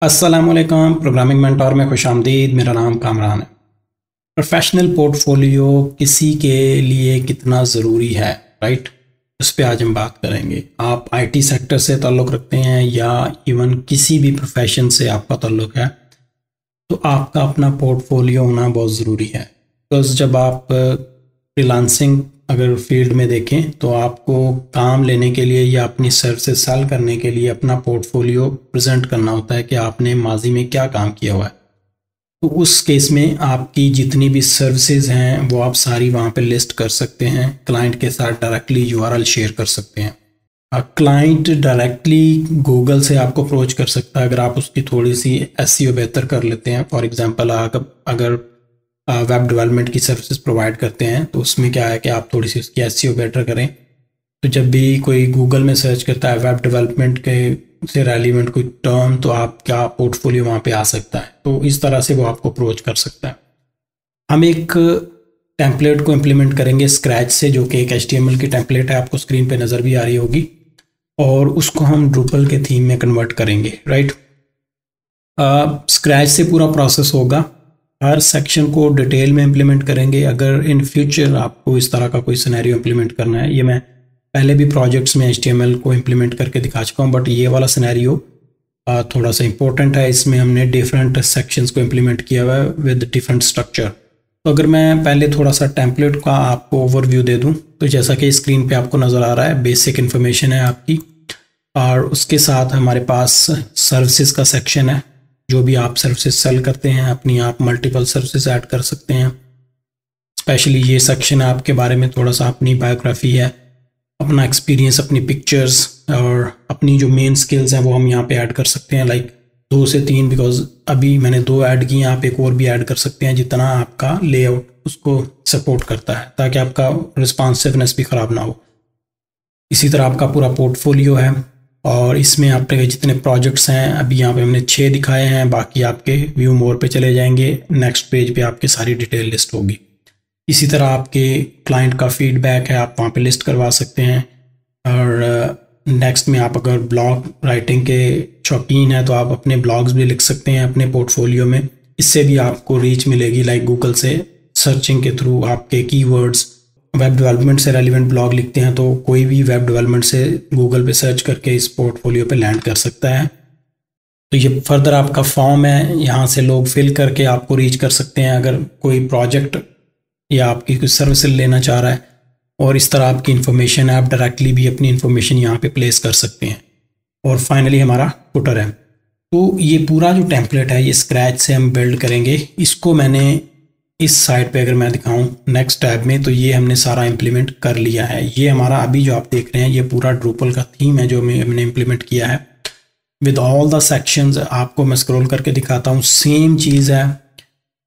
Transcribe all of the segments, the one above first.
अस्सलामुअलैकुम। Programming mentor में खुशामदीद। मेरा नाम कामरान है। प्रोफेशनल पोर्टफोलियो किसी के लिए कितना ज़रूरी है, राइट? उस पर आज हम बात करेंगे। आप आईटी सेक्टर से ताल्लुक़ रखते हैं या इवन किसी भी प्रोफेशन से आपका ताल्लुक़ है, तो आपका अपना पोर्टफोलियो होना बहुत ज़रूरी है। बिकॉज़ जब आप फ्रीलांसिंग अगर फील्ड में देखें तो आपको काम लेने के लिए या अपनी सर्विसेज सेल करने के लिए अपना पोर्टफोलियो प्रेजेंट करना होता है कि आपने माजी में क्या काम किया हुआ है। तो उस केस में आपकी जितनी भी सर्विसेज हैं वो आप सारी वहाँ पे लिस्ट कर सकते हैं। क्लाइंट के साथ डायरेक्टली यूआरएल शेयर कर सकते हैं। क्लाइंट डायरेक्टली गूगल से आपको अप्रोच कर सकता है अगर आप उसकी थोड़ी सी एसईओ बेहतर कर लेते हैं। फॉर एग्जांपल अगर वेब डेवलपमेंट की सर्विसेज प्रोवाइड करते हैं तो उसमें क्या है कि आप थोड़ी सी उसकी एसईओ बेटर करें, तो जब भी कोई गूगल में सर्च करता है वेब डेवलपमेंट के से रेलिवेंट कोई टर्म, तो आपका पोर्टफोलियो वहाँ पे आ सकता है। तो इस तरह से वो आपको अप्रोच कर सकता है। हम एक टेम्पलेट को इम्प्लीमेंट करेंगे स्क्रैच से, जो कि एक HTML की टेम्पलेट है, आपको स्क्रीन पे नज़र भी आ रही होगी, और उसको हम ड्रूपल के थीम में कन्वर्ट करेंगे, राइट? स्क्रैच से पूरा प्रोसेस होगा। हर सेक्शन को डिटेल में इम्प्लीमेंट करेंगे। अगर इन फ्यूचर आपको इस तरह का कोई सिनेरियो इम्प्लीमेंट करना है, ये मैं पहले भी प्रोजेक्ट्स में HTML को इम्प्लीमेंट करके दिखा चुका हूँ, बट ये वाला सिनेरियो थोड़ा सा इंपॉर्टेंट है। इसमें हमने डिफरेंट सेक्शंस को इम्प्लीमेंट किया हुआ है विद डिफरेंट स्ट्रक्चर। तो अगर मैं पहले थोड़ा सा टेम्पलेट का आपको ओवरव्यू दे दूँ, तो जैसा कि स्क्रीन पे आपको नज़र आ रहा है, बेसिक इन्फॉर्मेशन है आपकी, और उसके साथ हमारे पास सर्विसेज का सेक्शन है। जो भी आप सर्विसेज सेल करते हैं अपनी, आप मल्टीपल सर्विसेज ऐड कर सकते हैं। स्पेशली ये सेक्शन आपके बारे में थोड़ा सा अपनी बायोग्राफी है, अपना एक्सपीरियंस, अपनी पिक्चर्स और अपनी जो मेन स्किल्स हैं वो हम यहाँ पे ऐड कर सकते हैं, लाइक 2 से 3, बिकॉज अभी मैंने 2 ऐड किए, आप एक और भी ऐड कर सकते हैं जितना आपका लेआउट उसको सपोर्ट करता है, ताकि आपका रिस्पॉन्सिवनेस भी ख़राब ना हो। इसी तरह आपका पूरा पोर्टफोलियो है, और इसमें आपके जितने प्रोजेक्ट्स हैं अभी यहाँ पे हमने 6 दिखाए हैं, बाकी आपके व्यू मोर पे चले जाएंगे, नेक्स्ट पेज पे आपके सारी डिटेल लिस्ट होगी। इसी तरह आपके क्लाइंट का फीडबैक है, आप वहाँ पे लिस्ट करवा सकते हैं। और नेक्स्ट में आप अगर ब्लॉग राइटिंग के शौकीन हैं तो आप अपने ब्लॉग्स भी लिख सकते हैं अपने पोर्टफोलियो में। इससे भी आपको रीच मिलेगी, लाइक गूगल से सर्चिंग के थ्रू आपके कीवर्ड्स। वेब डेवलपमेंट से रेलिवेंट ब्लॉग लिखते हैं तो कोई भी वेब डेवलपमेंट से गूगल पे सर्च करके इस पोर्टफोलियो पे लैंड कर सकता है। तो ये फर्दर आपका फॉर्म है, यहाँ से लोग फिल करके आपको रीच कर सकते हैं अगर कोई प्रोजेक्ट या आपकी कुछ सर्विस लेना चाह रहा है। और इस तरह आपकी इन्फॉर्मेशन है, आप डायरेक्टली भी अपनी इन्फॉर्मेशन यहाँ पे प्लेस कर सकते हैं। और फाइनली हमारा फुटर है। तो ये पूरा जो टेम्पलेट है ये स्क्रैच से हम बिल्ड करेंगे। इसको मैंने इस साइड पे अगर मैं दिखाऊं नेक्स्ट टैब में, तो ये हमने सारा इम्प्लीमेंट कर लिया है। ये हमारा अभी जो आप देख रहे हैं ये पूरा ड्रूपल का थीम है जो हमने इम्प्लीमेंट किया है विद ऑल द सेक्शंस। आपको मैं स्क्रॉल करके दिखाता हूँ, सेम चीज़ है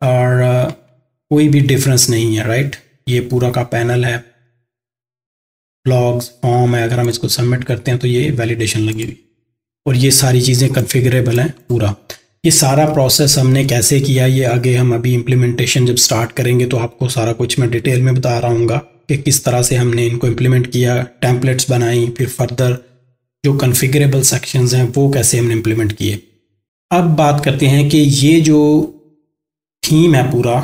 और कोई भी डिफरेंस नहीं है, राइट? ये पूरा का पैनल है, ब्लॉग्स, फॉर्म है। अगर हम इसको सबमिट करते हैं तो ये वैलिडेशन लगी हुई, और ये सारी चीज़ें कन्फिगरेबल हैं पूरा। ये सारा प्रोसेस हमने कैसे किया, ये आगे हम अभी इम्प्लीमेंटेशन जब स्टार्ट करेंगे तो आपको सारा कुछ मैं डिटेल में बता रहा हूँ कि किस तरह से हमने इनको इम्प्लीमेंट किया, टेम्पलेट्स बनाई, फिर फर्दर जो कन्फिगरेबल सेक्शंस हैं वो कैसे हमने इम्प्लीमेंट किए। अब बात करते हैं कि ये जो थीम है पूरा,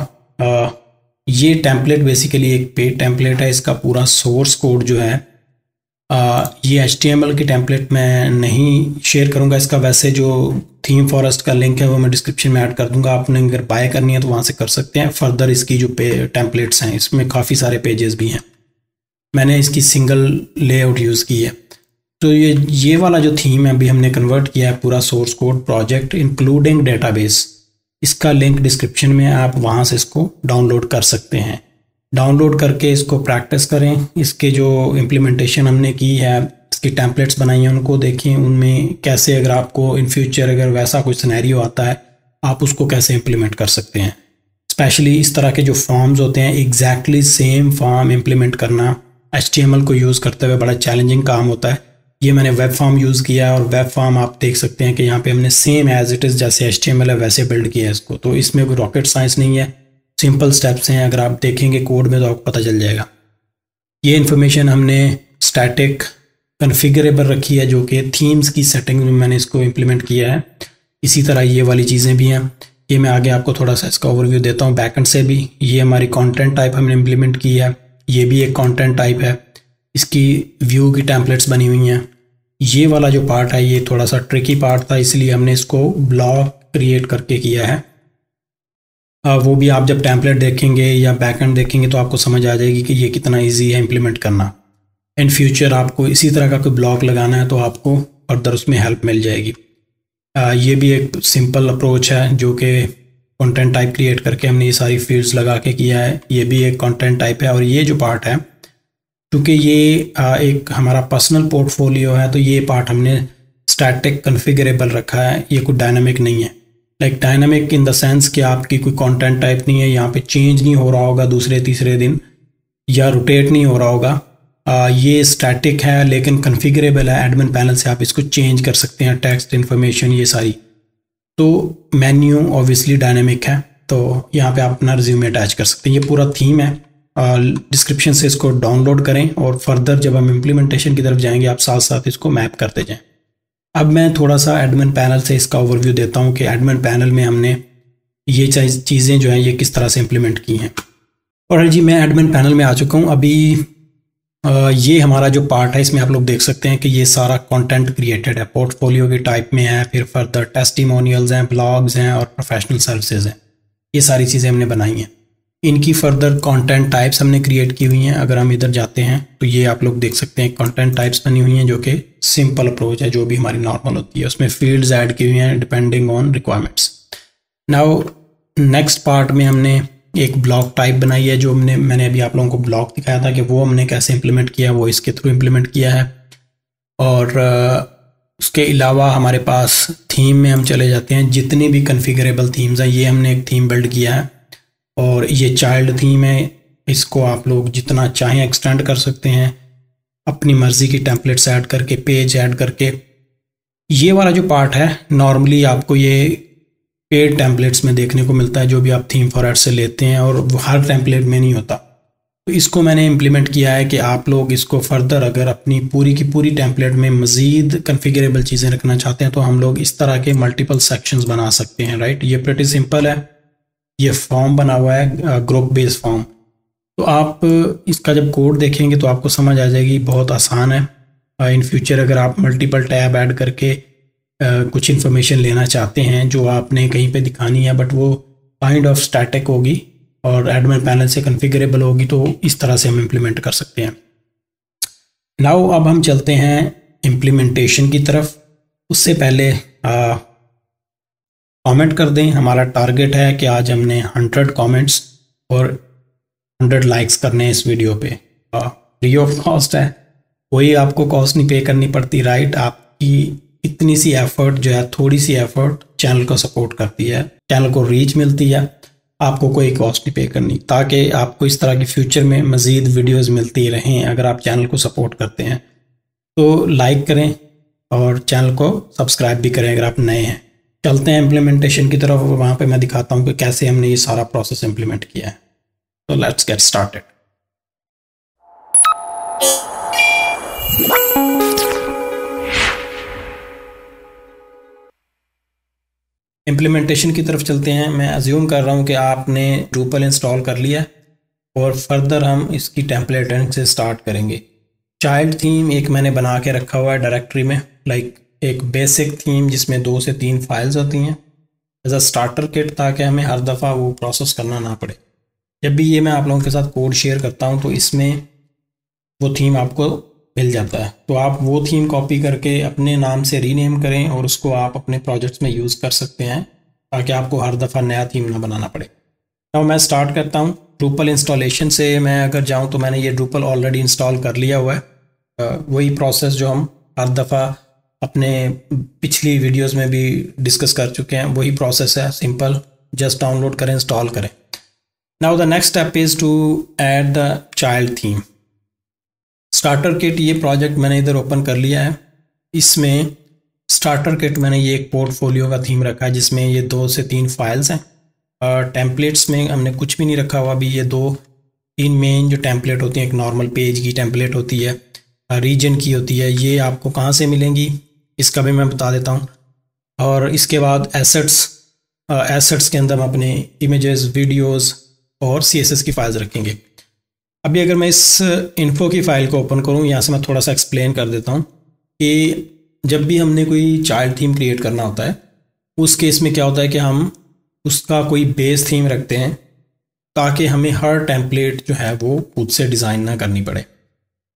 ये टेम्पलेट बेसिकली एक पेड टेम्पलेट है। इसका पूरा सोर्स कोड जो है ये HTML की टेम्पलेट मैं नहीं शेयर करूंगा इसका। वैसे जो थीम फॉरेस्ट का लिंक है वो मैं डिस्क्रिप्शन में ऐड कर दूंगा, आपने अगर बाय करनी है तो वहाँ से कर सकते हैं। फर्दर इसकी जो टेम्पलेट्स हैं इसमें काफ़ी सारे पेजेस भी हैं, मैंने इसकी सिंगल लेआउट यूज़ की है। तो ये वाला जो थीम है अभी हमने कन्वर्ट किया है पूरा source code project including database. इसका लिंक डिस्क्रिप्शन में, आप वहाँ से इसको डाउनलोड कर सकते हैं। डाउनलोड करके इसको प्रैक्टिस करें। इसके जो इम्प्लीमेंटेशन हमने की है, इसकी टेम्पलेट्स बनाई हैं, उनको देखें, उनमें कैसे अगर आपको इन फ्यूचर अगर वैसा कोई सिनेरियो आता है आप उसको कैसे इम्प्लीमेंट कर सकते हैं। स्पेशली इस तरह के जो फॉर्म्स होते हैं, एग्जैक्टली सेम फॉर्म इम्प्लीमेंट करना HTML को यूज़ करते हुए बड़ा चैलेंजिंग काम होता है। ये मैंने वेब फॉर्म यूज़ किया है, और वेब फॉर्म आप देख सकते हैं कि यहाँ पे हमने सेम एज इट इज़ जैसे HTML है वैसे बिल्ड किया है इसको। तो इसमें कोई रॉकेट साइंस नहीं है, सिंपल स्टेप्स हैं। अगर आप देखेंगे कोड में तो आपको पता चल जाएगा। ये इन्फॉर्मेशन हमने स्टैटिक कन्फिगरेबल रखी है, जो कि थीम्स की सेटिंग में मैंने इसको इम्प्लीमेंट किया है। इसी तरह ये वाली चीज़ें भी हैं। ये मैं आगे आपको थोड़ा सा इसका ओवरव्यू देता हूँ बैकएंड से भी। ये हमारी कंटेंट टाइप हमने इम्प्लीमेंट की है, ये भी एक कंटेंट टाइप है, इसकी व्यू की टेम्पलेट्स बनी हुई हैं। ये वाला जो पार्ट है ये थोड़ा सा ट्रिकी पार्ट था, इसलिए हमने इसको ब्लॉक क्रिएट करके किया है। वो भी आप जब टेम्पलेट देखेंगे या बैकएंड देखेंगे तो आपको समझ आ जाएगी कि ये कितना ईजी है इम्प्लीमेंट करना। इन फ्यूचर आपको इसी तरह का कोई ब्लॉक लगाना है तो आपको फर्दर उसमें हेल्प मिल जाएगी। ये भी एक सिंपल अप्रोच है जो कि कंटेंट टाइप क्रिएट करके हमने ये सारी फील्ड्स लगा के किया है। ये भी एक कंटेंट टाइप है। और ये जो पार्ट है, क्योंकि ये एक हमारा पर्सनल पोर्टफोलियो है, तो ये पार्ट हमने स्टैटिक कॉन्फ़िगरेबल रखा है, ये कोई डायनामिक नहीं है। Like dynamic in the sense कि आपकी कोई कंटेंट टाइप नहीं है, यहाँ पे चेंज नहीं हो रहा होगा दूसरे तीसरे दिन या रोटेट नहीं हो रहा होगा। ये स्टैटिक है लेकिन कॉन्फ़िगरेबल है। एडमिन पैनल से आप इसको चेंज कर सकते हैं, टेक्स्ट इन्फॉर्मेशन ये सारी। तो मेन्यू ऑब्वियसली डायनेमिक है, तो यहाँ पे आप अपना रिज्यूमे अटैच कर सकते हैं। ये पूरा थीम है। डिस्क्रिप्शन से इसको डाउनलोड करें और फर्दर जब हम इम्प्लीमेंटेशन की तरफ जाएंगे आप साथ साथ इसको मैप करते जाएं। अब मैं थोड़ा सा एडमिन पैनल से इसका ओवरव्यू देता हूँ कि एडमिन पैनल में हमने ये चीज़ें जो हैं ये किस तरह से इम्प्लीमेंट की हैं। और जी मैं एडमिन पैनल में आ चुका हूँ। अभी ये हमारा जो पार्ट है इसमें आप लोग देख सकते हैं कि ये सारा कंटेंट क्रिएटेड है, पोर्टफोलियो के टाइप में है, फिर फर्दर टेस्टिमोनियल्स हैं, ब्लॉग्स हैं और प्रोफेशनल सर्विसेज हैं। ये सारी चीज़ें हमने बनाई हैं। इनकी फर्दर कंटेंट टाइप्स हमने क्रिएट की हुई हैं। अगर हम इधर जाते हैं तो ये आप लोग देख सकते हैं कंटेंट टाइप्स बनी हुई हैं जो कि सिंपल अप्रोच है, जो भी हमारी नॉर्मल होती है। उसमें फील्ड्स ऐड की हुई हैं depending on requirements. Now next part में हमने एक ब्लॉक टाइप बनाई है, जो मैंने अभी आप लोगों को ब्लॉक दिखाया था कि वो हमने कैसे इम्प्लीमेंट किया, वो इसके थ्रू इम्प्लीमेंट किया है। और उसके अलावा हमारे पास थीम में हम चले जाते हैं। जितनी भी कॉन्फ़िगरेबल थीम्स हैं ये हमने एक थीम बिल्ड किया है और ये चाइल्ड थीम है। इसको आप लोग जितना चाहें एक्सटेंड कर सकते हैं अपनी मर्ज़ी की टेम्पलेट्स ऐड करके, पेज ऐड करके। ये वाला जो पार्ट है नॉर्मली आपको ये पेड टेम्पलेट्स में देखने को मिलता है, जो भी आप थीम फॉर एड से लेते हैं, और वो हर टेम्पलेट में नहीं होता। तो इसको मैंने इम्प्लीमेंट किया है कि आप लोग इसको फर्दर अगर अपनी पूरी की पूरी टेम्पलेट में मज़ीद कॉन्फ़िगरेबल चीज़ें रखना चाहते हैं तो हम लोग इस तरह के मल्टीपल सेक्शंस बना सकते हैं। राइट, ये प्रीटी सिंपल है। ये फॉर्म बना हुआ है ग्रुप बेस्ड फॉर्म। तो आप इसका जब कोड देखेंगे तो आपको समझ आ जाएगी, बहुत आसान है। इन फ्यूचर अगर आप मल्टीपल टैब ऐड करके कुछ इन्फॉर्मेशन लेना चाहते हैं जो आपने कहीं पे दिखानी है, बट वो काइंड ऑफ स्टैटिक होगी और एडमिन पैनल से कॉन्फ़िगरेबल होगी, तो इस तरह से हम इम्प्लीमेंट कर सकते हैं। नाउ अब हम चलते हैं इम्प्लीमेंटेशन की तरफ। उससे पहले कमेंट कर दें। हमारा टारगेट है कि आज हमने 100 कमेंट्स और 100 लाइक्स करने हैं इस वीडियो पे। फ्री ऑफ कॉस्ट है, कोई आपको कॉस्ट नहीं पे करनी पड़ती। राइट, आपकी इतनी सी एफर्ट जो है, थोड़ी सी एफर्ट चैनल को सपोर्ट करती है, चैनल को रीच मिलती है। आपको कोई कॉस्ट नहीं पे करनी, ताकि आपको इस तरह की फ्यूचर में मज़ीद वीडियोस मिलती रहें। अगर आप चैनल को सपोर्ट करते हैं तो लाइक करें और चैनल को सब्सक्राइब भी करें अगर आप नए हैं। चलते हैं इम्प्लीमेंटेशन की तरफ, वहाँ पे मैं दिखाता हूँ कि कैसे हमने ये सारा प्रोसेस इम्प्लीमेंट किया है। तो लेट्स गेट स्टार्टेड। इम्प्लीमेंटेशन की तरफ चलते हैं। मैं अज्यूम कर रहा हूँ कि आपने ड्रूपल इंस्टॉल कर लिया और फर्दर हम इसकी टेम्पलेट एंड से स्टार्ट करेंगे। चाइल्ड थीम एक मैंने बना के रखा हुआ है डायरेक्टरी में, लाइक एक बेसिक थीम जिसमें 2 से 3 फाइल्स होती हैं एज अ स्टार्टर किट, ताकि हमें हर दफ़ा वो प्रोसेस करना ना पड़े। जब भी ये मैं आप लोगों के साथ कोड शेयर करता हूँ तो इसमें वो थीम आपको मिल जाता है, तो आप वो थीम कॉपी करके अपने नाम से रीनेम करें और उसको आप अपने प्रोजेक्ट्स में यूज़ कर सकते हैं, ताकि आपको हर दफ़ा नया थीम ना बनाना पड़े। तो मैं स्टार्ट करता हूँ ड्रूपल इंस्टॉलेशन से। मैं अगर जाऊँ तो मैंने ये ड्रूपल ऑलरेडी इंस्टॉल कर लिया हुआ है। वही प्रोसेस जो हम हर दफ़ा अपने पिछली वीडियोज़ में भी डिस्कस कर चुके हैं, वही प्रोसेस है। सिंपल, जस्ट डाउनलोड करें, इंस्टॉल करें। Now the next step is to add the child theme. Starter kit, ये प्रोजेक्ट मैंने इधर ओपन कर लिया है। इसमें स्टार्टर किट मैंने ये एक पोर्टफोलियो का थीम रखा है जिसमें ये 2 से 3 फाइल्स हैं। टेम्पलेट्स में हमने कुछ भी नहीं रखा हुआ अभी। ये 2-3 मेन जो टेम्पलेट होती हैं, एक नॉर्मल पेज की टेम्पलेट होती है, रीजन की होती है। ये आपको कहाँ से मिलेंगी इसका भी मैं बता देता हूँ। और इसके बाद एसेट्स के अंदर हम अपने इमेजेस, वीडियोस और CSS की फाइल्स रखेंगे। अभी अगर मैं इस इन्फो की फ़ाइल को ओपन करूँ, यहाँ से मैं थोड़ा सा एक्सप्लेन कर देता हूँ कि जब भी हमने कोई चाइल्ड थीम क्रिएट करना होता है, उस केस में क्या होता है कि हम उसका कोई बेस थीम रखते हैं ताकि हमें हर टेम्पलेट जो है वो खुद से डिज़ाइन ना करनी पड़े।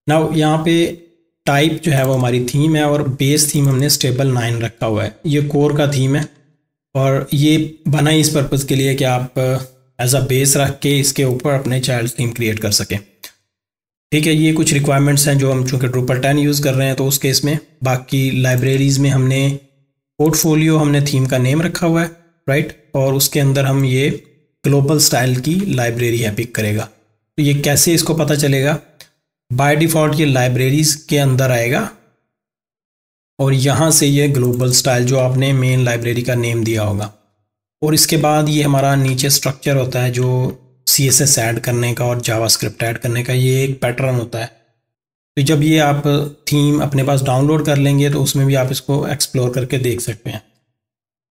नाउ यहाँ पे टाइप जो है वो हमारी थीम है और बेस थीम हमने स्टेबल 9 रखा हुआ है। ये कोर का थीम है और ये बना ही इस पर्पज़ के लिए कि आप एज अ बेस रख के इसके ऊपर अपने चाइल्ड थीम क्रिएट कर सकें। ठीक है, ये कुछ रिक्वायरमेंट्स हैं जो हम चूँकि Drupal 10 यूज़ कर रहे हैं तो उस केस में। बाकी लाइब्रेरीज़ में हमने पोर्टफोलियो, हमने थीम का नेम रखा हुआ है, राइट, और उसके अंदर हम ये ग्लोबल स्टाइल की लाइब्रेरी है पिक करेगा। तो ये कैसे इसको पता चलेगा? बाय डिफ़ॉल्ट ये लाइब्रेरीज़ के अंदर आएगा और यहाँ से ये ग्लोबल स्टाइल जो आपने मेन लाइब्रेरी का नेम दिया होगा, और इसके बाद ये हमारा नीचे स्ट्रक्चर होता है जो CSS ऐड करने का और जावास्क्रिप्ट ऐड करने का, ये एक पैटर्न होता है। तो जब ये आप थीम अपने पास डाउनलोड कर लेंगे तो उसमें भी आप इसको एक्सप्लोर करके देख सकते हैं।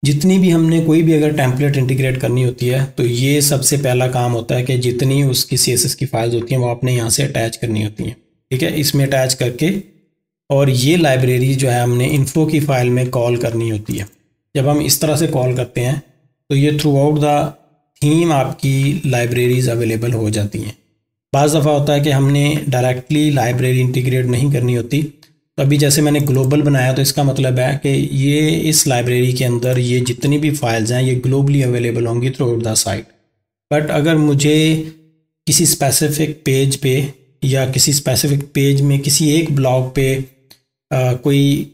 जितनी भी हमने कोई भी अगर टेम्पलेट इंटीग्रेट करनी होती है तो ये सबसे पहला काम होता है कि जितनी उसकी CSS की फाइल्स होती हैं वो आपने यहाँ से अटैच करनी होती हैं। ठीक है, इसमें अटैच करके और ये लाइब्रेरी जो है हमने इन्फो की फ़ाइल में कॉल करनी होती है। जब हम इस तरह से कॉल करते हैं तो ये थ्रू आउट द थीम आपकी लाइब्रेरीज़ अवेलेबल हो जाती हैं। बाज़ दफ़ा होता है कि हमने डायरेक्टली लाइब्रेरी इंटीग्रेट नहीं करनी होती, तो अभी जैसे मैंने ग्लोबल बनाया तो इसका मतलब है कि ये इस लाइब्रेरी के अंदर ये जितनी भी फाइल्स हैं ये ग्लोबली अवेलेबल होंगी through out the site. But अगर मुझे किसी स्पेसिफिक पेज पे या किसी स्पेसिफिक पेज में किसी एक ब्लॉग पे कोई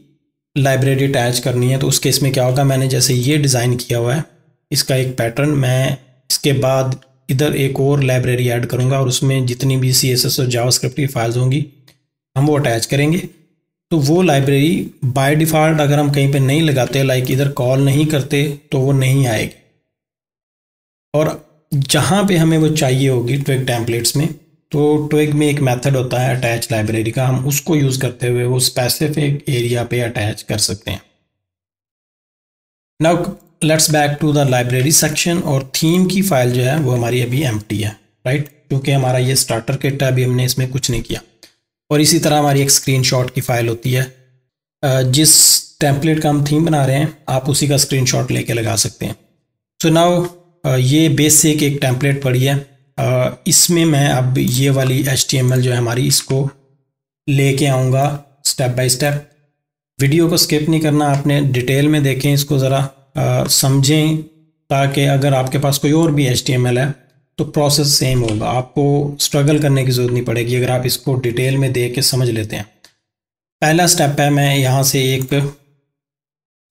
लाइब्रेरी अटैच करनी है तो उस केस में क्या होगा, मैंने जैसे ये डिज़ाइन किया हुआ है इसका एक पैटर्न, मैं इसके बाद इधर एक और लाइब्रेरी ऐड करूँगा और उसमें जितनी भी CSS और जावास्क्रिप्ट की फाइल्स होंगी हम वो अटैच करेंगे। तो वो लाइब्रेरी बाय डिफ़ॉल्ट अगर हम कहीं पे नहीं लगाते, लाइक इधर कॉल नहीं करते, तो वो नहीं आएगी। और जहाँ पे हमें वो चाहिए होगी ट्विग टेम्पलेट्स में, तो ट्विग में एक मेथड होता है अटैच लाइब्रेरी का, हम उसको यूज़ करते हुए वो स्पेसिफिक एरिया पे अटैच कर सकते हैं। Now let's back to the library section, और थीम की फ़ाइल जो है वो हमारी अभी एम्प्टी है, राइट, क्योंकि हमारा ये स्टार्टर किट है, अभी हमने इसमें कुछ नहीं किया। और इसी तरह हमारी एक स्क्रीनशॉट की फ़ाइल होती है, जिस टेम्पलेट का हम थीम बना रहे हैं आप उसी का स्क्रीनशॉट लेके लगा सकते हैं। सो नाउ ये बेसिक एक टेम्पलेट पड़ी है, इसमें मैं अब ये वाली HTML जो है हमारी इसको लेके आऊँगा स्टेप बाय स्टेप। वीडियो को स्किप नहीं करना, आपने डिटेल में देखें इसको ज़रा समझें, ताकि अगर आपके पास कोई और भी HTML है तो प्रोसेस सेम होगा, आपको स्ट्रगल करने की ज़रूरत नहीं पड़ेगी अगर आप इसको डिटेल में देख के समझ लेते हैं। पहला स्टेप है, मैं यहाँ से एक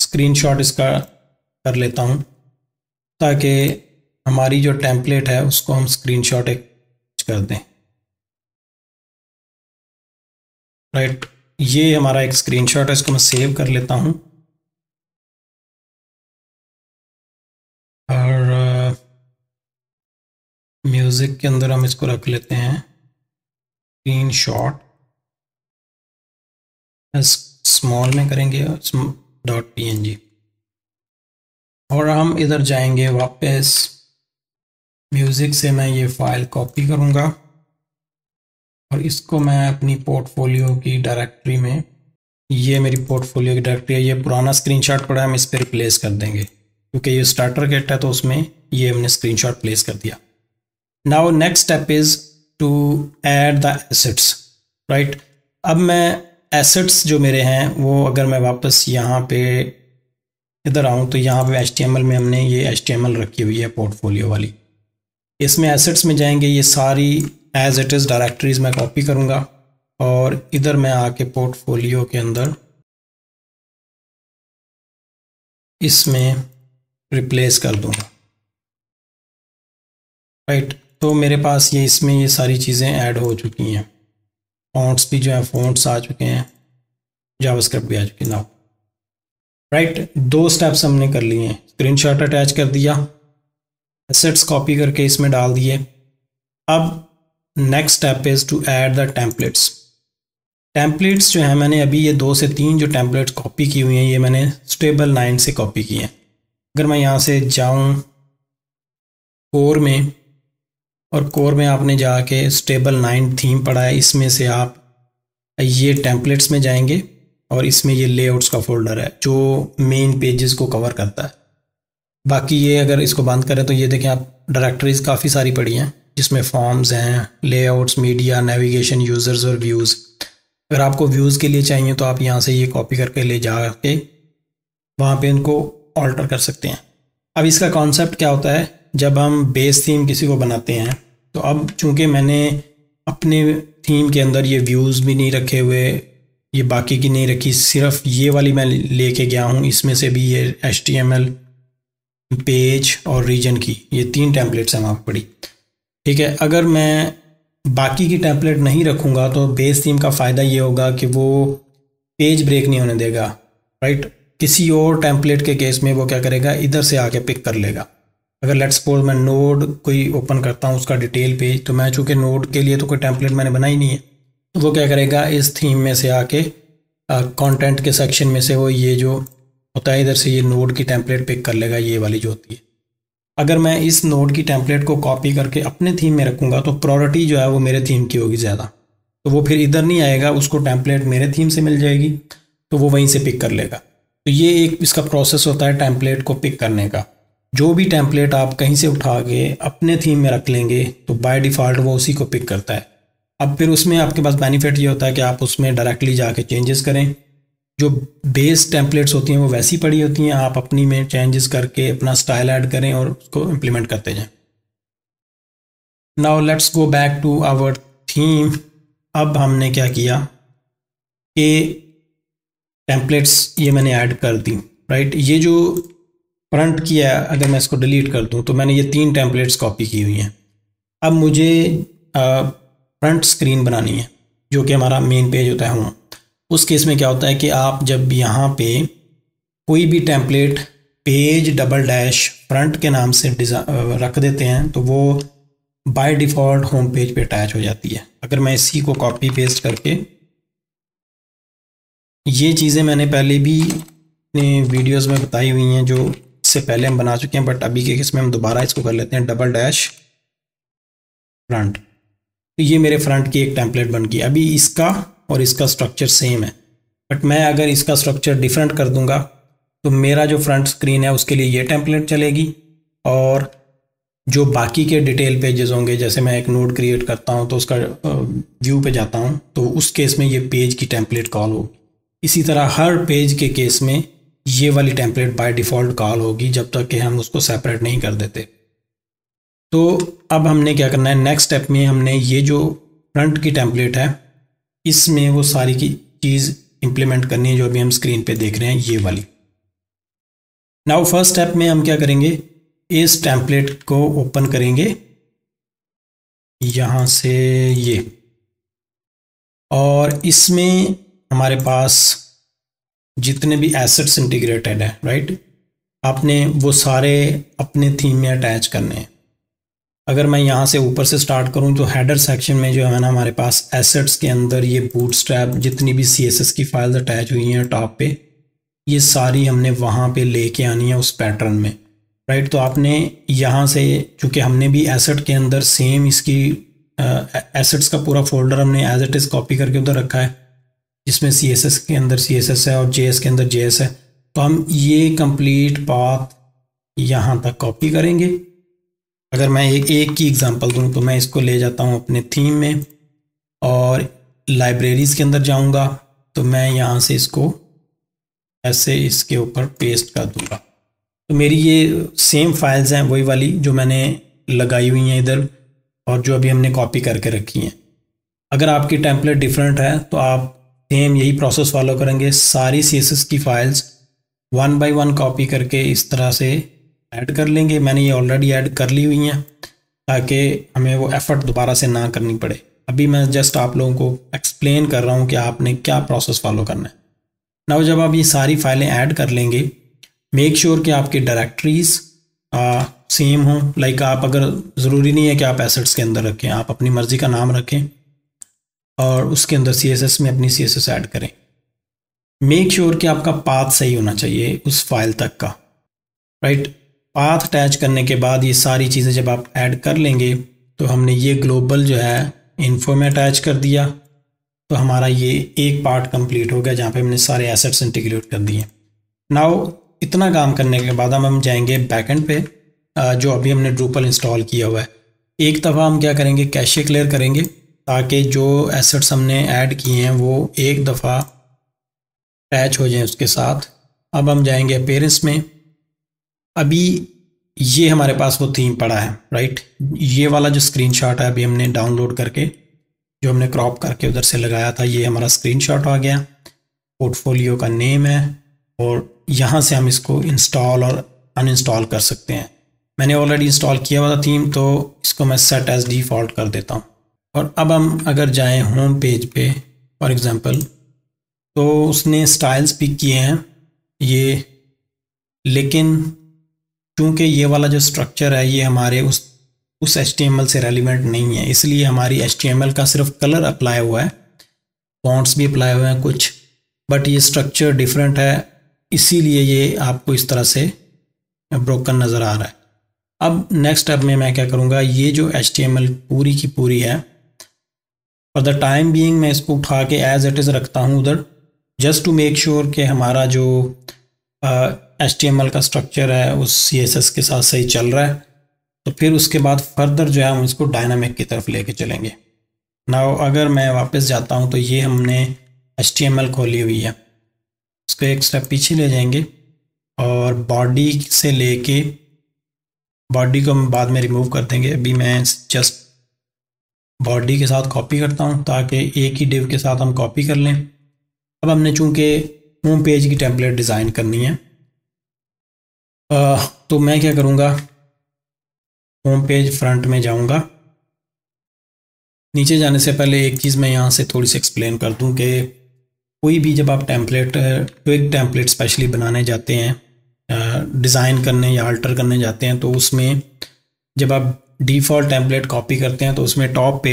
स्क्रीनशॉट इसका कर लेता हूँ ताकि हमारी जो टेम्पलेट है उसको हम स्क्रीनशॉट एक कर दें, राइट। ये हमारा एक स्क्रीनशॉट है, इसको मैं सेव कर लेता हूँ और म्यूज़िक के अंदर हम इसको रख लेते हैं स्क्रीनशॉट, स्मॉल में करेंगे .png, और हम इधर जाएंगे वापस म्यूज़िक से, मैं ये फ़ाइल कॉपी करूँगा और इसको मैं अपनी पोर्टफोलियो की डायरेक्टरी में, ये मेरी पोर्टफोलियो की डायरेक्टरी है, ये पुराना स्क्रीनशॉट पड़ा है, हम इस पर रिप्लेस कर देंगे क्योंकि ये स्टार्टर किट है तो उसमें ये हमने स्क्रीनशॉट प्लेस कर दिया। Now next step is to add the assets, right. अब मैं एसेट्स जो मेरे हैं वो, अगर मैं वापस यहाँ पे इधर आऊँ तो यहाँ पे HTML में हमने ये HTML रखी हुई है पोर्टफोलियो वाली, इसमें एसेट्स में जाएंगे, ये सारी एज इट इज़ डायरेक्टरीज मैं कॉपी करूँगा और इधर मैं आके पोर्टफोलियो के अंदर इसमें रिप्लेस कर दूँगा, राइट। तो मेरे पास ये इसमें ये सारी चीज़ें ऐड हो चुकी हैं, फॉन्ट्स भी जो है फॉन्ट्स आ चुके हैं, जावास्क्रिप्ट भी आ चुकी है ना, राइट। 2 स्टेप्स हमने कर लिए हैं, स्क्रीनशॉट अटैच कर दिया, एसेट्स कॉपी करके इसमें डाल दिए। अब next step is to add the templates. Templates जो है मैंने अभी ये 2 से 3 जो टेम्पलेट्स कॉपी की हुई हैं ये मैंने स्टेबल 9 से कॉपी की हैं। अगर मैं यहाँ से जाऊँ कोर में, और कोर में आपने जाके स्टेबल 9 थीम पढ़ा है, इसमें से आप ये टेम्पलेट्स में जाएंगे और इसमें ये लेआउट्स का फोल्डर है जो मेन पेजेस को कवर करता है। बाकी ये अगर इसको बंद करें तो ये देखें आप, डायरेक्टरीज काफ़ी सारी पड़ी हैं जिसमें फॉर्म्स हैं, लेआउट्स, मीडिया, नेविगेशन, यूज़र्स और व्यूज़। अगर आपको व्यूज़ के लिए चाहिए तो आप यहाँ से ये कॉपी करके ले जा के वहाँ पे इनको ऑल्टर कर सकते हैं। अब इसका कॉन्सेप्ट क्या होता है, जब हम बेस थीम किसी को बनाते हैं तो अब चूँकि मैंने अपने थीम के अंदर ये व्यूज़ भी नहीं रखे हुए, ये बाकी की नहीं रखी, सिर्फ ये वाली मैं लेके गया हूँ, इसमें से भी ये HTML, पेज और रीजन की ये 3 टेम्पलेट्स हैं वहाँ पड़ी। ठीक है, अगर मैं बाकी की टेम्पलेट नहीं रखूँगा तो बेस थीम का फ़ायदा ये होगा कि वो पेज ब्रेक नहीं होने देगा, राइट। किसी और टेम्पलेट के केस में वो क्या करेगा, इधर से आके पिक कर लेगा। अगर लेट्स सपोज मैं नोड कोई ओपन करता हूँ उसका डिटेल पेज, तो मैं चूँकि नोड के लिए तो कोई टेम्पलेट मैंने बनाई नहीं है, तो वो क्या करेगा, इस थीम में से आके कंटेंट के सेक्शन में से वो ये जो होता है इधर से ये नोड की टेम्पलेट पिक कर लेगा, ये वाली जो होती है। अगर मैं इस नोड की टेम्पलेट को कॉपी करके अपने थीम में रखूँगा तो प्रायोरिटी जो है वो मेरे थीम की होगी ज़्यादा, तो वो फिर इधर नहीं आएगा, उसको टेम्पलेट मेरे थीम से मिल जाएगी तो वो वहीं से पिक कर लेगा। तो ये एक इसका प्रोसेस होता है टेम्पलेट को पिक करने का। जो भी टेम्पलेट आप कहीं से उठा के अपने थीम में रख लेंगे तो बाय डिफ़ॉल्ट वो उसी को पिक करता है। अब फिर उसमें आपके पास बेनिफिट ये होता है कि आप उसमें डायरेक्टली जाके चेंजेस करें। जो बेस टेम्पलेट्स होती हैं वो वैसी पड़ी होती हैं, आप अपनी में चेंजेस करके अपना स्टाइल ऐड करें और उसको इम्प्लीमेंट करते जाएं। Now let's go back to our theme. अब हमने क्या किया कि टेम्पलेट्स ये मैंने ऐड कर दी, राइट। ये जो फ्रंट किया, अगर मैं इसको डिलीट कर दूं तो मैंने ये 3 टेम्पलेट्स कॉपी की हुई हैं। अब मुझे फ्रंट स्क्रीन बनानी है जो कि हमारा मेन पेज होता है। उस केस में क्या होता है कि आप जब यहाँ पे कोई भी टेम्पलेट पेज डबल - फ्रंट के नाम से रख देते हैं तो वो बाय डिफ़ॉल्ट होम पेज पे अटैच हो जाती है। अगर मैं इसी को कॉपी पेस्ट करके, ये चीज़ें मैंने पहले भी अपने वीडियोस में बताई हुई हैं जो इससे पहले हम बना चुके हैं, बट अभी के केस में हम दोबारा इसको कर लेते हैं डबल - फ्रंट। तो ये मेरे फ्रंट की एक टेम्पलेट बन गई। अभी इसका और इसका स्ट्रक्चर सेम है, बट मैं अगर इसका स्ट्रक्चर डिफरेंट कर दूंगा तो मेरा जो फ्रंट स्क्रीन है उसके लिए ये टेम्पलेट चलेगी, और जो बाकी के डिटेल पेजेस होंगे, जैसे मैं एक नोड क्रिएट करता हूं तो उसका व्यू पे जाता हूं तो उस केस में ये पेज की टेम्पलेट कॉल होगी। इसी तरह हर पेज के केस में ये वाली टेम्पलेट बाय डिफ़ॉल्ट कॉल होगी जब तक कि हम उसको सेपरेट नहीं कर देते। तो अब हमने क्या करना है, नेक्स्ट स्टेप में हमने ये जो फ्रंट की टेम्पलेट है इसमें वो सारी की चीज़ इंप्लीमेंट करनी है जो अभी हम स्क्रीन पे देख रहे हैं, ये वाली। नाउ फर्स्ट स्टेप में हम क्या करेंगे, इस टेम्पलेट को ओपन करेंगे यहाँ से ये, और इसमें हमारे पास जितने भी एसेट्स इंटीग्रेटेड है, राइट, आपने वो सारे अपने थीम में अटैच करने हैं। अगर मैं यहाँ से ऊपर से स्टार्ट करूँ तो हेडर सेक्शन में जो है ना हमारे पास एसेट्स के अंदर ये बूटस्ट्रैप जितनी भी CSS की फाइल्स अटैच हुई हैं टॉप पे, ये सारी हमने वहाँ पे लेके आनी है उस पैटर्न में, राइट। तो आपने यहाँ से, चूँकि हमने भी एसेट के अंदर सेम इसकी एसेट्स का पूरा फोल्डर हमने एज इट इज़ कॉपी करके उधर रखा है, जिसमें CSS के अंदर CSS है और JS के अंदर JS है, तो हम ये कंप्लीट पाथ यहाँ तक कॉपी करेंगे। अगर मैं एक की एग्जांपल दूं तो मैं इसको ले जाता हूं अपने थीम में और लाइब्रेरीज़ के अंदर जाऊंगा, तो मैं यहाँ से इसको ऐसे इसके ऊपर पेस्ट कर दूंगा। तो मेरी ये सेम फाइल्स हैं वही वाली जो मैंने लगाई हुई हैं इधर और जो अभी हमने कॉपी करके रखी हैं। अगर आपकी टेम्पलेट डिफरेंट है तो आप सेम यही प्रोसेस फॉलो करेंगे, सारी CSS की फाइल्स 1 by 1 कॉपी करके इस तरह से ऐड कर लेंगे। मैंने ये ऑलरेडी ऐड कर ली हुई हैं ताकि हमें वो एफ़र्ट दोबारा से ना करनी पड़े। अभी मैं जस्ट आप लोगों को एक्सप्लेन कर रहा हूँ कि आपने क्या प्रोसेस फॉलो करना है। नाउ जब आप ये सारी फाइलें ऐड कर लेंगे, मेक श्योर कि आपकी डायरेक्टरीज सेम हो। लाइक आप, अगर ज़रूरी नहीं है कि आप एसेट्स के अंदर रखें, आप अपनी मर्ज़ी का नाम रखें। और उसके अंदर CSS में अपनी CSS ऐड करें। मेक श्योर कि आपका पाथ सही होना चाहिए उस फाइल तक का, राइट। पाथ अटैच करने के बाद ये सारी चीज़ें जब आप ऐड कर लेंगे तो हमने ये ग्लोबल जो है इन्फो में अटैच कर दिया, तो हमारा ये एक पार्ट कंप्लीट हो गया जहाँ पे हमने सारे एसेट्स इंटीग्रेट कर दिए। नाउ इतना काम करने के बाद हम जाएंगे बैकएंड पे, जो अभी हमने ड्रूपल इंस्टॉल किया हुआ है। एक दफ़ा हम क्या करेंगे, कैशे क्लियर करेंगे ताकि जो एसेट्स हमने ऐड किए हैं वो एक दफ़ा अटैच हो जाए उसके साथ। अब हम जाएंगे अपीयरेंस में। अभी ये हमारे पास वो थीम पड़ा है, राइट। ये वाला जो स्क्रीनशॉट है अभी हमने डाउनलोड करके जो हमने क्रॉप करके उधर से लगाया था, ये हमारा स्क्रीनशॉट आ गया। पोर्टफोलियो का नेम है और यहाँ से हम इसको इंस्टॉल और अनइंस्टॉल कर सकते हैं। मैंने ऑलरेडी इंस्टॉल किया हुआ था थीम, तो इसको मैं सेट एज डिफ़ॉल्ट कर देता हूँ। और अब हम अगर जाएं होम पेज पे फॉर एग्ज़ाम्पल, तो उसने स्टाइल्स पिक किए हैं ये, लेकिन चूँकि ये वाला जो स्ट्रक्चर है ये हमारे उस HTML से रेलिवेंट नहीं है, इसलिए हमारी HTML का सिर्फ कलर अप्लाई हुआ है, फॉन्ट्स भी अप्लाई हुए हैं कुछ, बट ये स्ट्रक्चर डिफरेंट है, इसीलिए ये आपको इस तरह से ब्रोकन नज़र आ रहा है। अब नेक्स्ट स्टेप में मैं क्या करूँगा, ये जो HTML पूरी की पूरी है फॉर द टाइम बीइंग मैं इसको उठा के एज इट इज़ रखता हूँ उधर, जस्ट टू मेक श्योर कि हमारा जो HTML का स्ट्रक्चर है उस CSS के साथ सही चल रहा है। तो फिर उसके बाद फर्दर जो है हम इसको डायनामिक की तरफ लेके चलेंगे। नाउ अगर मैं वापस जाता हूँ तो ये हमने HTML खोली हुई है, इसको एक स्टेप पीछे ले जाएंगे और बॉडी से लेके, बॉडी को हम बाद में रिमूव कर देंगे, अभी मैं जस्ट बॉडी के साथ कॉपी करता हूँ ताकि एक ही डिव के साथ हम कॉपी कर लें। अब हमने चूँकि होम पेज की टेम्पलेट डिज़ाइन करनी है, तो मैं क्या करूँगा, होम पेज फ्रंट में जाऊँगा। नीचे जाने से पहले एक चीज़ मैं यहाँ से थोड़ी सी एक्सप्लेन कर दूँ कि कोई भी जब आप ट्विग टेम्पलेट स्पेशली बनाने जाते हैं, डिज़ाइन करने या अल्टर करने जाते हैं, तो उसमें जब आप डिफ़ॉल्ट टेम्पलेट कॉपी करते हैं तो उसमें टॉप पे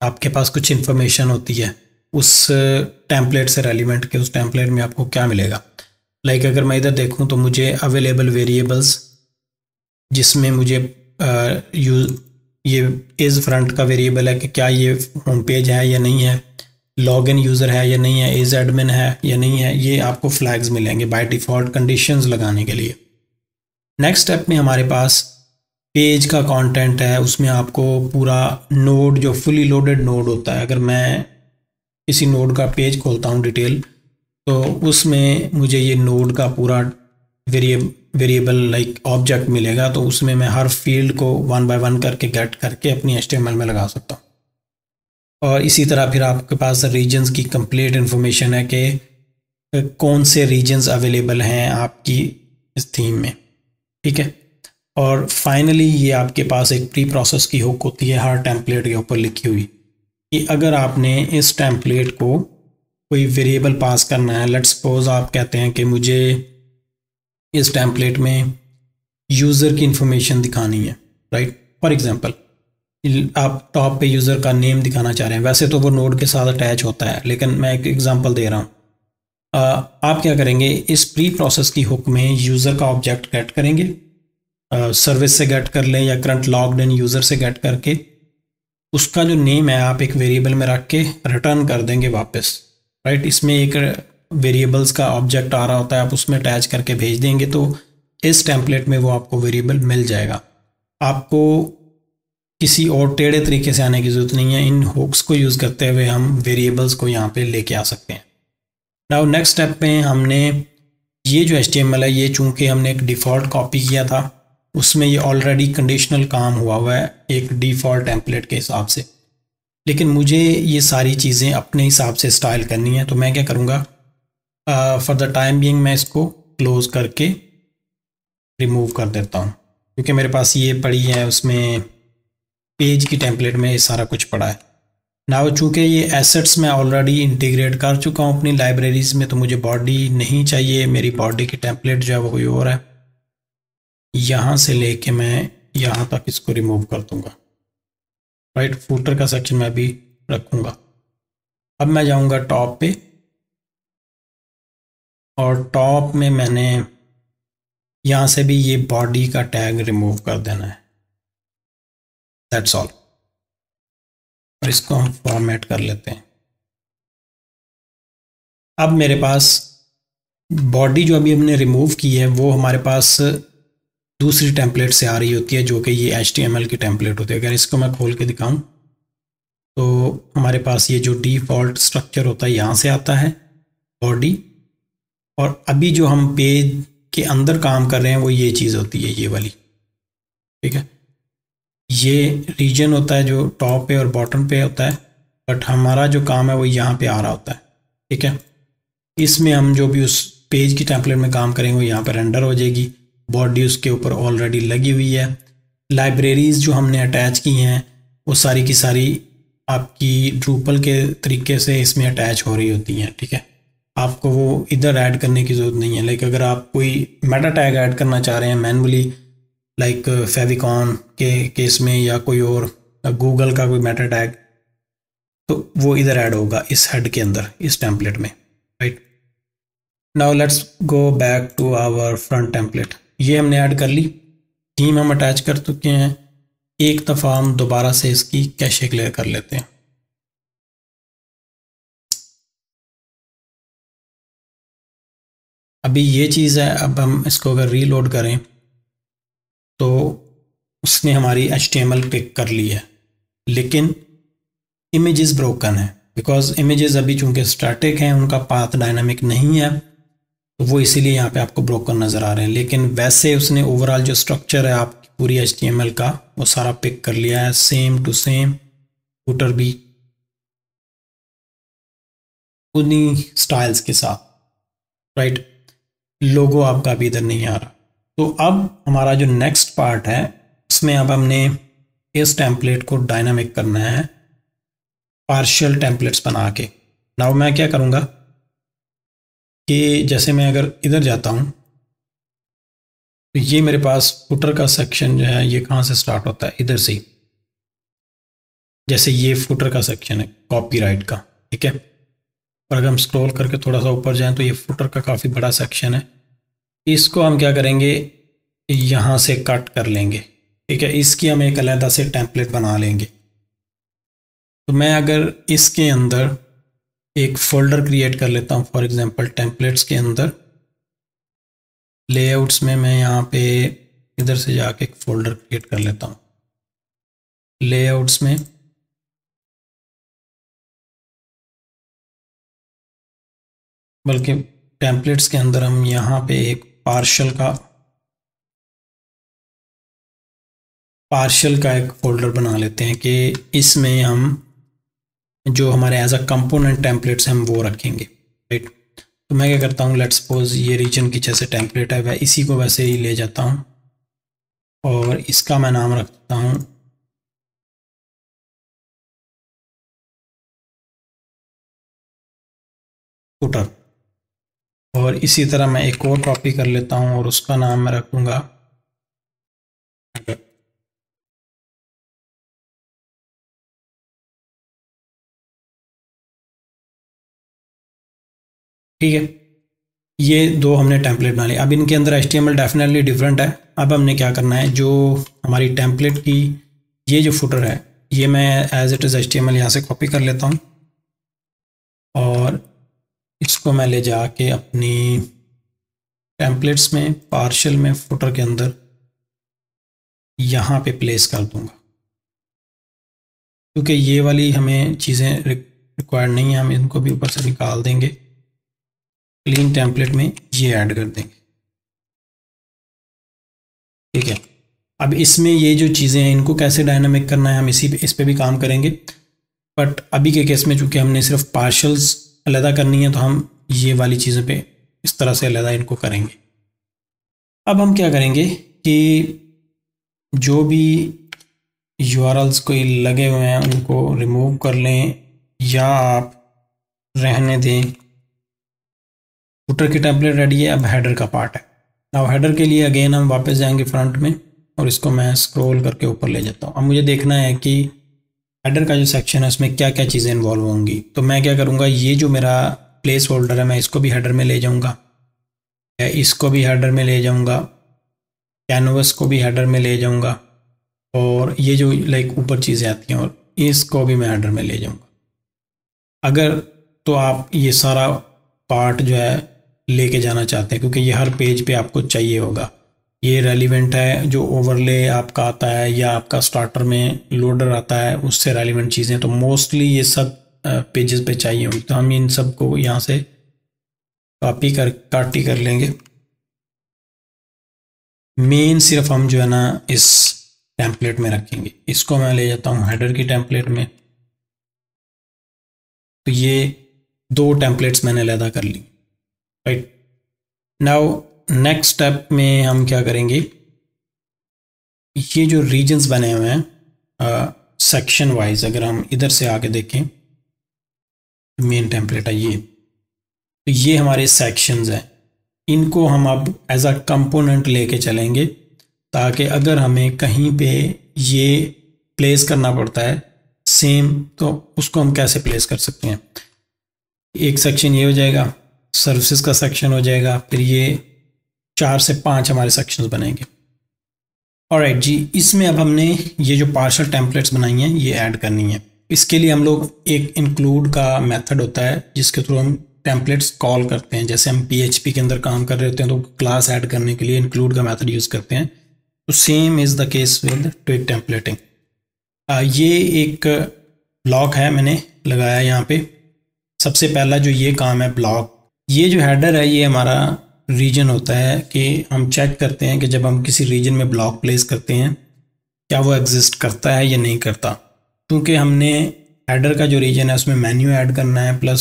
आपके पास कुछ इन्फॉर्मेशन होती है उस टेम्पलेट से रेलिवेंट कि उस टेम्पलेट में आपको क्या मिलेगा। लाइक अगर मैं इधर देखूं तो मुझे अवेलेबल वेरिएबल्स, जिसमें मुझे ये इज़ फ्रंट का वेरिएबल है कि क्या ये होम पेज है या नहीं है, लॉगिन यूज़र है या नहीं है, इज़ एडमिन है या नहीं है, ये आपको फ्लैग्स मिलेंगे बाय डिफ़ॉल्ट कंडीशंस लगाने के लिए। नेक्स्ट स्टेप में हमारे पास पेज का कंटेंट है, उसमें आपको पूरा नोड जो फुली लोडेड नोड होता है, अगर मैं किसी नोड का पेज खोलता हूँ डिटेल, तो उसमें मुझे ये नोड का पूरा वेरिएबल लाइक ऑब्जेक्ट मिलेगा, तो उसमें मैं हर फील्ड को 1 बाय 1 करके गेट करके अपनी HTML में लगा सकता हूँ। और इसी तरह फिर आपके पास रीजन्स की कंप्लीट इन्फॉर्मेशन है कि कौन से रीजन्स अवेलेबल हैं आपकी इस थीम में, ठीक है। और फाइनली ये आपके पास एक प्री प्रोसेस की हुक होती है हर टेम्पलेट के ऊपर लिखी हुई कि अगर आपने इस टेम्पलेट को कोई वेरिएबल पास करना है, लेट्स सपोज आप कहते हैं कि मुझे इस टेम्पलेट में यूज़र की इंफॉर्मेशन दिखानी है, राइट। फॉर एग्जांपल आप टॉप पे यूज़र का नेम दिखाना चाह रहे हैं, वैसे तो वो नोड के साथ अटैच होता है, लेकिन मैं एक एग्जांपल दे रहा हूँ। आप क्या करेंगे, इस प्री प्रोसेस की हुक में यूज़र का ऑब्जेक्ट गेट करेंगे, सर्विस से गेट कर लें या करंट लॉग्ड इन यूज़र से गेट करके उसका जो नेम है आप एक वेरिएबल में रख के रिटर्न कर देंगे वापस, राइट। इसमें एक वेरिएबल्स का ऑब्जेक्ट आ रहा होता है, आप उसमें अटैच करके भेज देंगे तो इस टेम्पलेट में वो आपको वेरिएबल मिल जाएगा। आपको किसी और टेढ़े तरीके से आने की ज़रूरत नहीं है, इन हुक्स को यूज़ करते हुए हम वेरिएबल्स को यहाँ पे लेके आ सकते हैं। नाउ नेक्स्ट स्टेप में हमने ये जो HTML है, ये चूँकि हमने एक डिफ़ॉल्ट कॉपी किया था, उसमें ये ऑलरेडी कंडीशनल काम हुआ है एक डिफ़ॉल्ट टेम्पलेट के हिसाब से, लेकिन मुझे ये सारी चीज़ें अपने हिसाब से स्टाइल करनी है। तो मैं क्या करूँगा, फॉर द टाइम बीइंग मैं इसको क्लोज़ करके रिमूव कर देता हूँ, क्योंकि मेरे पास ये पड़ी है, उसमें पेज की टेम्पलेट में ये सारा कुछ पड़ा है। ना चूँकि ये एसेट्स मैं ऑलरेडी इंटीग्रेट कर चुका हूँ अपनी लाइब्रेरीज़ में, तो मुझे बॉडी नहीं चाहिए, मेरी बॉडी की टेम्पलेट जो है वो कोई और है। यहाँ से लेके मैं यहाँ तक इसको रिमूव कर दूँगा, राइट। फूटर का सेक्शन मैं भी रखूँगा। अब मैं जाऊंगा टॉप पे और टॉप में मैंने यहाँ से भी ये बॉडी का टैग रिमूव कर देना है, दैट्स ऑल। और इसको हम फॉर्मेट कर लेते हैं। अब मेरे पास बॉडी जो अभी हमने रिमूव की है वो हमारे पास दूसरी टेम्पलेट से आ रही होती है, जो कि ये HTML की टेम्पलेट होती है। अगर इसको मैं खोल के दिखाऊं तो हमारे पास ये जो डिफ़ॉल्ट स्ट्रक्चर होता है यहाँ से आता है बॉडी, और अभी जो हम पेज के अंदर काम कर रहे हैं वो ये चीज़ होती है, ये वाली, ठीक है। ये रीजन होता है जो टॉप पे और बॉटम पे होता है, बट हमारा जो काम है वो यहाँ पे आ रहा होता है, ठीक है। इसमें हम जो भी उस पेज की टेम्पलेट में काम करेंगे वो यहाँ पर रेंडर हो जाएगी। बॉडी उसके ऊपर ऑलरेडी लगी हुई है। लाइब्रेरीज़ जो हमने अटैच की हैं वो सारी की सारी आपकी ड्रूपल के तरीके से इसमें अटैच हो रही होती हैं, ठीक है। आपको वो इधर ऐड करने की ज़रूरत नहीं है। लाइक अगर आप कोई मेटा टैग ऐड करना चाह रहे हैं मैनुअली, लाइक फेविकॉन के केस में या कोई और गूगल का कोई मेटा टैग, तो वो इधर ऐड होगा इस हेड के अंदर, इस टेम्पलेट में, right. Now let's go back to our front template. ये हमने ऐड कर ली, थीम हम अटैच कर चुके हैं। एक दफ़ा हम दोबारा से इसकी कैशे क्लियर कर लेते हैं। अभी ये चीज़ है, अब हम इसको अगर रीलोड करें तो उसने हमारी HTML पिक कर ली है, लेकिन इमेजेस ब्रोकन है, बिकॉज इमेजेस अभी चूंकि स्टैटिक हैं, उनका पाथ डायनामिक नहीं है, तो वो इसीलिए यहाँ पे आपको ब्रोकन नज़र आ रहे हैं। लेकिन वैसे उसने ओवरऑल जो स्ट्रक्चर है आपकी पूरी HTML का वो सारा पिक कर लिया है, सेम टू सेम। फुटर भी उन्हीं स्टाइल्स के साथ, राइट। लोगो आपका अभी इधर नहीं आ रहा। तो अब हमारा जो नेक्स्ट पार्ट है उसमें अब हमने इस टेम्पलेट को डायनामिक करना है पार्शियल टेम्पलेट्स बना के। नाउ मैं क्या करूँगा कि जैसे मैं अगर इधर जाता हूँ तो ये मेरे पास फुटर का सेक्शन जो है ये कहाँ से स्टार्ट होता है, इधर से ही। जैसे ये फुटर का सेक्शन है कॉपीराइट का, ठीक है। और अगर हम स्क्रॉल करके थोड़ा सा ऊपर जाएं तो ये फुटर का काफ़ी बड़ा सेक्शन है। इसको हम क्या करेंगे, यहाँ से कट कर लेंगे, ठीक है। इसकी हम एक अलग से टेम्पलेट बना लेंगे। तो मैं अगर इसके अंदर एक फोल्डर क्रिएट कर लेता हूँ, फॉर एग्जांपल टेम्पलेट्स के अंदर लेआउट्स में मैं यहाँ पे इधर से जाके एक फ़ोल्डर क्रिएट कर लेता हूँ लेआउट्स में। बल्कि टेम्पलेट्स के अंदर हम यहाँ पे एक पार्शियल का एक फ़ोल्डर बना लेते हैं कि इसमें हम जो हमारे एज अ कंपोनेंट टेम्पलेट्स हैं हम वो रखेंगे, राइट। तो मैं क्या करता हूँ, लेट्स सपोज ये रीजन की जैसे टेम्पलेट है वह इसी को वैसे ही ले जाता हूँ और इसका मैं नाम रखता हूँ फुटर। और इसी तरह मैं एक और कॉपी कर लेता हूँ और उसका नाम मैं रखूँगा ठीक है। ये दो हमने टेम्पलेट बना लिए। अब इनके अंदर HTML डेफिनेटली डिफरेंट है। अब हमने क्या करना है, जो हमारी टेम्पलेट की ये जो फुटर है ये मैं एज इट इज़ HTML यहाँ से कॉपी कर लेता हूँ और इसको मैं ले जाके अपनी टेम्पलेट्स में पार्शियल में फुटर के अंदर यहाँ पे प्लेस कर दूँगा, क्योंकि ये वाली हमें चीज़ें रिक्वायर्ड नहीं है। हम इनको भी ऊपर से निकाल देंगे, क्लीन टेम्पलेट में ये ऐड कर देंगे, ठीक है। अब इसमें ये जो चीज़ें हैं इनको कैसे डायनामिक करना है हम इस पे भी काम करेंगे, बट अभी के केस में चूंकि हमने सिर्फ पार्शल्स अलहदा करनी है तो हम ये वाली चीज़ों पे इस तरह से अलहदा इनको करेंगे। अब हम क्या करेंगे कि जो भी URLs कोई लगे हुए हैं उनको रिमूव कर लें या आप रहने दें। फुटर की टेम्पलेट रेडी है, अब हेडर का पार्ट है। अब हेडर के लिए अगेन हम वापस जाएंगे फ्रंट में और इसको मैं स्क्रॉल करके ऊपर ले जाता हूँ। अब मुझे देखना है कि हेडर का जो सेक्शन है उसमें क्या क्या चीज़ें इन्वॉल्व होंगी। तो मैं क्या करूँगा, ये जो मेरा प्लेस होल्डर है मैं इसको भी हेडर में ले जाऊँगा, इसको भी हेडर में ले जाऊँगा, कैनवस को भी हेडर में ले जाऊँगा, और ये जो लाइक ऊपर चीज़ें आती हैं और इसको भी मैं हेडर में ले जाऊँगा। अगर तो आप ये सारा पार्ट जो है लेके जाना चाहते हैं, क्योंकि ये हर पेज पे आपको चाहिए होगा। ये रेलिवेंट है, जो ओवरले आपका आता है या आपका स्टार्टर में लोडर आता है उससे रेलिवेंट चीज़ें, तो मोस्टली ये सब पेजेस पे चाहिए होंगी। तो हम इन सब को यहाँ से कॉपी कर लेंगे। मेन सिर्फ हम जो है ना इस टेम्पलेट में रखेंगे। इसको मैं ले जाता हूँ हेडर की टेम्पलेट में। तो ये 2 टेम्पलेट्स मैंने अलहदा कर ली, राइट। नाउ नेक्स्ट स्टेप में हम क्या करेंगे, ये जो रीजन्स बने हुए हैं सेक्शन वाइज, अगर हम इधर से आके देखें, मेन टेम्पलेट है ये, तो ये हमारे सेक्शंस हैं। इनको हम अब एज अ कंपोनेंट लेके चलेंगे, ताकि अगर हमें कहीं पे ये प्लेस करना पड़ता है सेम, तो उसको हम कैसे प्लेस कर सकते हैं। एक सेक्शन ये हो जाएगा, सर्विसेज का सेक्शन हो जाएगा, फिर ये 4 से 5 हमारे सेक्शंस बनेंगे। ऑलराइट जी, इसमें अब हमने ये जो पार्शियल टेम्पलेट्स बनाई हैं ये ऐड करनी है। इसके लिए हम लोग एक इंक्लूड का मेथड होता है जिसके थ्रू हम टेम्पलेट्स कॉल करते हैं। जैसे हम PHP के अंदर काम कर रहे होते हैं तो क्लास ऐड करने के लिए इंक्लूड का मेथड यूज़ करते हैं। तो same is the case with Twig templating. ये एक ब्लॉक है मैंने लगाया यहाँ पे। सबसे पहला जो ये काम है ब्लॉक, ये जो हेडर है ये हमारा रीजन होता है कि हम चेक करते हैं कि जब हम किसी रीजन में ब्लॉक प्लेस करते हैं क्या वो एग्जिस्ट करता है या नहीं करता। क्योंकि हमने हेडर का जो रीजन है उसमें मेन्यू ऐड करना है, प्लस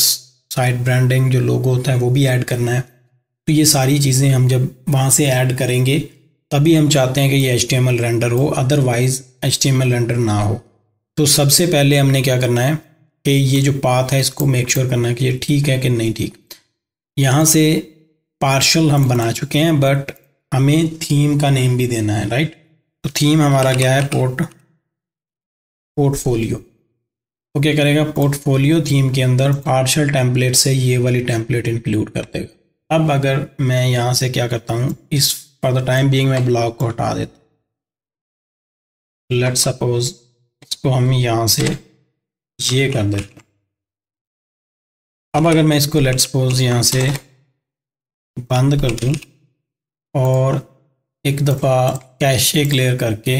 साइट ब्रांडिंग जो लोगो होता है वो भी ऐड करना है। तो ये सारी चीज़ें हम जब वहाँ से ऐड करेंगे तभी हम चाहते हैं कि ये HTML रेंडर हो, अदरवाइज HTML रेंडर ना हो। तो सबसे पहले हमने क्या करना है कि ये जो पाथ है इसको मेक श्योर करना है कि ये ठीक है कि नहीं ठीक। यहाँ से पार्शल हम बना चुके हैं, बट हमें थीम का नेम भी देना है, राइट। तो थीम हमारा क्या है, पोर्टफोलियो। तो क्या करेगा, पोर्टफोलियो थीम के अंदर पार्शल टेम्पलेट से ये वाली टेम्पलेट इंक्लूड कर देगा। अब अगर मैं यहाँ से क्या करता हूँ, इस फॉर द टाइम बीइंग मैं ब्लॉक को हटा देता हूँ। लेट्स सपोज इसको हम यहाँ से ये कर देते हैं। अब अगर मैं इसको लेट्स सपोज यहाँ से बंद कर दूँ और एक दफ़ा कैशे क्लियर करके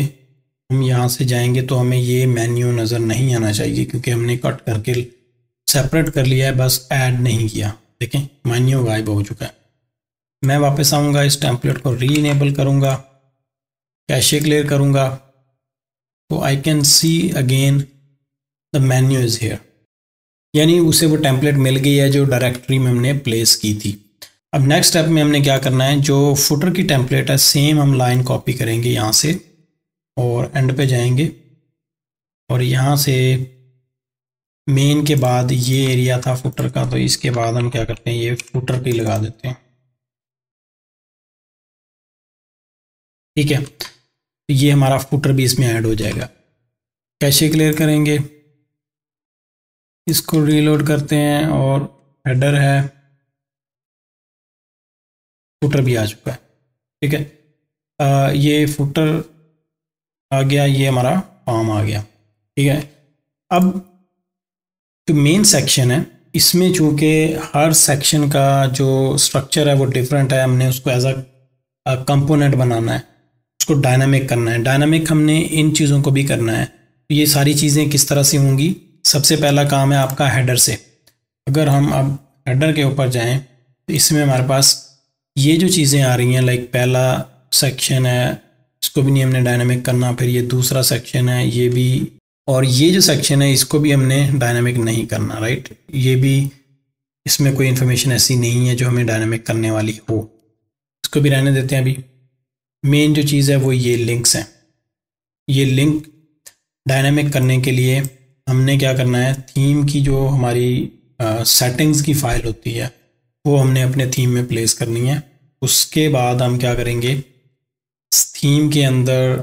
हम यहाँ से जाएंगे तो हमें ये मेन्यू नज़र नहीं आना चाहिए, क्योंकि हमने कट करके सेपरेट कर लिया है, बस ऐड नहीं किया। देखें मेन्यू गायब हो चुका है। मैं वापस आऊँगा, इस टेम्पलेट को री इनेबल करूँगा, कैशे क्लियर करूँगा, तो आई can see again the menu is here. यानी उसे वो टेम्पलेट मिल गई है जो डायरेक्टरी में हमने प्लेस की थी। अब नेक्स्ट स्टेप में हमने क्या करना है, जो फुटर की टेम्पलेट है सेम हम लाइन कॉपी करेंगे यहाँ से और एंड पे जाएंगे, और यहाँ से मेन के बाद ये एरिया था फुटर का, तो इसके बाद हम क्या करते हैं, ये फुटर की लगा देते हैं। ठीक है, तो ये हमारा फुटर भी इसमें ऐड हो जाएगा। कैशे क्लियर करेंगे, इसको रीलोड करते हैं और हेडर है, फुटर भी आ चुका है। ठीक है, ये फुटर आ गया, ये हमारा फॉर्म आ गया। ठीक है, अब जो मेन सेक्शन है इसमें चूंकि हर सेक्शन का जो स्ट्रक्चर है वो डिफरेंट है, हमने उसको एज अ कंपोनेंट बनाना है, उसको डायनामिक करना है। डायनामिक हमने इन चीज़ों को भी करना है। तो ये सारी चीज़ें किस तरह से होंगी, सबसे पहला काम है आपका हेडर से। अगर हम अब हेडर के ऊपर जाएं तो इसमें हमारे पास ये जो चीज़ें आ रही हैं, लाइक पहला सेक्शन है, इसको भी नहीं हमने डायनामिक करना, फिर ये दूसरा सेक्शन है ये भी, और ये जो सेक्शन है इसको भी हमने डायनामिक नहीं करना, राइट। ये भी, इसमें कोई इन्फॉर्मेशन ऐसी नहीं है जो हमें डायनामिक करने वाली हो, इसको भी रहने देते हैं। अभी मेन जो चीज़ है वो ये लिंक्स हैं। ये लिंक डायनामिक करने के लिए हमने क्या करना है, थीम की जो हमारी सेटिंग्स की फ़ाइल होती है वो हमने अपने थीम में प्लेस करनी है। उसके बाद हम क्या करेंगे, थीम के अंदर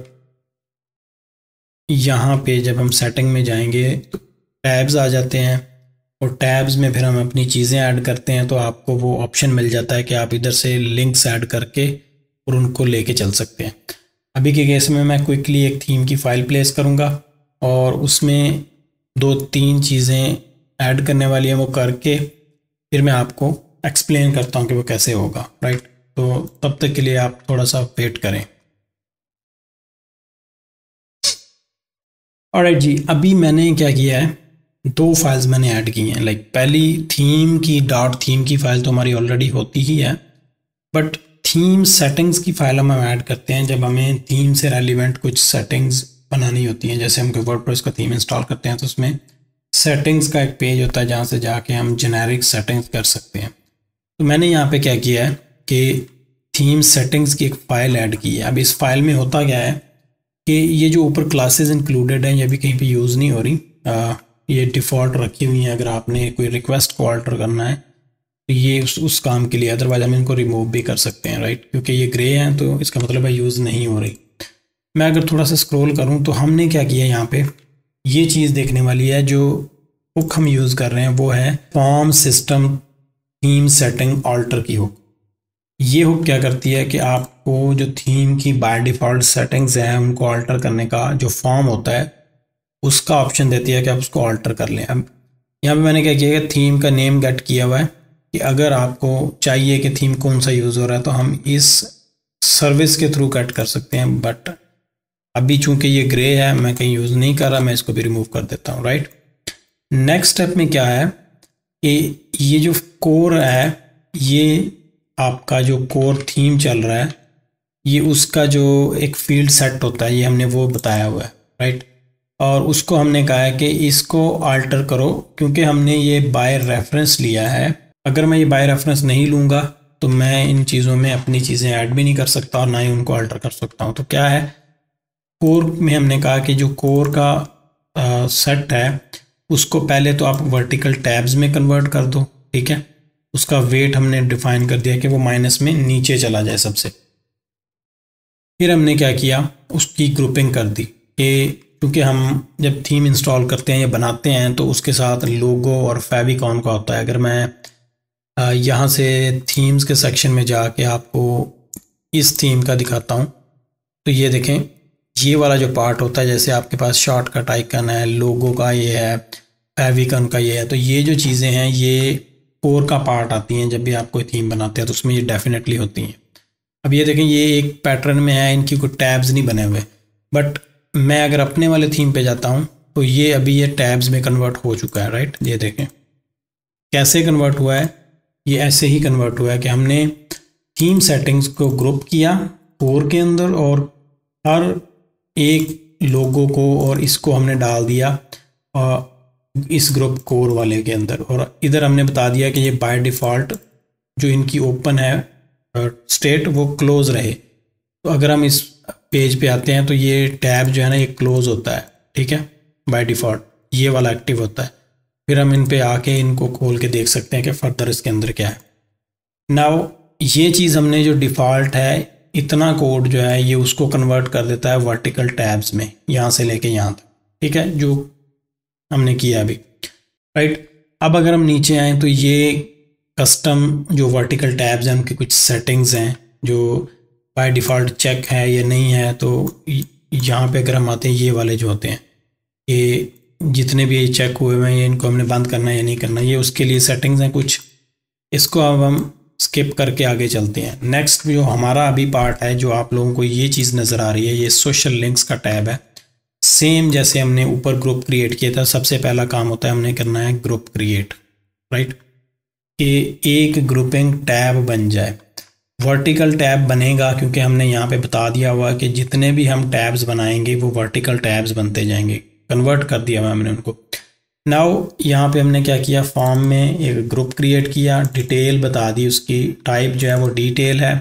यहाँ पे जब हम सेटिंग में जाएंगे तो टैब्स आ जाते हैं, और टैब्स में फिर हम अपनी चीज़ें ऐड करते हैं, तो आपको वो ऑप्शन मिल जाता है कि आप इधर से लिंक्स ऐड करके और उनको लेके चल सकते हैं। अभी के केस में मैं क्विकली एक थीम की फ़ाइल प्लेस करूँगा और उसमें 2-3 चीज़ें ऐड करने वाली हैं, वो करके फिर मैं आपको एक्सप्लेन करता हूँ कि वो कैसे होगा, राइट। तो तब तक के लिए आप थोड़ा सा वेट करें। ऑलराइट जी, अभी मैंने क्या किया है, 2 फाइल्स मैंने ऐड की हैं। लाइक पहली थीम की फ़ाइल तो हमारी ऑलरेडी होती ही है, बट थीम सेटिंग्स की फ़ाइल हम ऐड करते हैं जब हमें थीम से रेलिवेंट कुछ सेटिंग्स बनानी होती हैं। जैसे हम कोई वर्डप्रेस का थीम इंस्टॉल करते हैं तो उसमें सेटिंग्स का एक पेज होता है जहाँ से जाके हम जेनेरिक सेटिंग्स कर सकते हैं। तो मैंने यहाँ पे क्या किया है कि थीम सेटिंग्स की एक फ़ाइल ऐड की है। अब इस फाइल में होता क्या है कि ये जो ऊपर क्लासेस इंक्लूडेड हैं ये भी कहीं पे यूज़ नहीं हो रही, ये डिफ़ॉल्ट रखी हुई हैं। अगर आपने कोई रिक्वेस्ट को ऑल्टर करना है तो ये उस काम के लिए, अदरवाइज हम इनको रिमूव भी कर सकते हैं, राइट। क्योंकि ये ग्रे हैं तो इसका मतलब है यूज़ नहीं हो रही। मैं अगर थोड़ा सा स्क्रॉल करूँ तो हमने क्या किया यहाँ पे, ये चीज़ देखने वाली है। जो हुक हम यूज़ कर रहे हैं वो है form system theme setting alter की हुक। ये हुक क्या करती है कि आपको जो थीम की बाय डिफ़ॉल्ट सेटिंग्स हैं उनको ऑल्टर करने का जो फॉर्म होता है उसका ऑप्शन देती है कि आप उसको ऑल्टर कर लें। अब यहाँ पे मैंने क्या किया कि थीम का नेम गेट किया हुआ है कि अगर आपको चाहिए कि थीम कौन सा यूज़ हो रहा है तो हम इस सर्विस के थ्रू कट कर सकते हैं। बट अभी चूंकि ये ग्रे है, मैं कहीं यूज़ नहीं कर रहा, मैं इसको भी रिमूव कर देता हूँ, राइट। नेक्स्ट स्टेप में क्या है कि ये जो कोर है, ये आपका जो कोर थीम चल रहा है, ये उसका जो एक फील्ड सेट होता है ये हमने वो बताया हुआ है, राइट। और उसको हमने कहा है कि इसको अल्टर करो, क्योंकि हमने ये बाय रेफरेंस लिया है। अगर मैं ये बाय रेफरेंस नहीं लूँगा तो मैं इन चीज़ों में अपनी चीज़ें ऐड भी नहीं कर सकता और ना ही उनको अल्टर कर सकता हूँ। तो क्या है, कोर में हमने कहा कि जो कोर का सेट है उसको पहले तो आप वर्टिकल टैब्स में कन्वर्ट कर दो, ठीक है। उसका वेट हमने डिफाइन कर दिया कि वो माइनस में नीचे चला जाए सबसे। फिर हमने क्या किया, उसकी ग्रुपिंग कर दी कि क्योंकि हम जब थीम इंस्टॉल करते हैं या बनाते हैं तो उसके साथ लोगो और फेविकॉन का होता है। अगर मैं यहाँ से थीम्स के सेक्शन में जाके आपको इस थीम का दिखाता हूँ तो ये देखें, ये वाला जो पार्ट होता है, जैसे आपके पास शॉर्टकट आइकन है, लोगो का ये है, फेविकॉन का ये है, तो ये जो चीज़ें हैं ये कोर का पार्ट आती हैं। जब भी आप कोई थीम बनाते हैं तो उसमें ये डेफिनेटली होती हैं। अब ये देखें, ये एक पैटर्न में है, इनकी कोई टैब्स नहीं बने हुए। बट मैं अगर अपने वाले थीम पे जाता हूँ तो ये अभी ये टैब्स में कन्वर्ट हो चुका है, राइट। ये देखें कैसे कन्वर्ट हुआ है, ये ऐसे ही कन्वर्ट हुआ है कि हमने थीम सेटिंग्स को ग्रुप किया कोर के अंदर और हर एक लोगो को और इसको हमने डाल दिया इस ग्रुप कोर वाले के अंदर। और इधर हमने बता दिया कि ये बाय डिफ़ॉल्ट जो इनकी ओपन है स्टेट वो क्लोज रहे। तो अगर हम इस पेज पे आते हैं तो ये टैब जो है ना ये क्लोज होता है, ठीक है, बाय डिफ़ॉल्ट ये वाला एक्टिव होता है। फिर हम इन पे आके इनको खोल के देख सकते हैं कि फर्दर इसके अंदर क्या है। नाउ ये चीज़ हमने जो डिफ़ॉल्ट है, इतना कोड जो है ये उसको कन्वर्ट कर देता है वर्टिकल टैब्स में, यहाँ से लेके यहाँ तक, ठीक है, जो हमने किया अभी, राइट। अब अगर हम नीचे आएँ तो ये कस्टम जो वर्टिकल टैब्स हैं उनकी कुछ सेटिंग्स हैं जो बाय डिफ़ॉल्ट चेक है या नहीं है। तो यहाँ पे अगर हम आते हैं, ये वाले जो होते हैं, ये जितने भी ये चेक हुए हुए हैं इनको हमने बंद करना है या नहीं करना, ये उसके लिए सेटिंग्स हैं कुछ। इसको अब हम स्किप करके आगे चलते हैं। नेक्स्ट जो हमारा अभी पार्ट है, जो आप लोगों को ये चीज़ नज़र आ रही है, ये सोशल लिंक्स का टैब है। सेम जैसे हमने ऊपर ग्रुप क्रिएट किया था, सबसे पहला काम होता है हमने करना है ग्रुप क्रिएट, राइट, कि एक ग्रुपिंग टैब बन जाए। वर्टिकल टैब बनेगा क्योंकि हमने यहाँ पे बता दिया हुआ कि जितने भी हम टैब्स बनाएंगे वो वर्टिकल टैब्स बनते जाएंगे, कन्वर्ट कर दिया हुआ हमने उनको। नाउ यहाँ पे हमने क्या किया, फॉर्म में एक ग्रुप क्रिएट किया, डिटेल बता दी, उसकी टाइप जो है वो डिटेल है,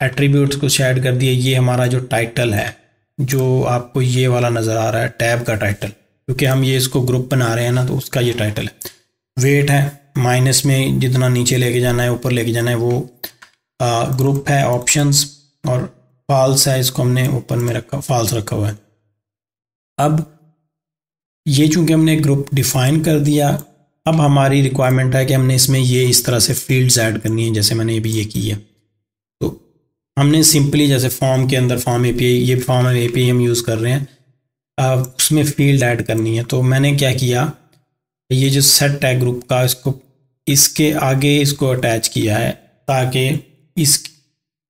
एट्रीब्यूट्स कुछ ऐड कर दिए। ये हमारा जो टाइटल है, जो आपको ये वाला नज़र आ रहा है टैब का टाइटल, क्योंकि हम ये इसको ग्रुप बना रहे हैं ना, तो उसका ये टाइटल है। वेट है, माइनस में जितना नीचे लेके जाना है ऊपर लेके जाना है वो ग्रुप है। ऑप्शंस और फॉल्स है, इसको हमने ओपन में रखा, फॉल्स रखा हुआ है। अब ये चूंकि हमने ग्रुप डिफाइन कर दिया, अब हमारी रिक्वायरमेंट है कि हमने इसमें ये इस तरह से फील्ड्स ऐड करनी है, जैसे मैंने अभी ये की है। तो हमने सिंपली जैसे फॉर्म के अंदर फॉर्म एपीआई, ये फॉर्म एपीआई हम यूज़ कर रहे हैं, उसमें फील्ड ऐड करनी है। तो मैंने क्या किया, ये जो सेट है ग्रुप का, इसको इसके आगे इसको अटैच किया है ताकि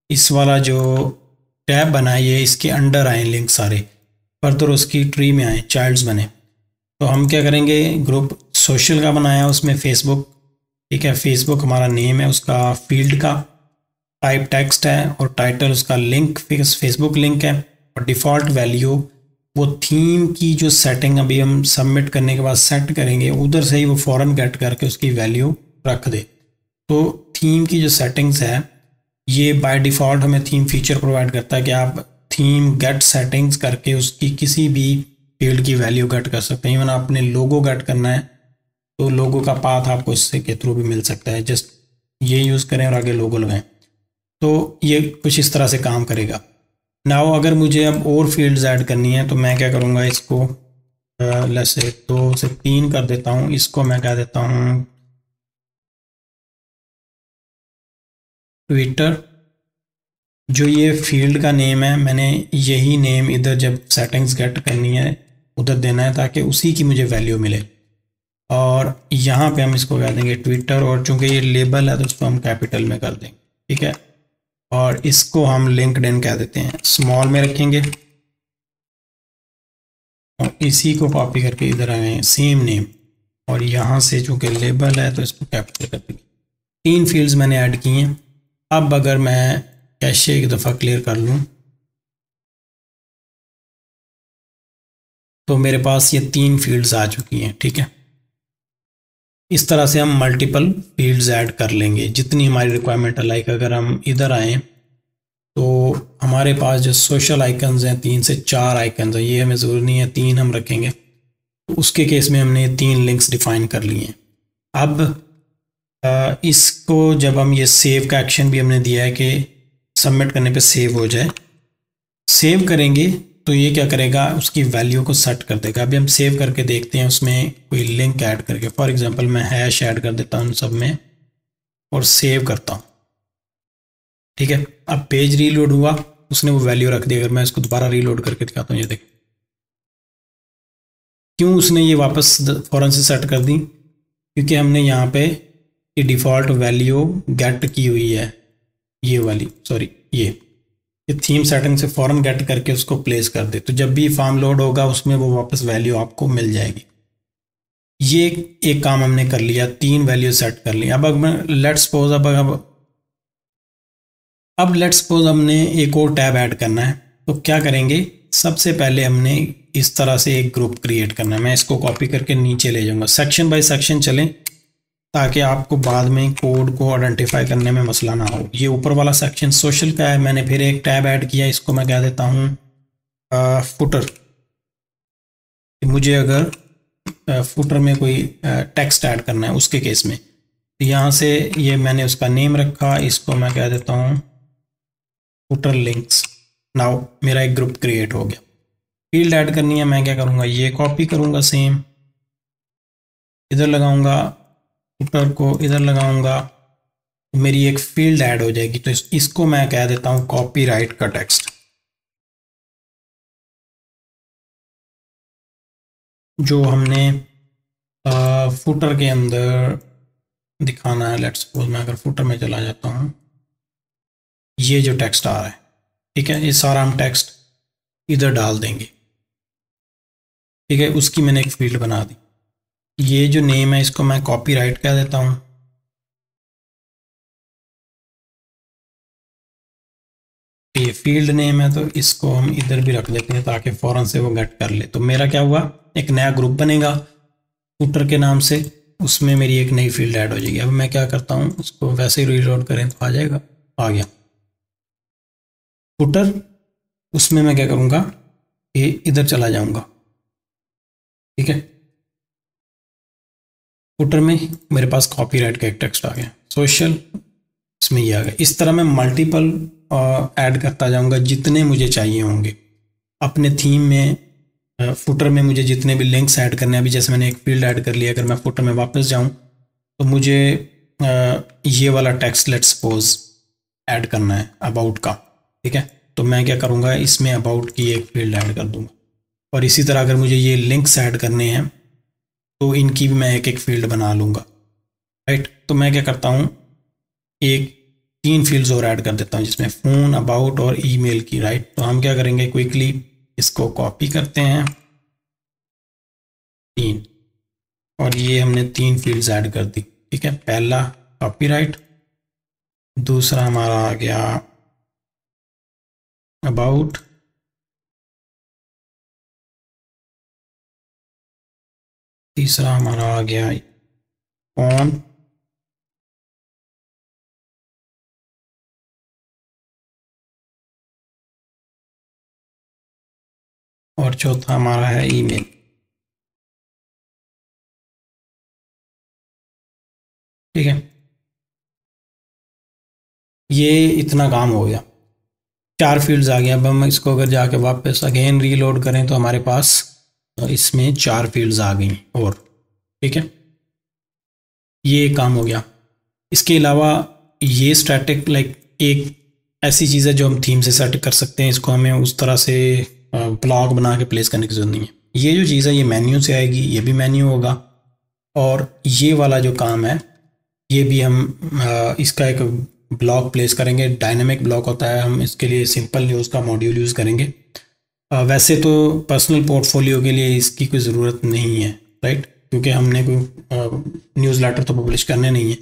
इस वाला जो टैब बना है ये इसके अंडर आए लिंक सारे, फर्दर उसकी ट्री में आए, चाइल्ड्स बने। तो हम क्या करेंगे, ग्रुप सोशल का बनाया, उसमें फेसबुक, ठीक है, फेसबुक हमारा नेम है उसका, फील्ड का टाइप टेक्स्ट है और टाइटल उसका लिंक, फेसबुक लिंक है। और डिफ़ॉल्ट वैल्यू वो थीम की जो सेटिंग अभी हम सबमिट करने के बाद सेट करेंगे, उधर से ही वो फ़ौरन गेट करके उसकी वैल्यू रख दे। तो थीम की जो सेटिंग्स है ये बाय डिफ़ॉल्ट हमें थीम फीचर प्रोवाइड करता है कि आप थीम गेट सेटिंग्स करके उसकी किसी भी फील्ड की वैल्यू गेट कर सकते हैं। इवन आपने लोगो गेट करना है तो लोगो का पाथ आपको इससे के थ्रू भी मिल सकता है, जस्ट ये यूज़ करें और आगे लोगो लगाएं। तो ये कुछ इस तरह से काम करेगा। नाउ अगर मुझे अब और फील्ड्स ऐड करनी है तो मैं क्या करूँगा, इसको लेट्स से 2 से 3 कर देता हूँ। इसको मैं कह देता हूँ ट्विटर। जो ये फील्ड का नेम है, मैंने यही नेम इधर जब सेटिंग्स गेट करनी है उधर देना है ताकि उसी की मुझे वैल्यू मिले। और यहाँ पे हम इसको कह देंगे ट्विटर, और चूंकि ये लेबल है तो इसको हम कैपिटल में कर देंगे, ठीक है। और इसको हम लिंक्डइन कह देते हैं, स्मॉल में रखेंगे। और इसी को कॉपी करके इधर आए सेम नेम, और यहाँ से चूंकि लेबल है तो इसको कैपिटल कर देंगे। 3 फील्ड्स मैंने ऐड की हैं। अब अगर मैं कैशे एक दफ़ा क्लियर कर लूँ तो मेरे पास ये 3 फील्ड्स आ चुकी हैं, ठीक है। इस तरह से हम मल्टीपल फील्ड्स ऐड कर लेंगे जितनी हमारी रिक्वायरमेंट है। लाइक अगर हम इधर आएँ तो हमारे पास जो सोशल आइकन्स हैं 3 से 4 आइकन्स हैं, ये हमें ज़रूरी नहीं है 3 हम रखेंगे। तो उसके केस में हमने 3 लिंक्स डिफाइन कर लिए हैं। अब इसको जब हम ये सेव का एक्शन भी हमने दिया है कि सबमिट करने पे सेव हो जाए, सेव करेंगे तो ये क्या करेगा, उसकी वैल्यू को सेट कर देगा। अभी हम सेव करके देखते हैं उसमें कोई लिंक ऐड करके। फॉर एग्जांपल मैं हैश ऐड कर देता हूँ सब में और सेव करता हूँ, ठीक है। अब पेज रीलोड हुआ, उसने वो वैल्यू रख दी। अगर मैं इसको दोबारा रीलोड करके दिखाता हूँ, ये देखें क्यों उसने ये वापस फ़ौरन से सेट कर दी, क्योंकि हमने यहाँ पे ये डिफ़ॉल्ट वैल्यू गेट की हुई है, ये वाली, सॉरी ये थीम सेटिंग से फ़ौरन गेट करके उसको प्लेस कर दे। तो जब भी फॉर्म लोड होगा उसमें वो वापस वैल्यू आपको मिल जाएगी। ये एक काम हमने कर लिया, 3 वैल्यू सेट कर ली। अब लेट्स सपोज अब लेट्स सपोज हमने एक और टैब ऐड करना है। तो क्या करेंगे, सबसे पहले हमने इस तरह से एक ग्रुप क्रिएट करना है। मैं इसको कॉपी करके नीचे ले जाऊंगा, सेक्शन बाय सेक्शन चलें ताकि आपको बाद में कोड को आइडेंटिफाई करने में मसला ना हो। ये ऊपर वाला सेक्शन सोशल का है, मैंने फिर एक टैब ऐड किया, इसको मैं कह देता हूँ फुटर। मुझे अगर फुटर में कोई टेक्स्ट ऐड करना है उसके केस में, तो यहाँ से ये मैंने उसका नेम रखा, इसको मैं कह देता हूँ फुटर लिंक्स। नाउ मेरा एक ग्रुप क्रिएट हो गया। फील्ड ऐड करनी है, मैं क्या करूँगा, ये कॉपी करूँगा, सेम इधर लगाऊंगा, फुटर को इधर लगाऊंगा, मेरी एक फील्ड ऐड हो जाएगी। तो इसको मैं कह देता हूँ कॉपीराइट का टेक्स्ट। जो हमने फुटर के अंदर दिखाना है, लेट्स सपोज मैं अगर फुटर में चला जाता हूँ, ये जो टेक्स्ट आ रहा है, ठीक है, ये सारा हम टेक्स्ट इधर डाल देंगे, ठीक है। उसकी मैंने एक फील्ड बना दी। ये जो नेम है इसको मैं कॉपीराइट कह देता हूँ। ये फील्ड नेम है तो इसको हम इधर भी रख देते हैं ताकि फ़ौरन से वो गेट कर ले। तो मेरा क्या हुआ, एक नया ग्रुप बनेगा फुटर के नाम से, उसमें मेरी एक नई फील्ड ऐड हो जाएगी। अब मैं क्या करता हूँ, उसको वैसे ही रीलोड करें तो आ जाएगा, आ गया फुटर। उसमें मैं क्या करूँगा, ये इधर चला जाऊँगा, ठीक है। फुटर में मेरे पास कॉपीराइट का एक टेक्स्ट आ गया, सोशल इसमें ये आ गया। इस तरह मैं मल्टीपल ऐड करता जाऊंगा जितने मुझे चाहिए होंगे। अपने थीम में फुटर में मुझे जितने भी लिंक्स ऐड करने हैं, अभी जैसे मैंने एक फील्ड ऐड कर लिया, अगर मैं फुटर में वापस जाऊं तो मुझे ये वाला टेक्स्ट लेट्स सपोज ऐड करना है अबाउट का, ठीक है। तो मैं क्या करूँगा, इसमें अबाउट की एक फील्ड ऐड कर दूँगा। और इसी तरह अगर मुझे ये लिंक्स ऐड करने हैं तो इनकी भी मैं एक एक फील्ड बना लूँगा, राइट। तो मैं क्या करता हूँ, एक 3 फील्ड्स और ऐड कर देता हूँ जिसमें फ़ोन, अबाउट और ईमेल की, राइट। तो हम क्या करेंगे, क्विकली इसको कॉपी करते हैं 3, और ये हमने 3 फील्ड्स ऐड कर दी, ठीक है। पहला कॉपीराइट, दूसरा हमारा आ गया अबाउट, तीसरा हमारा आ गया फ़ोन, और चौथा हमारा है ईमेल, ठीक है। ये इतना काम हो गया, 4 फील्ड्स आ गए। अब हम इसको अगर जाके वापस अगेन रीलोड करें तो हमारे पास इसमें 4 फील्ड्स आ गई और, ठीक है। ये काम हो गया। इसके अलावा ये स्टैटिक लाइक एक ऐसी चीज़ है जो हम थीम से सेट कर सकते हैं, इसको हमें उस तरह से ब्लॉक बना के प्लेस करने की जरूरत नहीं है। ये जो चीज़ है ये मेन्यू से आएगी, ये भी मेन्यू होगा, और ये वाला जो काम है ये भी हम इसका एक ब्लॉक प्लेस करेंगे। डायनामिक ब्लॉक होता है, हम इसके लिए सिंपल यूज़ का मॉड्यूल यूज़ करेंगे। वैसे तो पर्सनल पोर्टफोलियो के लिए इसकी कोई ज़रूरत नहीं है, राइट, क्योंकि हमने कोई न्यूज़लेटर तो पब्लिश करने नहीं है,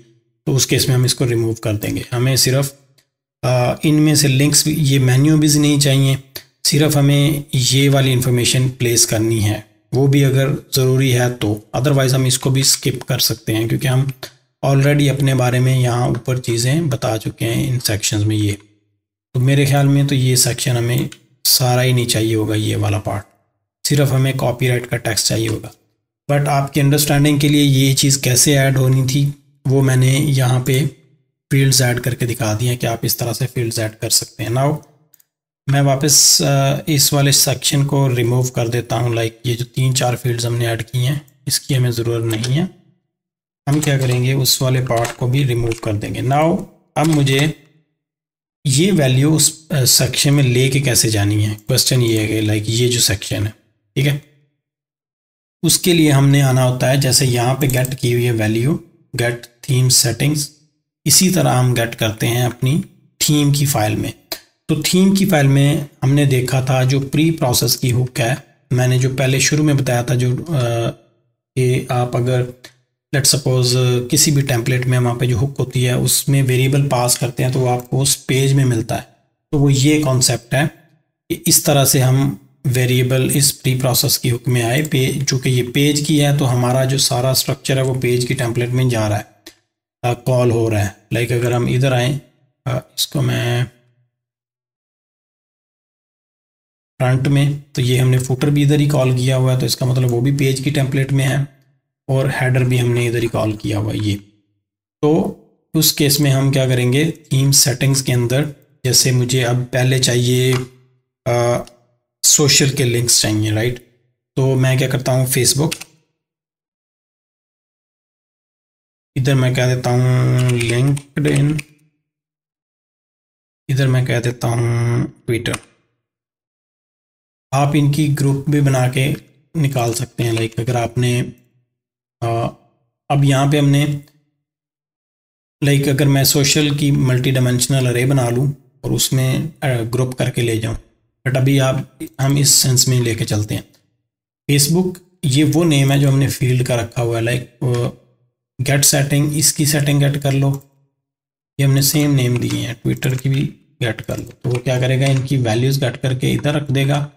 तो उस केस में हम इसको रिमूव कर देंगे। हमें सिर्फ इनमें से लिंक्स भी, ये मेन्यू भी नहीं चाहिए, सिर्फ हमें ये वाली इन्फॉर्मेशन प्लेस करनी है, वो भी अगर ज़रूरी है तो। अदरवाइज़ हम इसको भी स्किप कर सकते हैं, क्योंकि हम ऑलरेडी अपने बारे में यहाँ ऊपर चीज़ें बता चुके हैं इन सेक्शंस में। ये तो मेरे ख्याल में तो ये सेक्शन हमें सारा ही नहीं चाहिए होगा, ये वाला पार्ट, सिर्फ हमें कॉपीराइट का टेक्स्ट चाहिए होगा। बट आपकी अंडरस्टैंडिंग के लिए ये चीज़ कैसे ऐड होनी थी वो मैंने यहाँ पे फील्ड्स ऐड करके दिखा दी हैं कि आप इस तरह से फील्ड्स ऐड कर सकते हैं। नाउ मैं वापस इस वाले सेक्शन को रिमूव कर देता हूँ। लाइक ये जो 3-4 फील्ड्स हमने ऐड की हैं इसकी हमें ज़रूरत नहीं है। हम क्या करेंगे, उस वाले पार्ट को भी रिमूव कर देंगे। नाउ अब मुझे ये वैल्यू उस सेक्शन में लेके कैसे जानी है, क्वेश्चन ये है कि लाइक ये जो सेक्शन है, ठीक है, उसके लिए हमने आना होता है, जैसे यहाँ पे गेट की हुई है वैल्यू, गेट थीम सेटिंग्स, इसी तरह हम गेट करते हैं अपनी थीम की फाइल में। तो थीम की फाइल में हमने देखा था जो प्री प्रोसेस की हुक है, मैंने जो पहले शुरू में बताया था, जो कि आप अगर लेट सपोज किसी भी टेम्पलेट में वहाँ पे जो हुक होती है उसमें वेरिएबल पास करते हैं तो वो आपको उस पेज में मिलता है। तो वो ये कॉन्सेप्ट है कि इस तरह से हम वेरिएबल इस प्री प्रोसेस की हुक में आए, पेज चूँकि ये पेज की है तो हमारा जो सारा स्ट्रक्चर है वो पेज की टेम्पलेट में जा रहा है, कॉल हो रहा है। लाइक अगर हम इधर आएँ, इसको मैं फ्रंट में, तो ये हमने फुटर भी इधर ही कॉल किया हुआ है, तो इसका मतलब वो भी पेज की टेम्पलेट में है, और हेडर भी हमने इधर ही कॉल किया हुआ है ये। तो उस केस में हम क्या करेंगे, थीम सेटिंग्स के अंदर, जैसे मुझे अब पहले चाहिए सोशल के लिंक्स चाहिए, राइट। तो मैं क्या करता हूँ, फेसबुक, इधर मैं कह देता हूँ लिंक्डइन, इधर मैं कह देता हूँ ट्विटर। आप इनकी ग्रुप भी बना के निकाल सकते हैं। लाइक अगर आपने अब यहाँ पे हमने लाइक अगर मैं सोशल की मल्टी डायमेंशनल अरे बना लूँ और उसमें ग्रुप करके ले जाऊँ, बट अभी हम इस सेंस में लेके चलते हैं। फेसबुक ये वो नेम है जो हमने फील्ड का रखा हुआ है। लाइक गेट सेटिंग, इसकी सेटिंग गेट कर लो, ये हमने सेम नेम दिए हैं। ट्विटर की भी गेट कर लो, तो वो क्या करेगा, इनकी वैल्यूज़ गेट करके इधर रख देगा,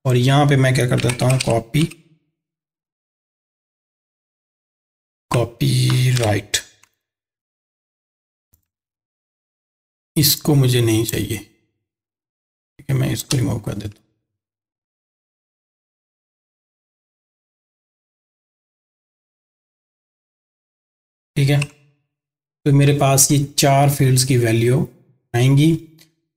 और यहाँ पे मैं क्या कर देता हूँ, कॉपीराइट, इसको मुझे नहीं चाहिए, ठीक है, मैं इसको रिमूव कर देता हूँ। ठीक है, तो मेरे पास ये 4 फील्ड्स की वैल्यू आएंगी,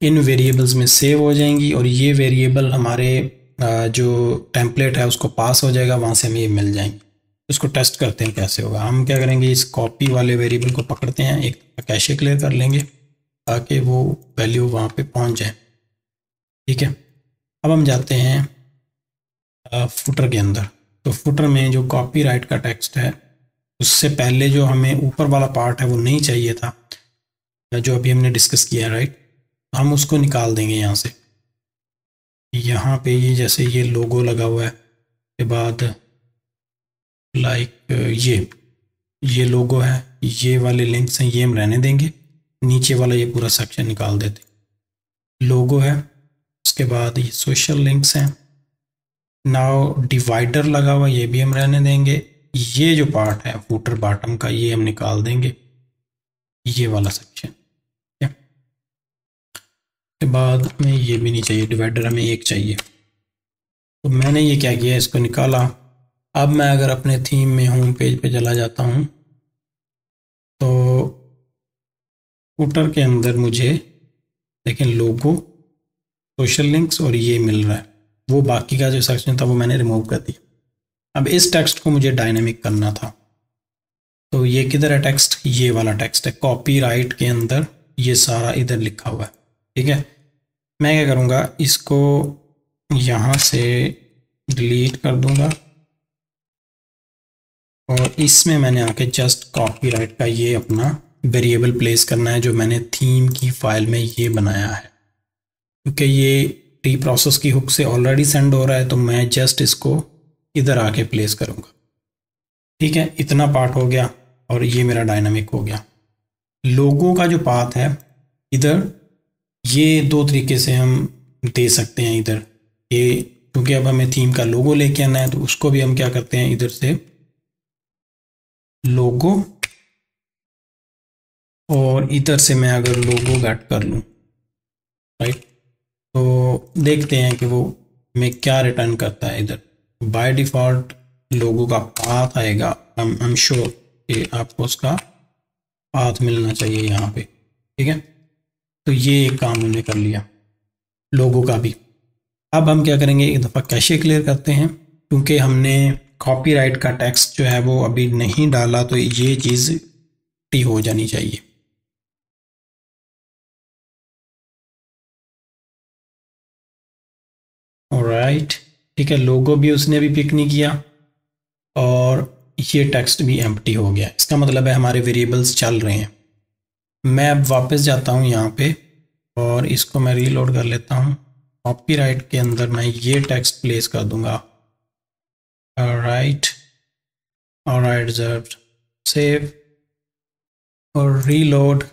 इन वेरिएबल्स में सेव हो जाएंगी, और ये वेरिएबल हमारे जो टेम्पलेट है उसको पास हो जाएगा, वहाँ से हमें ये मिल जाएंगे। इसको टेस्ट करते हैं कैसे होगा। हम क्या करेंगे, इस कॉपी वाले वेरिएबल को पकड़ते हैं, एक कैशे क्लियर कर लेंगे ताकि वो वैल्यू वहाँ पे पहुँच जाए। ठीक है, अब हम जाते हैं फुटर के अंदर। तो फुटर में जो कॉपीराइट का टेक्स्ट है उससे पहले जो हमें ऊपर वाला पार्ट है वो नहीं चाहिए था, जो अभी हमने डिस्कस किया है, राइट। हम उसको निकाल देंगे यहाँ से। यहाँ पे ये जैसे ये लोगो लगा हुआ है, के बाद लाइक ये लोगो है, ये वाले लिंक्स हैं, ये हम रहने देंगे। नीचे वाला ये पूरा सेक्शन निकाल देते। लोगो है, उसके बाद ये सोशल लिंक्स हैं। नाउ डिवाइडर लगा हुआ, ये भी हम रहने देंगे। ये जो पार्ट है फुटर बॉटम का, ये हम निकाल देंगे, ये वाला सेक्शन। के बाद हमें ये भी नहीं चाहिए, डिवाइडर हमें एक चाहिए। तो मैंने ये क्या किया, इसको निकाला। अब मैं अगर अपने थीम में होम पेज पे चला जाता हूँ तो फुटर के अंदर मुझे लेकिन लोगो, सोशल लिंक्स और ये मिल रहा है। वो बाकी का जो सेक्शन था वो मैंने रिमूव कर दिया। अब इस टेक्स्ट को मुझे डायनेमिक करना था, तो ये किधर है टेक्स्ट, ये वाला टेक्स्ट है कॉपीराइट के अंदर, ये सारा इधर लिखा हुआ है। ठीक है, मैं क्या करूँगा, इसको यहाँ से डिलीट कर दूँगा और इसमें मैंने आके जस्ट कॉपीराइट का ये अपना वेरिएबल प्लेस करना है जो मैंने थीम की फाइल में ये बनाया है। क्योंकि ये टी प्रोसेस की हुक से ऑलरेडी सेंड हो रहा है, तो मैं जस्ट इसको इधर आके प्लेस करूँगा। ठीक है, इतना पार्ट हो गया और ये मेरा डायनामिक हो गया। लोगों का जो पाथ है इधर, ये दो तरीके से हम दे सकते हैं इधर। ये क्योंकि अब हमें थीम का लोगो लेके आना है, तो उसको भी हम क्या करते हैं, इधर से लोगो, और इधर से मैं अगर लोगो गेट कर लूँ, राइट, तो देखते हैं कि वो हमें क्या रिटर्न करता है। इधर बाय डिफ़ॉल्ट लोगो का पाथ आएगा। आई एम श्योर कि आपको उसका पाथ मिलना चाहिए यहाँ पे। ठीक है, तो ये एक काम हमने कर लिया लोगो का भी। अब हम क्या करेंगे, एक दफ़ा कैशे क्लियर करते हैं, क्योंकि हमने कॉपीराइट का टेक्स्ट जो है वो अभी नहीं डाला, तो ये चीज़ टी हो जानी चाहिए। ऑलराइट, ठीक है, लोगो भी उसने भी पिक नहीं किया और ये टेक्स्ट भी एम्प्टी हो गया। इसका मतलब है हमारे वेरिएबल्स चल रहे हैं। मैं अब वापस जाता हूँ यहाँ पे और इसको मैं रीलोड कर लेता हूँ। कॉपीराइट के अंदर मैं ये टेक्स्ट प्लेस कर दूंगा। ऑलराइट, ऑलराइट, रिजर्व्ड, सेव और reload.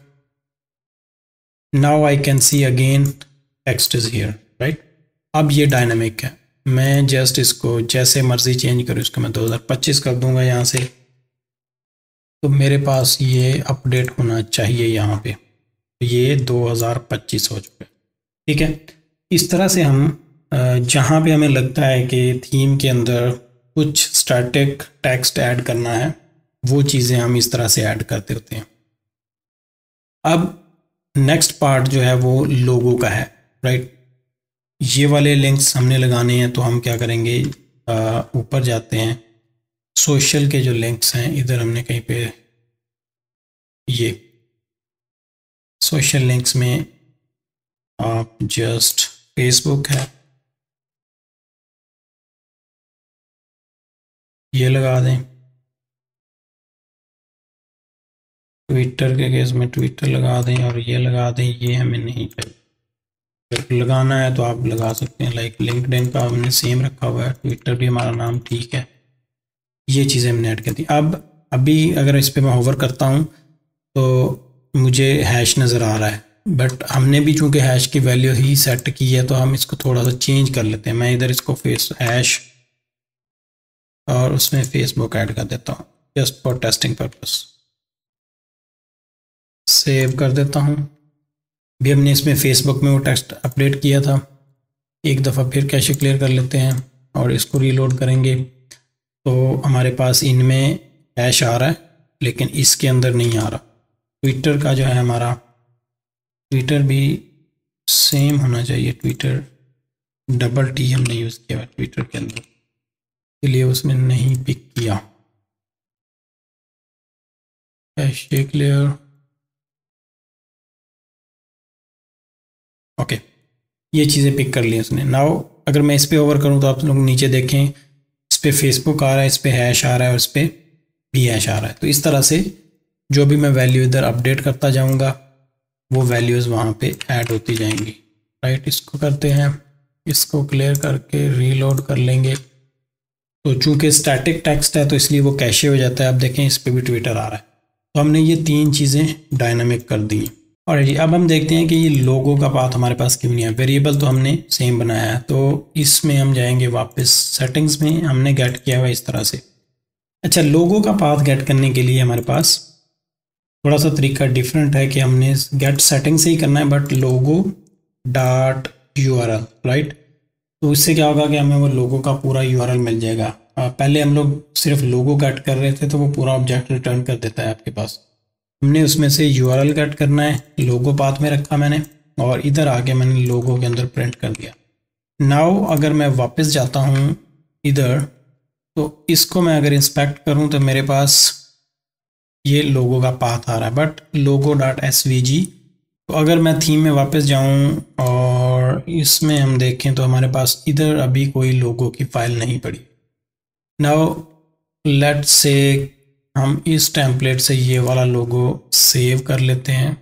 Now I can see again text is here, right. अब ये डायनामिक है, मैं जस्ट इसको जैसे मर्जी चेंज करूँ, इसको मैं 2025 कर दूंगा यहाँ से, तो मेरे पास ये अपडेट होना चाहिए यहाँ पे। ये 2025 हो चुका है। ठीक है, इस तरह से हम जहाँ पे हमें लगता है कि थीम के अंदर कुछ स्टैटिक टेक्स्ट ऐड करना है, वो चीज़ें हम इस तरह से ऐड करते होते हैं। अब नेक्स्ट पार्ट जो है वो लोगो का है, राइट। ये वाले लिंक्स हमने लगाने हैं, तो हम क्या करेंगे, ऊपर जाते हैं, सोशल के जो लिंक्स हैं इधर हमने कहीं पे, ये सोशल लिंक्स में आप जस्ट फेसबुक है ये लगा दें, ट्विटर के केस में ट्विटर लगा दें और ये लगा दें, ये हमें नहीं चाहिए। अगर लगाना है तो आप लगा सकते हैं, लाइक लिंक्डइन का हमने सेम रखा हुआ है, ट्विटर भी हमारा नाम ठीक है। ये चीज़ें हमने ऐड कर दी। अब अभी अगर इस पर मैं होवर करता हूँ तो मुझे हैश नज़र आ रहा है, बट हमने भी चूँकि हैश की वैल्यू ही सेट की है, तो हम इसको थोड़ा सा चेंज कर लेते हैं। मैं इधर इसको फेस हैश और उसमें फेसबुक ऐड कर देता हूँ, just for testing purpose. Save कर देता हूँ। भी हमने इसमें फेसबुक में वो टेक्स्ट अपडेट किया था। एक दफ़ा फिर कैशे क्लियर कर लेते हैं और इसको रीलोड करेंगे, तो हमारे पास इनमें हैश आ रहा है, लेकिन इसके अंदर नहीं आ रहा। ट्विटर का जो है हमारा, ट्विटर भी सेम होना चाहिए, ट्विटर डबल टी हमने यूज़ किया ट्विटर के अंदर, इसलिए उसने नहीं पिक किया। कैशे क्लियर, ओके, ये चीज़ें पिक कर ली उसने। नाउ अगर मैं इस पर ओवर करूँ तो आप लोग नीचे देखें, इस पर फेसबुक आ रहा है, इस पर हैश आ रहा है और इस पर भी हैश आ रहा है। तो इस तरह से जो भी मैं वैल्यू इधर अपडेट करता जाऊँगा वो वैल्यूज़ वहाँ पे ऐड होती जाएंगी। राइट, इसको करते हैं, इसको क्लियर करके रीलोड कर लेंगे। तो चूंकि स्टैटिक टेक्स्ट है तो इसलिए वो कैशे हो जाता है। आप देखें इस पर भी ट्विटर आ रहा है। तो हमने ये तीन चीज़ें डायनामिक कर दी। और जी अब हम देखते हैं कि ये लोगो का पाथ हमारे पास क्यों नहीं है। वेरिएबल तो हमने सेम बनाया है, तो इसमें हम जाएंगे वापस सेटिंग्स में, हमने गेट किया हुआ इस तरह से। अच्छा, लोगो का पाथ गेट करने के लिए हमारे पास थोड़ा सा तरीका डिफरेंट है कि हमने गेट सेटिंग से ही करना है, but logo dot URL, right. तो इससे क्या होगा कि हमें वो लोगो का पूरा URL मिल जाएगा। पहले हम लोग सिर्फ लोगो गेट कर रहे थे तो वो पूरा ऑब्जेक्ट रिटर्न कर देता है आपके पास। हमने उसमें से URL गेट करना है, लोगो पाथ में रखा मैंने, और इधर आके मैंने लोगो के अंदर प्रिंट कर दिया। नाउ अगर मैं वापस जाता हूँ इधर, तो इसको मैं अगर इंस्पेक्ट करूँ तो मेरे पास ये लोगो का पाथ आ रहा है, बट लोगो डॉट SVG। तो अगर मैं थीम में वापस जाऊँ और इसमें हम देखें तो हमारे पास इधर अभी कोई लोगो की फाइल नहीं पड़ी। नाउ लेट्स से हम इस टेम्पलेट से ये वाला लोगो सेव कर लेते हैं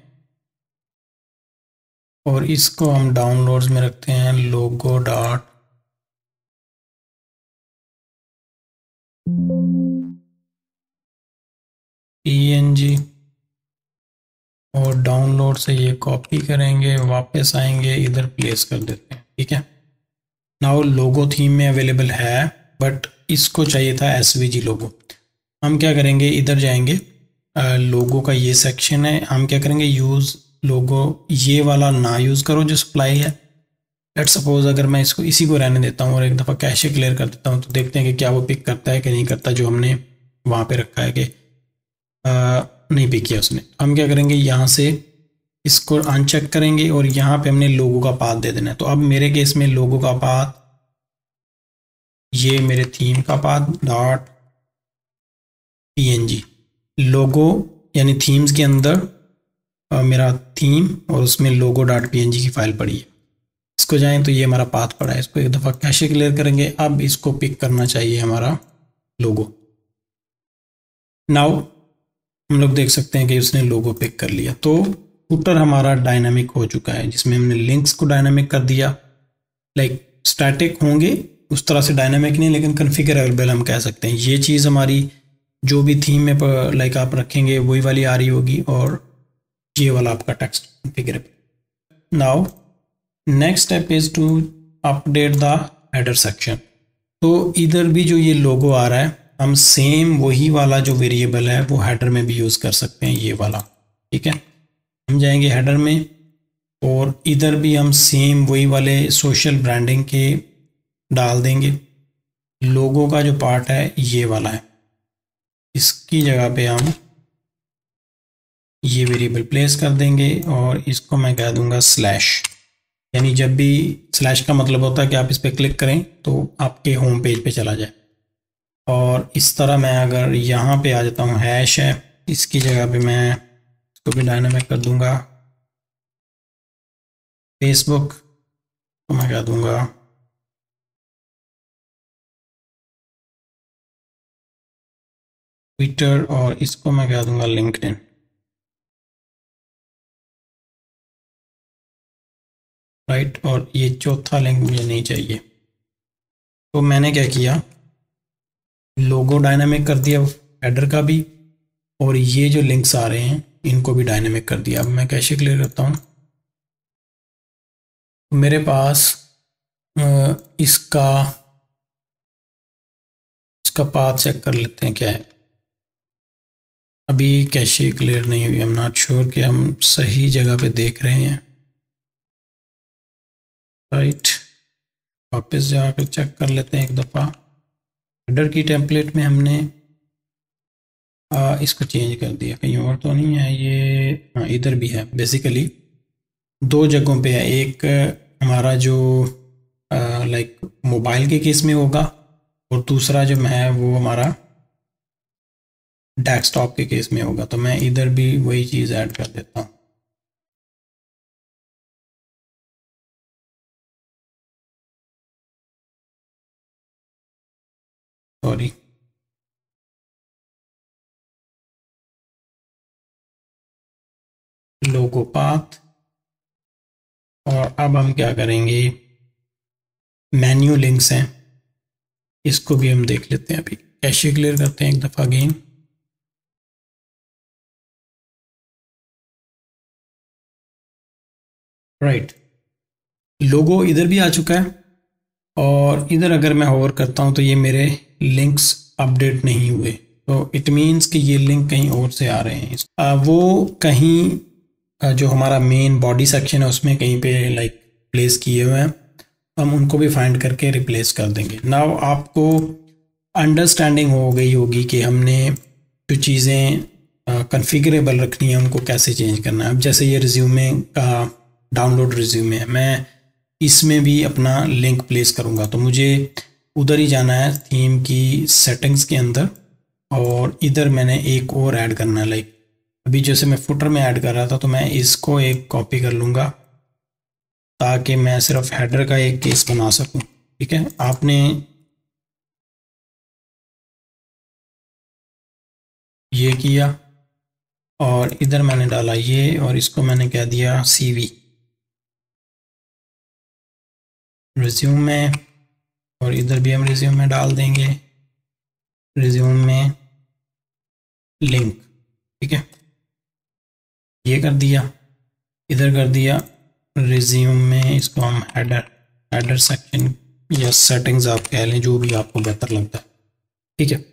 और इसको हम डाउनलोड्स में रखते हैं, लोगो डॉट PNG, और डाउनलोड से ये कॉपी करेंगे, वापस आएंगे, इधर प्लेस कर देते हैं। ठीक है, नाउ लोगो थीम में अवेलेबल है, बट इसको चाहिए था SVG लोगो। हम क्या करेंगे, इधर जाएंगे, लोगो का ये सेक्शन है, हम क्या करेंगे, यूज़ लोगो, ये वाला ना यूज़ करो जो सप्लाई है। लेट सपोज अगर मैं इसको इसी को रहने देता हूँ और एक दफ़ा कैशे क्लियर कर देता हूँ, तो देखते हैं कि क्या वो पिक करता है कि नहीं करता, जो हमने वहाँ पे रखा है कि नहीं पिक किया उसने। हम क्या करेंगे, यहाँ से इसको अनचेक करेंगे और यहाँ पे हमने लोगो का पाथ दे देना है। तो अब मेरे केस में लोगो का पाथ, ये मेरे थीम का पाथ डॉट PNG, लोगो यानी थीम्स के अंदर मेरा थीम और उसमें लोगो डॉट PNG की फाइल पड़ी है। इसको जाएं तो ये हमारा पाथ पड़ा है, इसको एक दफ़ा कैशे क्लियर करेंगे। अब इसको पिक करना चाहिए हमारा लोगो। नाउ हम लोग देख सकते हैं कि उसने लोगो पिक कर लिया। तो फुटर हमारा डायनामिक हो चुका है, जिसमें हमने लिंक्स को डायनामिक कर दिया। लाइक स्टैटिक होंगे उस तरह से डायनामिक नहीं, लेकिन कन्फिगरेबल हम कह सकते हैं। ये चीज़ हमारी जो भी थीम में लाइक आप रखेंगे वही वाली आ रही होगी, और ये वाला आपका text configurable. Now next step is to update the header section. तो इधर भी जो ये लोगो आ रहा है, हम सेम वही वाला जो वेरिएबल है वो हेडर में भी यूज़ कर सकते हैं, ये वाला। ठीक है, हम जाएंगे हेडर में और इधर भी हम सेम वही वाले सोशल ब्रांडिंग के डाल देंगे। लोगो का जो पार्ट है ये वाला है, इसकी जगह पे हम ये वेरिएबल प्लेस कर देंगे और इसको मैं कह दूंगा स्लैश। यानी जब भी स्लैश का मतलब होता है कि आप इस पर क्लिक करें तो आपके होम पेज पे चला जाए। और इस तरह मैं अगर यहाँ पे आ जाता हूँ, हैश है, इसकी जगह पे मैं इसको भी डायनामिक कर दूंगा। फेसबुक तो मैं कह दूंगा ट्विटर, और इसको मैं कह दूंगा लिंक्डइन। राइट, और ये चौथा लिंक मुझे नहीं चाहिए। तो मैंने क्या किया, लोगो डायनामिक कर दिया हेडर का भी, और ये जो लिंक्स आ रहे हैं इनको भी डायनामिक कर दिया। अब मैं कैसे क्लियर करता हूँ, मेरे पास इसका पाथ चेक कर लेते हैं क्या है। अभी कैशे क्लियर नहीं हुई, आई एम नॉट श्योर कि हम सही जगह पे देख रहे हैं। राइट, वापस जाकर चेक कर लेते हैं एक दफ़ा। हेडर की टेम्पलेट में हमने इसको चेंज कर दिया, कहीं और तो नहीं है ये। हाँ, इधर भी है। बेसिकली दो जगहों पे है, एक हमारा जो लाइक मोबाइल के केस में होगा, और दूसरा जो है वो हमारा डेस्कटॉप के केस में होगा। तो मैं इधर भी वही चीज़ ऐड कर देता हूँ। सॉरी, लोगो पाथ। और अब हम क्या करेंगे, मेन्यू लिंक्स हैं, इसको भी हम देख लेते हैं। अभी कैशे क्लियर करते हैं एक दफ़ा अगेन। राइट, लोगो इधर भी आ चुका है, और इधर अगर मैं होवर करता हूँ तो ये मेरे लिंक्स अपडेट नहीं हुए, तो इट मीन्स कि ये लिंक कहीं और से आ रहे हैं। वो कहीं जो हमारा मेन बॉडी सेक्शन है उसमें कहीं पे लाइक प्लेस किए हुए हैं, हम उनको भी फाइंड करके रिप्लेस कर देंगे। नाउ आपको अंडरस्टैंडिंग हो गई होगी कि हमने जो चीज़ें कॉन्फ़िगरेबल रखनी है उनको कैसे चेंज करना है। अब जैसे ये रिज्यूमे का डाउनलोड रिज्यूमे है, मैं इसमें भी अपना लिंक प्लेस करूँगा, तो मुझे उधर ही जाना है थीम की सेटिंग्स के अंदर, और इधर मैंने एक और ऐड करना है। लाइक अभी जैसे मैं फुटर में ऐड कर रहा था, तो मैं इसको एक कॉपी कर लूँगा ताकि मैं सिर्फ हेडर का एक केस बना सकूँ। ठीक है, आपने ये किया, और इधर मैंने डाला ये, और इसको मैंने कह दिया CV रिज्यूम में, और इधर भी हम रिज्यूम में डाल देंगे रिज्यूम में लिंक। ठीक है, ये कर दिया, इधर कर दिया रिज्यूम में, इसको हम हेडर सेक्शन या सेटिंग्स आप कह लें, जो भी आपको बेहतर लगता है। ठीक है,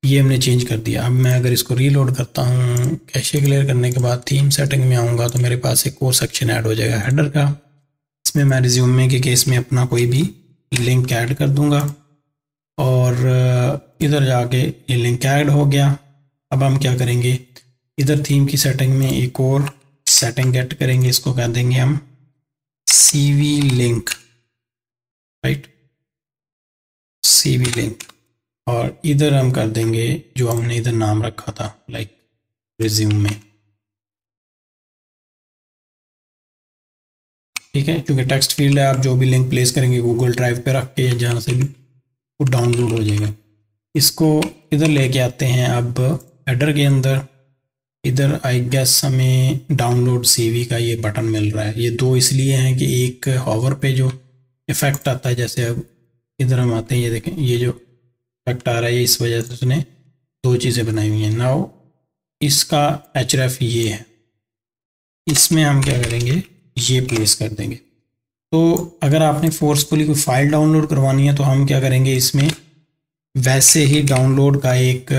ये हमने चेंज कर दिया। अब मैं अगर इसको रीलोड करता हूँ, कैशे क्लियर करने के बाद थीम सेटिंग में आऊँगा, तो मेरे पास एक और सेक्शन ऐड हो जाएगा हेडर का। इसमें मैं रिज्यूमे के केस में अपना कोई भी लिंक ऐड कर दूंगा, और इधर जाके ये लिंक ऐड हो गया। अब हम क्या करेंगे, इधर थीम की सेटिंग में एक और सेटिंग गेट करेंगे, इसको कह देंगे हम CV link. Right, CV link, और इधर हम कर देंगे जो हमने इधर नाम रखा था, लाइक रिज्यूम में। ठीक है, क्योंकि टेक्स्ट फील्ड है, आप जो भी लिंक प्लेस करेंगे गूगल ड्राइव पे रख के, जहाँ से भी वो डाउनलोड हो जाएगा। इसको इधर लेके आते हैं अब हेडर के अंदर। इधर आई गेस हमें डाउनलोड CV का ये बटन मिल रहा है। ये दो इसलिए हैं कि एक हॉवर पे जो इफेक्ट आता है, जैसे अब इधर हम आते हैं, ये देखें ये जो इफेक्ट आ रहा है, ये इस वजह से उसने दो चीज़ें बनाई हुई हैं। नाउ इसका href ये है, इसमें हम क्या करेंगे, ये प्लेस कर देंगे। तो अगर आपने फोर्सफुली कोई फाइल डाउनलोड करवानी है, तो हम क्या करेंगे, इसमें वैसे ही डाउनलोड का एक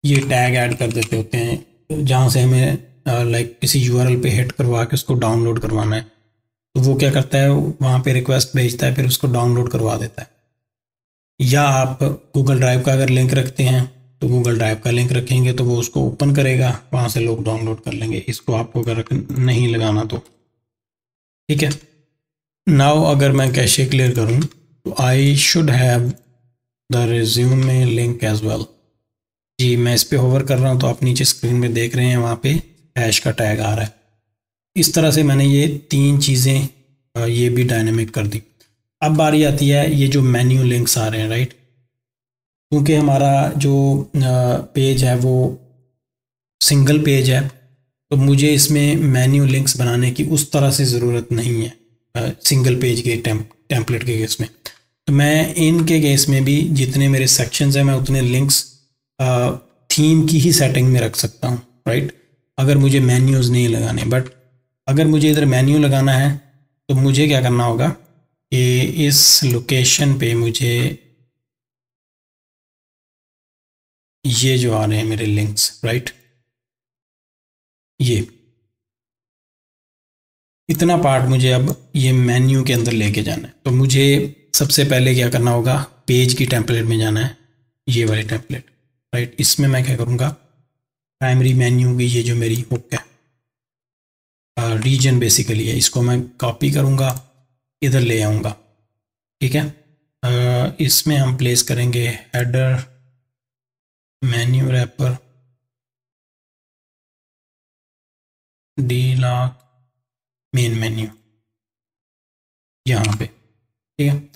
ये टैग ऐड कर देते होते हैं, जहाँ से हमें लाइक किसी URL पे हिट करवा के उसको डाउनलोड करवाना है, तो वो क्या करता है, वहाँ पे रिक्वेस्ट भेजता है, फिर उसको डाउनलोड करवा देता है। या आप गूगल ड्राइव का अगर लिंक रखते हैं, तो गूगल ड्राइव का लिंक रखेंगे तो वो उसको ओपन करेगा, वहाँ से लोग डाउनलोड कर लेंगे। इसको आपको अगर नहीं लगाना तो ठीक है। नाउ अगर मैं कैशे क्लियर करूँ, तो I should have the resume link as well. जी, मैं इस पे होवर कर रहा हूँ, तो आप नीचे स्क्रीन में देख रहे हैं, वहाँ पे हैश का टैग आ रहा है। इस तरह से मैंने ये तीन चीज़ें ये भी डायनेमिक कर दी। अब बारी आती है ये जो मेन्यू लिंक्स आ रहे हैं, राइट, क्योंकि हमारा जो पेज है वो सिंगल पेज है, तो मुझे इसमें मेन्यू लिंक्स बनाने की उस तरह से ज़रूरत नहीं है सिंगल पेज के टेम्पलेट के केस में। तो मैं इनके केस में भी जितने मेरे सेक्शंस हैं, मैं उतने लिंक्स थीम की ही सेटिंग में रख सकता हूँ, राइट, अगर मुझे मेन्यूज़ नहीं लगाने। बट अगर मुझे इधर मेन्यू लगाना है, तो मुझे क्या करना होगा कि इस लोकेशन पे मुझे ये जो आ रहे हैं मेरे लिंक्स, राइट, ये इतना पार्ट मुझे अब ये मेन्यू के अंदर लेके जाना है। तो मुझे सबसे पहले क्या करना होगा, पेज की टेम्पलेट में जाना है, ये वाली टेम्पलेट, राइट। इसमें मैं क्या करूँगा, प्राइमरी मेन्यू की ये जो मेरी हुक है रीजन बेसिकली है, इसको मैं कॉपी करूँगा, इधर ले आऊँगा। ठीक है, इसमें हम प्लेस करेंगे header menu wrapper DLOC main menu यहाँ पे। ठीक है,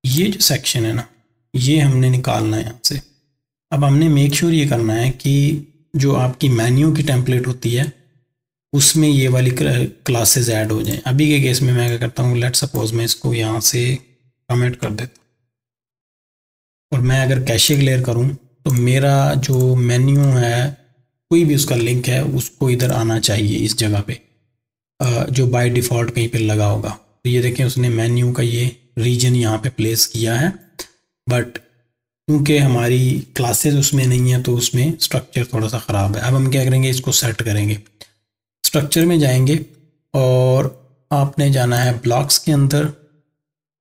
ये जो सेक्शन है ना, ये हमने निकालना है यहाँ से। अब हमने मेक श्योर ये करना है कि जो आपकी मेन्यू की टेम्पलेट होती है उसमें ये वाली क्लासेस ऐड हो जाएं। अभी के केस में मैं क्या करता हूँ, लेट सपोज मैं इसको यहाँ से कमेंट कर देता हूँ और मैं अगर कैशे क्लियर करूँ तो मेरा जो मेन्यू है कोई भी उसका लिंक है उसको इधर आना चाहिए इस जगह पे, जो बाय डिफ़ॉल्ट कहीं पे लगा होगा। तो ये देखें उसने मेन्यू का ये रीजन यहाँ पे प्लेस किया है, बट क्योंकि हमारी क्लासेस उसमें नहीं है तो उसमें स्ट्रक्चर थोड़ा सा ख़राब है। अब हम क्या करेंगे, इसको सेट करेंगे। स्ट्रक्चर में जाएंगे और आपने जाना है ब्लॉक्स के अंदर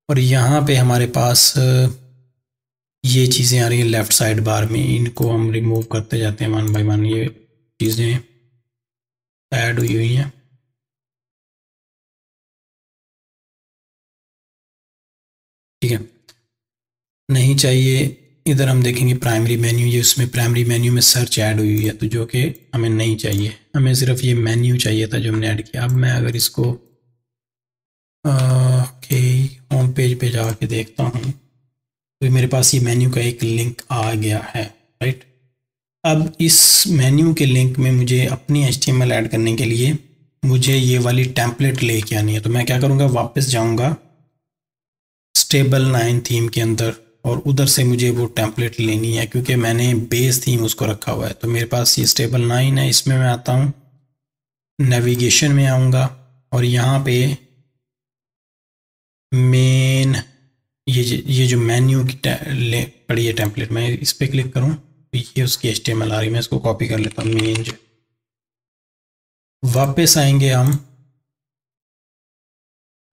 और यहाँ पे हमारे पास ये चीज़ें आ रही हैं लेफ़्ट साइड बार में, इनको हम रिमूव करते जाते हैं वन बाय वन। ये चीज़ें ऐड हुई हैं। ठीक है, नहीं चाहिए। इधर हम देखेंगे प्राइमरी मेन्यू, ये उसमें प्राइमरी मेन्यू में सर्च ऐड हुई है, तो जो कि हमें नहीं चाहिए, हमें सिर्फ ये मेन्यू चाहिए था जो हमने ऐड किया। अब मैं अगर इसको ओके होम पेज पे जाके देखता हूँ तो मेरे पास ये मेन्यू का एक लिंक आ गया है, राइट। अब इस मेन्यू के लिंक में मुझे अपनी HTML ऐड करने के लिए मुझे ये वाली टेम्पलेट लेके आनी है। तो मैं क्या करूँगा, वापस जाऊँगा स्टेबल 9 थीम के अंदर और उधर से मुझे वो टेम्पलेट लेनी है क्योंकि मैंने बेस थीम उसको रखा हुआ है। तो मेरे पास ये स्टेबल 9 है, इसमें मैं आता हूँ, नेविगेशन में आऊँगा और यहाँ पे मेन ये जो मेन्यू की पड़ी है टेम्पलेट, मैं इस पर क्लिक करूँ तो ये उसकी HTML आ रही है। मैं इसको कॉपी कर लेता हूँ, मेन जो। वापस आएंगे हम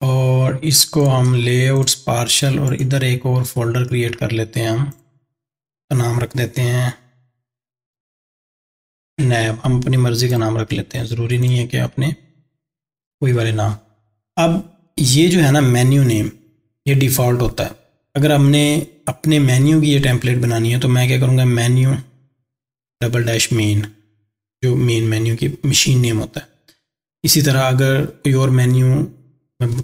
और इसको हम लेआउट्स पार्शल और इधर एक और फोल्डर क्रिएट कर लेते हैं। हम का नाम रख देते हैं नैब, हम अपनी मर्ज़ी का नाम रख लेते हैं, ज़रूरी नहीं है कि आपने कोई वाले नाम। अब ये जो है ना मेन्यू नेम, ये डिफ़ॉल्ट होता है। अगर हमने अपने मेन्यू की ये टेम्पलेट बनानी है तो मैं क्या करूँगा, मेन्यू _ मेन, जो मेन मेन्यू की मशीन नेम होता है। इसी तरह अगर कोई और मेन्यू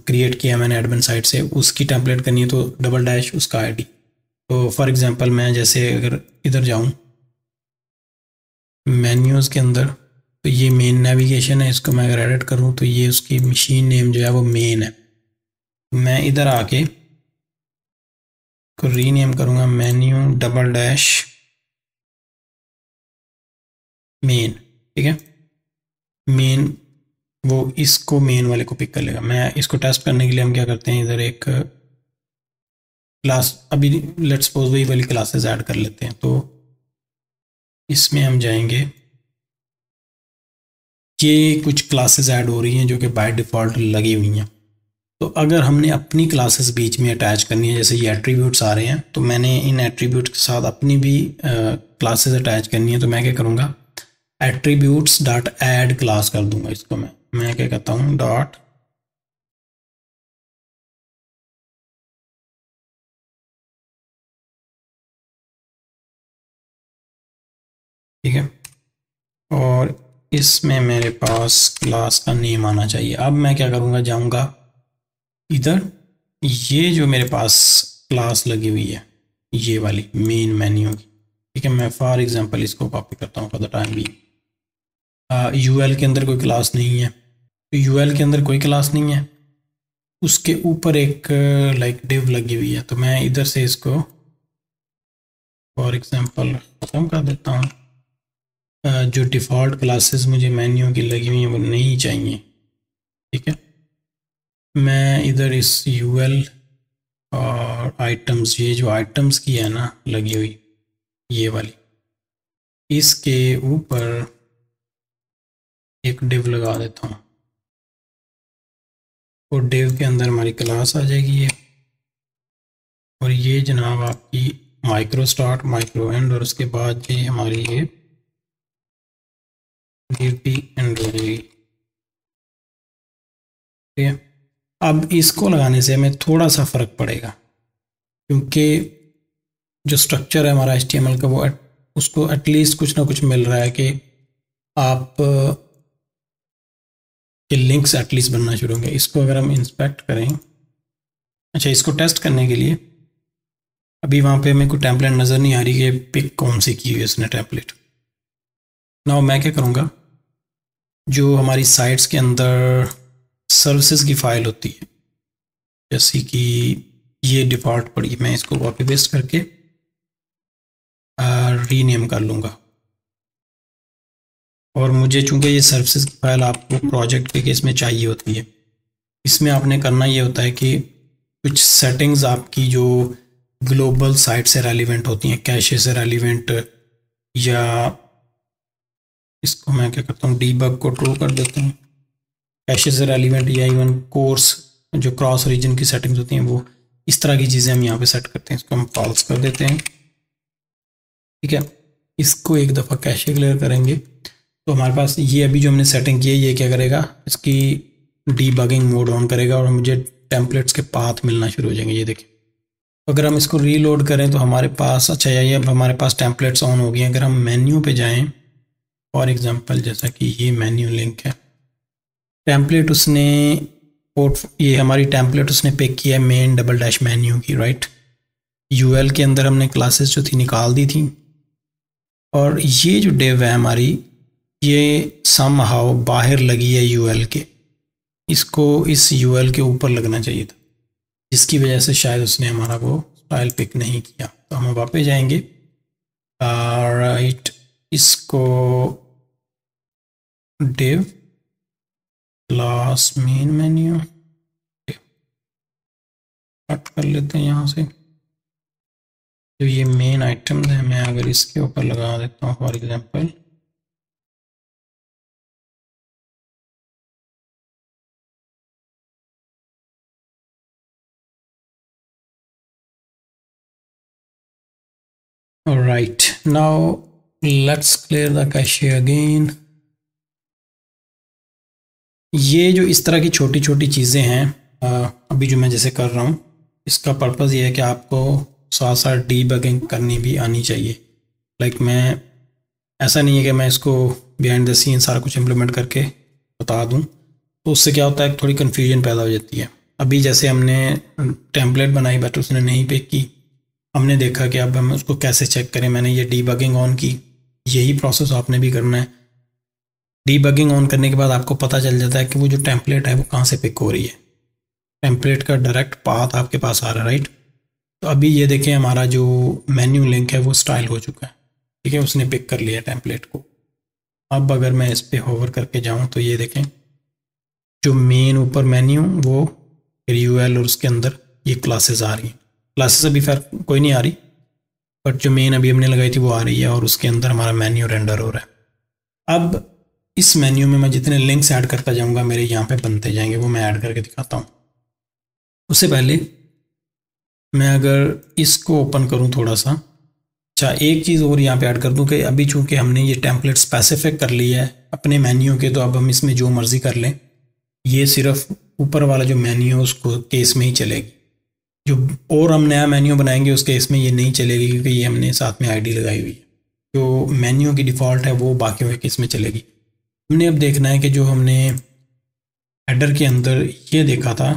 क्रिएट किया मैंने एडमिन साइट से, उसकी टेम्पलेट करनी है तो _ उसका ID। तो फॉर एग्जांपल मैं जैसे अगर इधर जाऊं मेन्यूज़ के अंदर तो ये मेन नेविगेशन है, इसको मैं अगर एडिट करूं तो ये उसकी मशीन नेम जो है वो मेन है। मैं इधर आके को रीनेम करूंगा मेन्यू _ मेन। ठीक है, मेन वो इसको मेन वाले को पिक कर लेगा। मैं इसको टेस्ट करने के लिए हम क्या करते हैं, इधर एक क्लास, अभी लेट्स सपोज वही वाली क्लासेस ऐड कर लेते हैं। तो इसमें हम जाएंगे, ये कुछ क्लासेस ऐड हो रही हैं जो कि बाय डिफ़ॉल्ट लगी हुई हैं। तो अगर हमने अपनी क्लासेस बीच में अटैच करनी है, जैसे ये एट्रीब्यूट्स आ रहे हैं, तो मैंने इन एट्रीब्यूट्स के साथ अपनी भी क्लासेस अटैच करनी है। तो मैं क्या करूँगा, attributes.add क्लास कर दूंगा इसको। मैं क्या कहता हूँ डॉट ठीक है, और इसमें मेरे पास क्लास का नेम आना चाहिए। अब मैं क्या करूँगा, जाऊँगा इधर, ये जो मेरे पास क्लास लगी हुई है ये वाली मेन मेन्यू की, ठीक है, मैं फॉर एग्जांपल इसको कॉपी करता हूँ फॉर द टाइम भी। UL के अंदर कोई क्लास नहीं है, तो UL के अंदर कोई क्लास नहीं है, उसके ऊपर एक लाइक डिव लगी हुई है। तो मैं इधर से इसको फॉर एग्जांपल ख़त्म कर देता हूँ। जो डिफ़ॉल्ट क्लासेस मुझे मेन्यू की लगी हुई हैं वो नहीं चाहिए। ठीक है, मैं इधर इस UL और आइटम्स, ये जो आइटम्स की है ना लगी हुई ये वाली, इसके ऊपर एक डिव लगा देता हूँ और डिव के अंदर हमारी क्लास आ जाएगी ये। और ये जनाब आपकी माइक्रो स्टार्ट, माइक्रो एंड, और उसके बाद ये हमारी ये ड्यूटी एंड हो जाएगी। ठीक है। अब इसको लगाने से हमें थोड़ा सा फ़र्क पड़ेगा, क्योंकि जो स्ट्रक्चर है हमारा HTML का वो उसको एटलीस्ट कुछ ना कुछ मिल रहा है कि आप के लिंक्स एटलीस्ट बनना शुरू होंगे। इसको अगर हम इंस्पेक्ट करें, अच्छा इसको टेस्ट करने के लिए अभी वहाँ पे मेरे को टेम्पलेट नज़र नहीं आ रही कि पिक कौन सी की हुई है इसने टेम्पलेट। नाउ मैं क्या करूँगा, जो हमारी साइट्स के अंदर सर्विसेज की फ़ाइल होती है, जैसे कि ये डिफ़ॉल्ट पड़ी, मैं इसको कॉपी पेस्ट करके रीनेम कर लूँगा। और मुझे चूँकि ये सर्विसेज की फ़ाइल आपको प्रोजेक्ट के केस में चाहिए होती है, इसमें आपने करना ये होता है कि कुछ सेटिंग्स आपकी जो ग्लोबल साइट से रेलिवेंट होती हैं, कैशे से रेलिवेंट, या इसको मैं क्या करता हूँ डीबग को ट्रू कर देता हूँ, कैशे से रेलिवेंट, या इवन कोर्स जो क्रॉस रीजन की सेटिंग्स होती हैं वो इस तरह की चीज़ें हम यहाँ पे सेट करते हैं। इसको हम फॉल्स कर देते हैं। ठीक है, इसको एक दफ़ा कैशे क्लियर करेंगे तो हमारे पास ये अभी जो हमने सेटिंग की है ये क्या करेगा, इसकी डीबगिंग मोड ऑन करेगा और मुझे टेम्पलेट्स के पाथ मिलना शुरू हो जाएंगे। ये देखिए, अगर हम इसको रीलोड करें तो हमारे पास, अच्छा ये अब हमारे पास टेम्पलेट्स ऑन हो गए हैं। अगर हम मेन्यू पे जाएं, फॉर एग्जांपल जैसा कि ये मेन्यू लिंक है, टेम्पलेट उसने ये हमारी टेम्पलेट उसने पिक किया है मेन डबल डैश मेन्यू की, राइट। यूएल के अंदर हमने क्लासेस जो थी निकाल दी थी, और ये जो डिव है हमारी ये समहाउ बाहर लगी है यूएल के, इसको इस यूएल के ऊपर लगना चाहिए था, जिसकी वजह से शायद उसने हमारा वो स्टाइल पिक नहीं किया। तो हम वापस जाएंगे, राइट, इसको div class main menu cut कर लेते हैं यहाँ से। तो ये मेन आइटम्स है, मैं अगर इसके ऊपर लगा देता हूँ for example, right. Now let's clear the cache again. ये जो इस तरह की छोटी छोटी चीज़ें हैं अभी जो मैं जैसे कर रहा हूँ, इसका पर्पज़ ये है कि आपको साथ साथ डीबगिंग करनी भी आनी चाहिए। लाइक मैं, ऐसा नहीं है कि मैं इसको बिहाइंड द सीन सारा कुछ इम्प्लीमेंट करके बता दूँ, तो उससे क्या होता है थोड़ी कन्फ्यूजन पैदा हो जाती है। अभी जैसे हमने टेम्पलेट बनाई बट उसने नहीं पिक की, हमने देखा कि अब हम उसको कैसे चेक करें, मैंने ये डीबगिंग ऑन की। यही प्रोसेस आपने भी करना है। डीबगिंग ऑन करने के बाद आपको पता चल जाता है कि वो जो टेम्पलेट है वो कहाँ से पिक हो रही है, टेम्पलेट का डायरेक्ट पाथ आपके पास आ रहा है, राइट। तो अभी ये देखें हमारा जो मेन्यू लिंक है वो स्टाइल हो चुका है, ठीक है, उसने पिक कर लिया टेम्पलेट को। अब अगर मैं इस पर होवर करके जाऊँ तो ये देखें जो मेन ऊपर मेन्यू वो फिर यूएल और उसके अंदर ये क्लासेस आ रही हैं। क्लासेस अभी फिर कोई नहीं आ रही, बट जो मेन अभी हमने लगाई थी वो आ रही है और उसके अंदर हमारा मेन्यू रेंडर हो रहा है। अब इस मेन्यू में मैं जितने लिंक्स ऐड करता जाऊंगा मेरे यहाँ पे बनते जाएंगे, वो मैं ऐड करके दिखाता हूँ। उससे पहले मैं अगर इसको ओपन करूँ थोड़ा सा, अच्छा एक चीज़ और यहाँ पे ऐड कर दूँ कि अभी चूँकि हमने ये टेम्पलेट स्पेसिफिक कर लिया है अपने मेन्यू के, तो अब हम इसमें जो मर्ज़ी कर लें, ये सिर्फ ऊपर वाला जो मेन्यू है उसको केस में ही चलेगी। जो और हम नया मेन्यू बनाएंगे उस केस में ये नहीं चलेगी, क्योंकि ये हमने साथ में आईडी लगाई हुई है। जो मेन्यू की डिफ़ॉल्ट है वो बाकी के केस में चलेगी। हमने अब देखना है कि जो हमने हेडर के अंदर ये देखा था,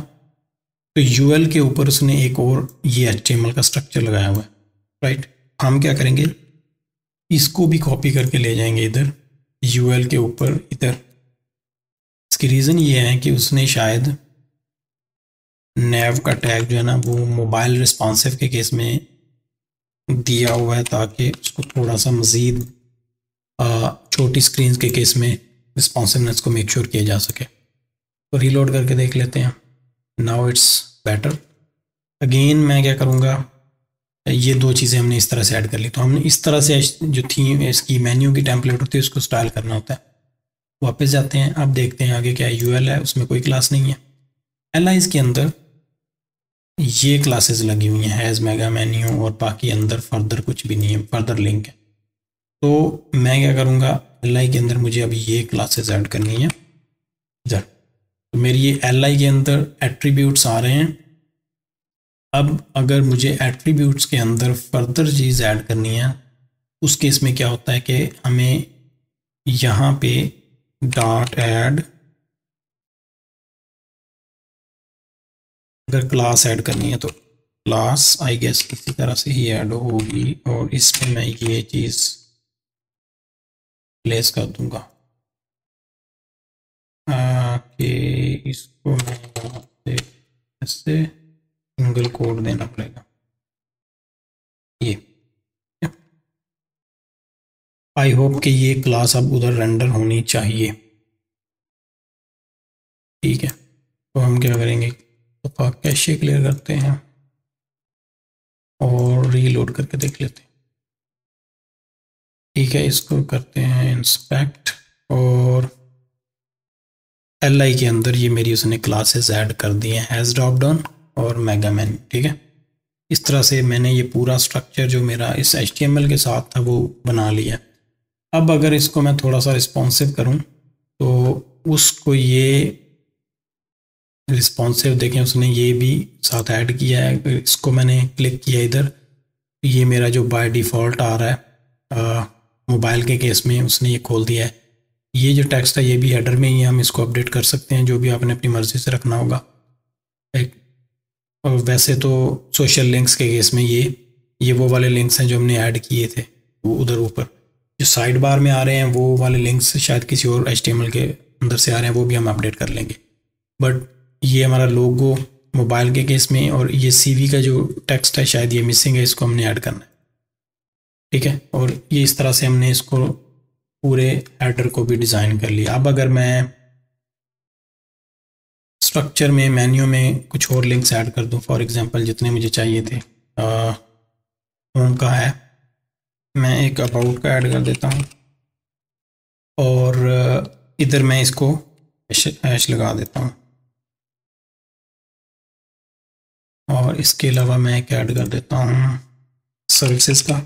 तो यूएल के ऊपर उसने एक और ये HTML का स्ट्रक्चर लगाया हुआ है, राइट। हम क्या करेंगे, इसको भी कॉपी करके ले जाएंगे इधर यूएल के ऊपर इधर। इसकी रीज़न ये है कि उसने शायद नेव का टैग जो है ना वो मोबाइल रिस्पॉन्सिव के केस में दिया हुआ है, ताकि उसको थोड़ा सा मज़ीद छोटी स्क्रीन के केस में रिस्पॉन्सिवनेस को मेक श्योर किया जा सके। तो रीलोड करके देख लेते हैं। Now it's better. अगेन मैं क्या करूँगा, ये दो चीज़ें हमने इस तरह से ऐड कर ली, तो हमने इस तरह से जो थीम इसकी मेन्यू की टेम्पलेट होती है उसको स्टाइल करना होता है। वापस जाते हैं, अब देखते हैं आगे क्या है। यूएल है, उसमें कोई क्लास नहीं है। एलाइज के अंदर ये क्लासेस लगी हुई हैं, हैज़ मेगा मेन्यू, और बाकी अंदर फर्दर कुछ भी नहीं है, फर्दर लिंक है। तो मैं क्या करूँगा, एल आई के अंदर मुझे अभी ये क्लासेस ऐड करनी है इधर। तो मेरी ये li के अंदर एट्रीब्यूट्स आ रहे हैं। अब अगर मुझे एट्रीब्यूट्स के अंदर फर्दर चीज़ ऐड करनी है, उस केस में क्या होता है कि हमें यहाँ पे डॉट ऐड, अगर क्लास ऐड करनी है तो क्लास आई गेस इसी तरह से ही ऐड होगी, और इसमें मैं ये चीज़ प्लेस कर दूंगा कि इसको मैं यहाँ से ऐसे सिंगल कोड देना पड़ेगा ये। आई होप कि ये क्लास अब उधर रेंडर होनी चाहिए। ठीक है, तो हम क्या करेंगे, तो कैशे क्लियर करते हैं और रीलोड करके देख लेते हैं। ठीक है, इसको करते हैं इंस्पेक्ट, और li के अंदर ये मेरी उसने क्लासेस ऐड कर दी हैं, हैज़ ड्रॉप डाउन और मेगा मैन। ठीक है, इस तरह से मैंने ये पूरा स्ट्रक्चर जो मेरा इस HTML के साथ था वो बना लिया। अब अगर इसको मैं थोड़ा सा रिस्पॉन्सिव करूं तो उसको ये रिस्पॉन्सिव देखें, उसने ये भी साथ ऐड किया है। इसको मैंने क्लिक किया इधर, ये मेरा जो बाय डिफ़ॉल्ट आ रहा है मोबाइल के केस में उसने ये खोल दिया है। ये जो टेक्स्ट है ये भी हेडर में ही हम इसको अपडेट कर सकते हैं, जो भी आपने अपनी मर्ज़ी से रखना होगा। और वैसे तो सोशल लिंक्स के केस में ये वो वाले लिंक्स हैं जो हमने ऐड किए थे, वो उधर ऊपर जो साइड बार में आ रहे हैं वो वाले लिंक्स शायद किसी और HTML के अंदर से आ रहे हैं, वो भी हम अपडेट कर लेंगे। बट ये हमारा लोगो मोबाइल के केस में, और ये CV का जो टेक्स्ट है शायद ये मिसिंग है, इसको हमने ऐड करना है। ठीक है, और ये इस तरह से हमने इसको पूरे हेडर को भी डिज़ाइन कर लिया। अब अगर मैं स्ट्रक्चर में मेन्यू में कुछ और लिंक्स ऐड कर दूं, फॉर एग्जांपल जितने मुझे चाहिए थे, होम का है, मैं एक अबाउट का ऐड कर देता हूं, और इधर मैं इसको हैश लगा देता हूं, और इसके अलावा मैं एक ऐड कर देता हूं सर्विसेज का,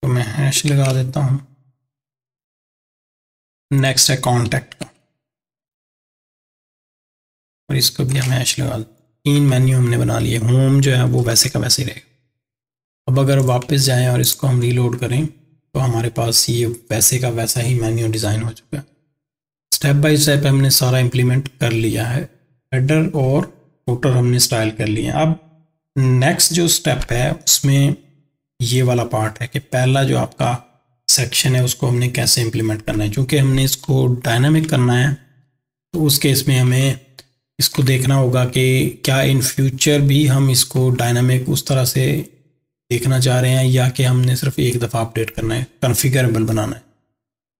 तो मैं हैश लगा देता हूं। नेक्स्ट है कॉन्टैक्ट का, और इसको भी हम हैश लगा दें। 3 मेन्यू हमने बना लिए। होम जो है वो वैसे का वैसे ही रहेगा। अब अगर वापस जाएं और इसको हम रीलोड करें तो हमारे पास ये वैसे का वैसा ही मेन्यू डिज़ाइन हो चुका है। स्टेप बाय स्टेप हमने सारा इम्प्लीमेंट कर लिया है। हेडर और फुटर हमने स्टाइल कर लिए। अब नेक्स्ट जो स्टेप है उसमें ये वाला पार्ट है कि पहला जो आपका सेक्शन है उसको हमने कैसे इम्प्लीमेंट करना है। चूँकि हमने इसको डायनामिक करना है तो उस केस में हमें इसको देखना होगा कि क्या इन फ्यूचर भी हम इसको डायनामिक उस तरह से देखना चाह रहे हैं, या कि हमने सिर्फ एक दफ़ा अपडेट करना है, कॉन्फ़िगरेबल बनाना है।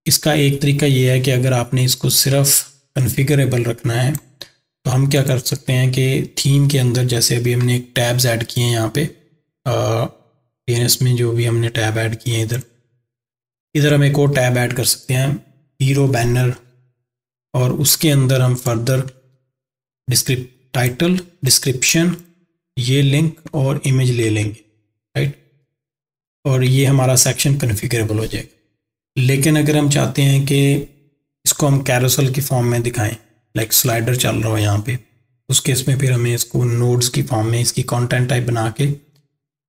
इसका एक तरीका ये है कि अगर आपने इसको सिर्फ कॉन्फ़िगरेबल रखना है तो हम क्या कर सकते हैं कि थीम के अंदर जैसे अभी हमने एक टैब्स ऐड किए हैं यहाँ पे PNS में, जो भी हमने टैब ऐड किए हैं इधर हम एक और टैब ऐड कर सकते हैं हीरो बैनर, और उसके अंदर हम फर्दर टाइटल, डिस्क्रिप्शन, ये लिंक और इमेज ले लेंगे, राइट। और ये हमारा सेक्शन कॉन्फ़िगरेबल हो जाएगा। लेकिन अगर हम चाहते हैं कि इसको हम कैरोसेल की फॉर्म में दिखाएं, लाइक स्लाइडर चल रहा हो यहाँ पे, उस केस में फिर हमें इसको नोड्स की फॉर्म में इसकी कंटेंट टाइप बना के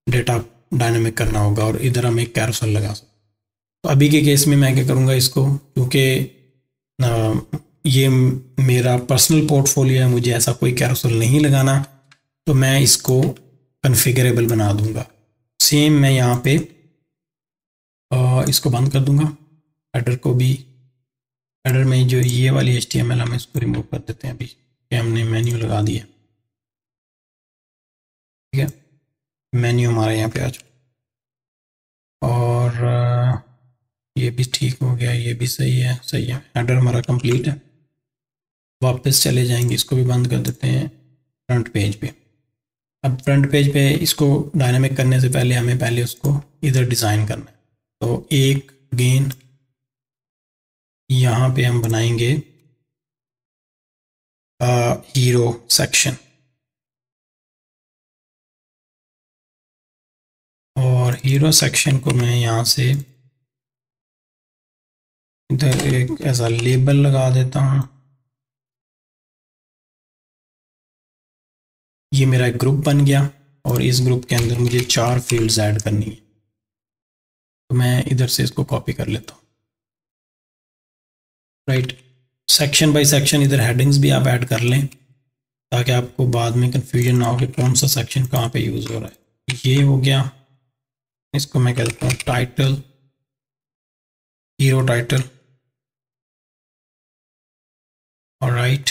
डेटा डायनामिक करना होगा, और इधर हम एक कैरोसेल लगा सकते। तो अभी के केस में मैं क्या करूँगा, इसको क्योंकि ये मेरा पर्सनल पोर्टफोलियो है, मुझे ऐसा कोई कैरोसेल नहीं लगाना, तो मैं इसको कॉन्फ़िगरेबल बना दूंगा। सेम मैं यहाँ पे इसको बंद कर दूंगा। हेडर को भी, हेडर में जो ये वाली HTML हम इसको रिमूव कर देते हैं अभी कि हमने मेन्यू लगा दिया। ठीक है, मेन्यू हमारा यहाँ पे आ चुका, और ये भी ठीक हो गया, ये भी सही है, सही है। हेडर हमारा कंप्लीट है। वापस चले जाएंगे, इसको भी बंद कर देते हैं फ्रंट पेज पे। अब फ्रंट पेज पे इसको डायनामिक करने से पहले हमें पहले उसको इधर डिज़ाइन करना है। तो एक अगेन यहाँ पे हम बनाएंगे हीरो सेक्शन, और हीरो सेक्शन को मैं यहाँ से इधर एक ऐसा लेबल लगा देता हूँ, ये मेरा एक ग्रुप बन गया और इस ग्रुप के अंदर मुझे 4 फील्ड्स ऐड करनी है। तो मैं इधर से इसको कॉपी कर लेता हूँ। राइट, सेक्शन बाय सेक्शन इधर हेडिंग्स भी आप ऐड कर लें ताकि आपको बाद में कंफ्यूजन ना हो कि कौन सा सेक्शन कहाँ पे यूज़ हो रहा है। ये हो गया, इसको मैं कहता हूँ टाइटल, हीरो टाइटल। और राइट,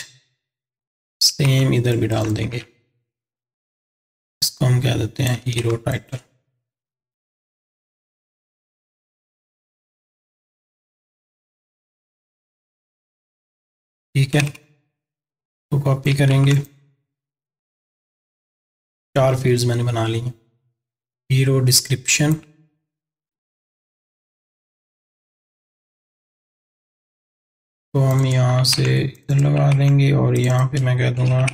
सेम इधर भी डाल देंगे, इसको हम कह देते हैं हीरो टाइटल। ठीक है, तो कॉपी करेंगे, 4 फील्ड्स मैंने बना ली हैं। हीरो डिस्क्रिप्शन, तो हम यहाँ से इधर लगा देंगे और यहाँ पे मैं कह दूँगा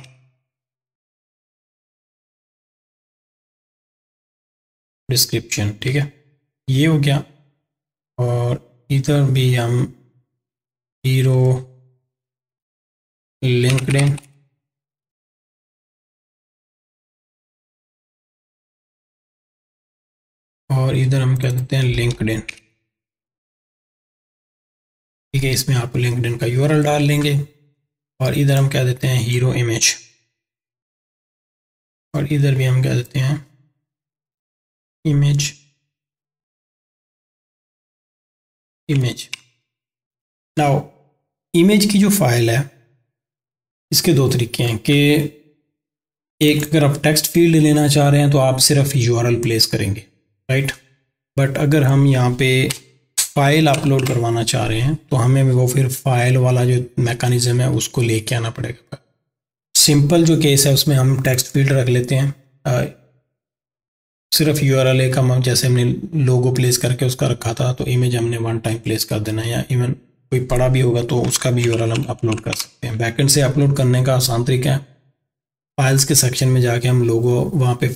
डिस्क्रिप्शन। ठीक है, ये हो गया। और इधर भी हम हीरो लिंक्डइन, और इधर हम कह देते हैं लिंक्डइन। ठीक है, इसमें आप लिंक्डइन का यूआरएल डाल लेंगे। और इधर हम कह देते हैं हीरो इमेज, और इधर भी हम कह देते हैं इमेज। नाउ इमेज की जो फाइल है इसके 2 तरीके हैं कि एक, अगर आप टेक्स्ट फील्ड लेना चाह रहे हैं तो आप सिर्फ यूआरएल प्लेस करेंगे, राइट। बट अगर हम यहाँ पे फाइल अपलोड करवाना चाह रहे हैं तो हमें वो फिर फाइल वाला जो मैकेनिज्म है उसको लेके आना पड़ेगा। सिंपल जो केस है उसमें हम टेक्स्ट फील्ड रख लेते हैं, सिर्फ यूआरएल का हम, जैसे हमने लोगो प्लेस करके उसका रखा था, तो इमेज हमने 1 टाइम प्लेस कर देना, या इवन कोई पड़ा भी होगा तो उसका भी यूआरएल हम अपलोड कर सकते हैं। बैकएंड से अपलोड करने का आसान तरीका है, फाइल्स के सेक्शन में जाके हम लोगो वहाँ पे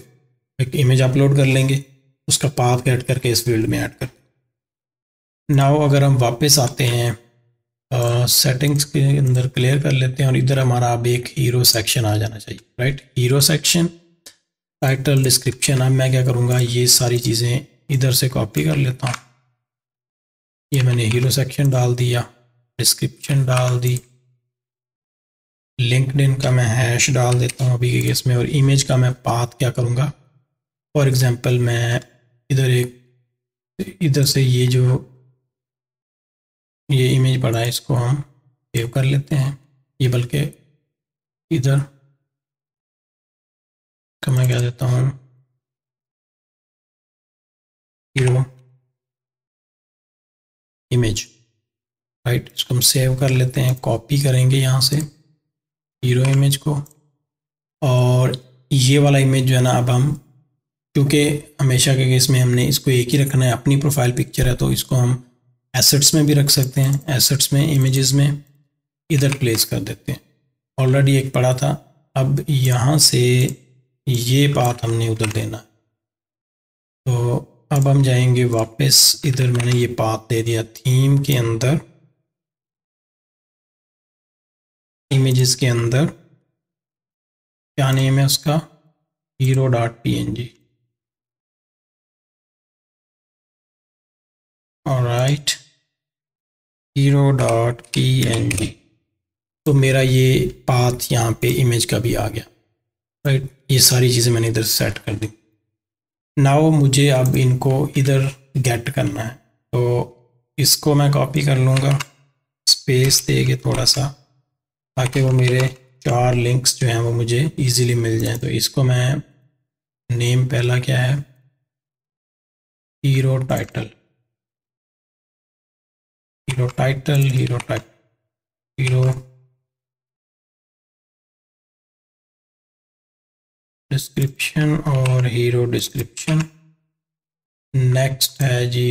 एक इमेज अपलोड कर लेंगे, उसका पाथ ऐड करके इस फील्ड में ऐड कर। नाउ अगर हम वापस आते हैं सेटिंग्स के अंदर, क्लियर कर लेते हैं, और इधर हमारा अब एक हीरो सेक्शन आ जाना चाहिए, right. Hero section, title, description. अब मैं क्या करूँगा, ये सारी चीज़ें इधर से कॉपी कर लेता हूँ। ये मैंने हीरो सेक्शन डाल दिया, डिस्क्रिप्शन डाल दी, लिंक्डइन का मैं हैश डाल देता हूँ अभी के केस में, और इमेज का मैं पाथ क्या करूँगा, फॉर एग्जांपल मैं इधर से ये जो ये इमेज पड़ा है इसको हम सेव कर लेते हैं। ये बल्कि इधर का मैं क्या देता हूँ हीरो इमेज, राइट। इसको हम सेव कर लेते हैं, कॉपी करेंगे यहाँ से हीरो इमेज को, और ये वाला इमेज जो है ना, अब हम क्योंकि हमेशा के केस में हमने इसको एक ही रखना है, अपनी प्रोफाइल पिक्चर है, तो इसको हम एसेट्स में भी रख सकते हैं, एसेट्स में, इमेजेस में इधर प्लेस कर देते हैं। ऑलरेडी एक पड़ा था, अब यहाँ से ये पाथ हमने उधर देना, तो अब हम जाएंगे वापस, इधर मैंने ये पाथ दे दिया थीम के अंदर, इमेजेस के अंदर, क्या नेम है उसका, hero.png। Alright, hero.png। तो मेरा ये पाथ यहाँ पे इमेज का भी आ गया, राइट। ये सारी चीज़ें मैंने इधर सेट कर दी। नाउ मुझे अब इनको इधर गेट करना है, तो इसको मैं कॉपी कर लूँगा, स्पेस दे के थोड़ा सा, ताकि वो मेरे 4 लिंक्स जो हैं वो मुझे इजीली मिल जाएं। तो इसको मैं, नेम पहला क्या है, hero title, hero title, hero description और हीरो डिस्क्रिप्शन। नेक्स्ट है जी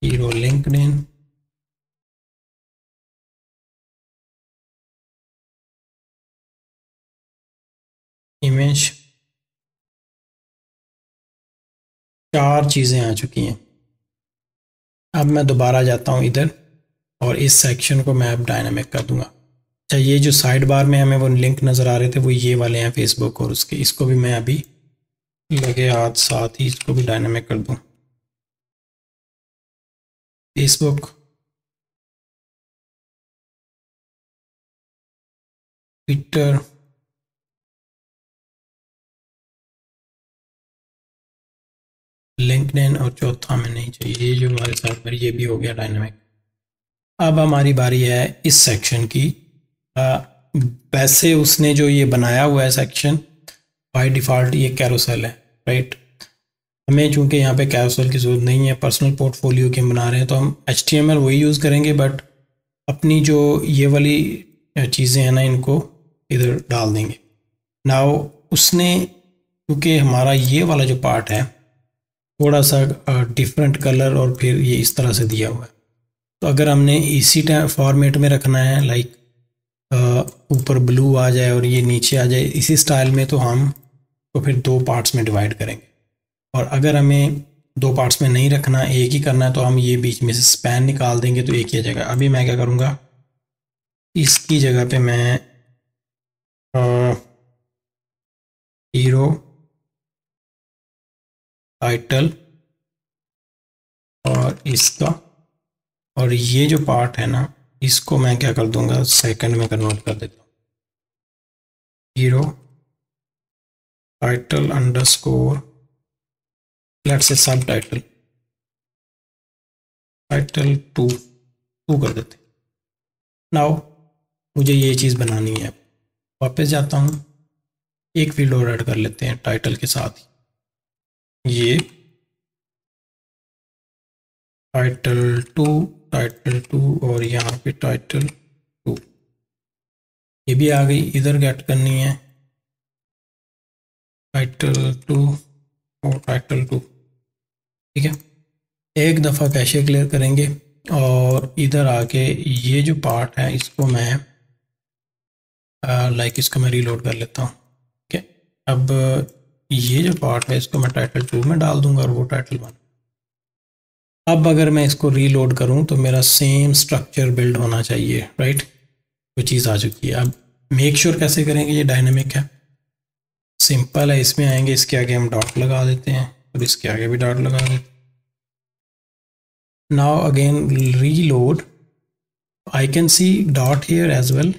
हीरो लिंक्डइन, इमेज। 4 चीज़ें आ चुकी हैं। अब मैं दोबारा जाता हूँ इधर और इस सेक्शन को मैं अब डायनामिक कर दूंगा। अच्छा, ये जो साइड बार में हमें वो लिंक नज़र आ रहे थे वो ये वाले हैं फेसबुक और उसके, इसको भी मैं अभी लगे हाथ साथ ही इसको भी डायनामिक कर दूँ। फेसबुक, ट्विटर, लिंक्डइन और चौथा में नहीं चाहिए, ये जो हमारे साथ पर ये भी हो गया डायनामिक। अब हमारी बारी है इस सेक्शन की। वैसे उसने जो ये बनाया हुआ है सेक्शन बाय डिफ़ॉल्ट ये कैरोसेल है, राइट। हमें चूंकि यहाँ पे कैरोसेल की ज़रूरत नहीं है, पर्सनल पोर्टफोलियो की हम बना रहे हैं तो हम HTML वही यूज़ करेंगे, बट अपनी जो ये वाली चीज़ें हैं ना इनको इधर डाल देंगे। नाउ उसने क्योंकि हमारा ये वाला जो पार्ट है थोड़ा सा डिफरेंट कलर और फिर ये इस तरह से दिया हुआ है, तो अगर हमने इसी फॉर्मेट में रखना है, लाइक ऊपर ब्लू आ जाए और ये नीचे आ जाए इसी स्टाइल में, तो हम तो फिर दो पार्ट्स में डिवाइड करेंगे। और अगर हमें दो पार्ट्स में नहीं रखना, एक ही करना है, तो हम ये बीच में से स्पैन निकाल देंगे तो एक ही जगह। अभी मैं क्या करूँगा, इसकी जगह पे मैं हीरो, टाइटल और इसका, और ये जो पार्ट है ना इसको मैं क्या कर दूंगा, सेकंड में कन्वर्ट कर देता हूँ। Hero title underscore let's say सब टाइटल, टाइटल 2 कर देते। नाउ मुझे ये चीज़ बनानी है, वापस जाता हूँ, एक फील्ड और ऐड कर लेते हैं टाइटल के साथ ही, ये टाइटल 2 और यहाँ पे टाइटल 2, ये भी आ गई। इधर गेट करनी है टाइटल 2 और टाइटल 2, ठीक है। एक दफ़ा कैशे क्लियर करेंगे और इधर आके ये जो पार्ट है इसको मैं इसको मैं रीलोड कर लेता हूँ, ठीक है। अब ये जो पार्ट है इसको मैं टाइटल 2 में डाल दूंगा और वो टाइटल 1। अब अगर मैं इसको रीलोड करूं तो मेरा सेम स्ट्रक्चर बिल्ड होना चाहिए, राइट। वो चीज़ आ चुकी है। अब मेक श्योर कैसे करेंगे, ये डायनेमिक है, सिंपल है। इसमें आएंगे, इसके आगे हम डॉट लगा देते हैं और इसके आगे भी डॉट लगा देते हैं। Now again reload, I can see dot here as well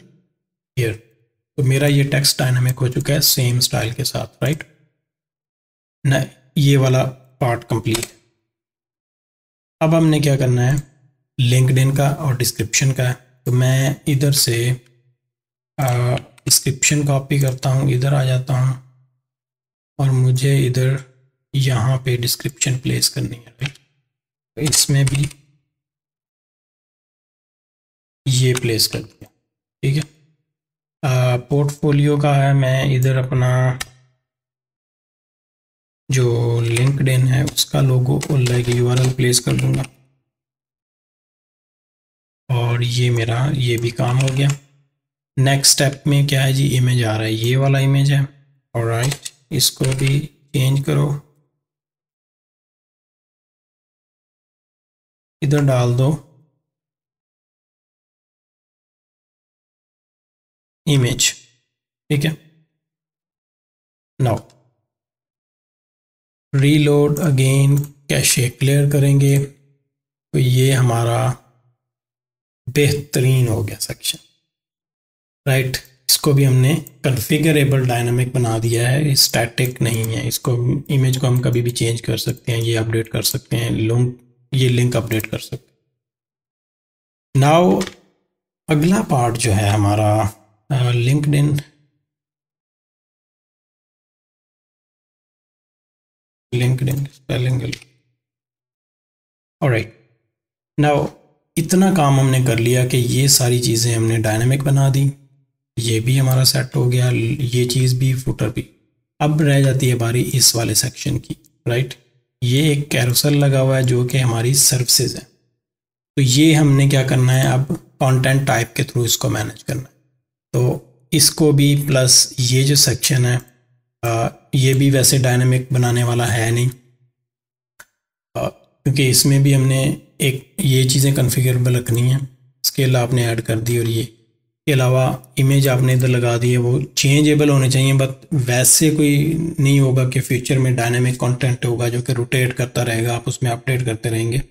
here, तो मेरा ये टेक्स्ट डायनेमिक हो चुका है सेम स्टाइल के साथ, राइट ना। ये वाला पार्ट कंप्लीट। अब हमने क्या करना है, लिंक्डइन का और डिस्क्रिप्शन का है, तो मैं इधर से डिस्क्रिप्शन कॉपी करता हूँ, इधर आ जाता हूँ और मुझे इधर यहाँ पे डिस्क्रिप्शन प्लेस करनी है, राइट। तो इसमें भी ये प्लेस कर दिया, ठीक है। पोर्टफोलियो का है, मैं इधर अपना जो लिंक्डइन है उसका लोगो और लाइक URL प्लेस कर दूंगा और ये मेरा ये भी काम हो गया। नेक्स्ट स्टेप में क्या है जी, इमेज आ रहा है, ये वाला इमेज है, ऑलराइट। इसको भी चेंज करो, इधर डाल दो इमेज, ठीक है। Now reload again, cache clear करेंगे तो ये हमारा बेहतरीन हो गया सेक्शन, राइट। इसको भी हमने कॉन्फ़िगरेबल डायनामिक बना दिया है, स्टैटिक नहीं है। इसको इमेज को हम कभी भी चेंज कर सकते हैं, ये अपडेट कर सकते हैं, ये लिंक अपडेट कर सकते हैं। नाउ अगला पार्ट जो है हमारा लिंक्डइन, स्पेलिंग, ऑलराइट। नाउ इतना काम हमने कर लिया कि ये सारी चीज़ें हमने डायनामिक बना दी, ये भी हमारा सेट हो गया, ये चीज़ भी, फुटर भी। अब रह जाती है बारी इस वाले सेक्शन की, राइट। ये एक कैरोसेल लगा हुआ है जो कि हमारी सर्विसेज है, तो ये हमने क्या करना है, अब कंटेंट टाइप के थ्रू इसको मैनेज करना है। तो इसको भी प्लस ये जो सेक्शन है ये भी वैसे डायनामिक बनाने वाला है नहीं, क्योंकि इसमें भी हमने एक ये चीज़ें कॉन्फ़िगरेबल रखनी है। स्केल आपने ऐड कर दी और ये के अलावा इमेज आपने इधर लगा दी है, वो चेंजेबल होने चाहिए, बट वैसे कोई नहीं होगा कि फ्यूचर में डायनामिक कंटेंट होगा जो कि रोटेट करता रहेगा, आप उसमें अपडेट करते रहेंगे।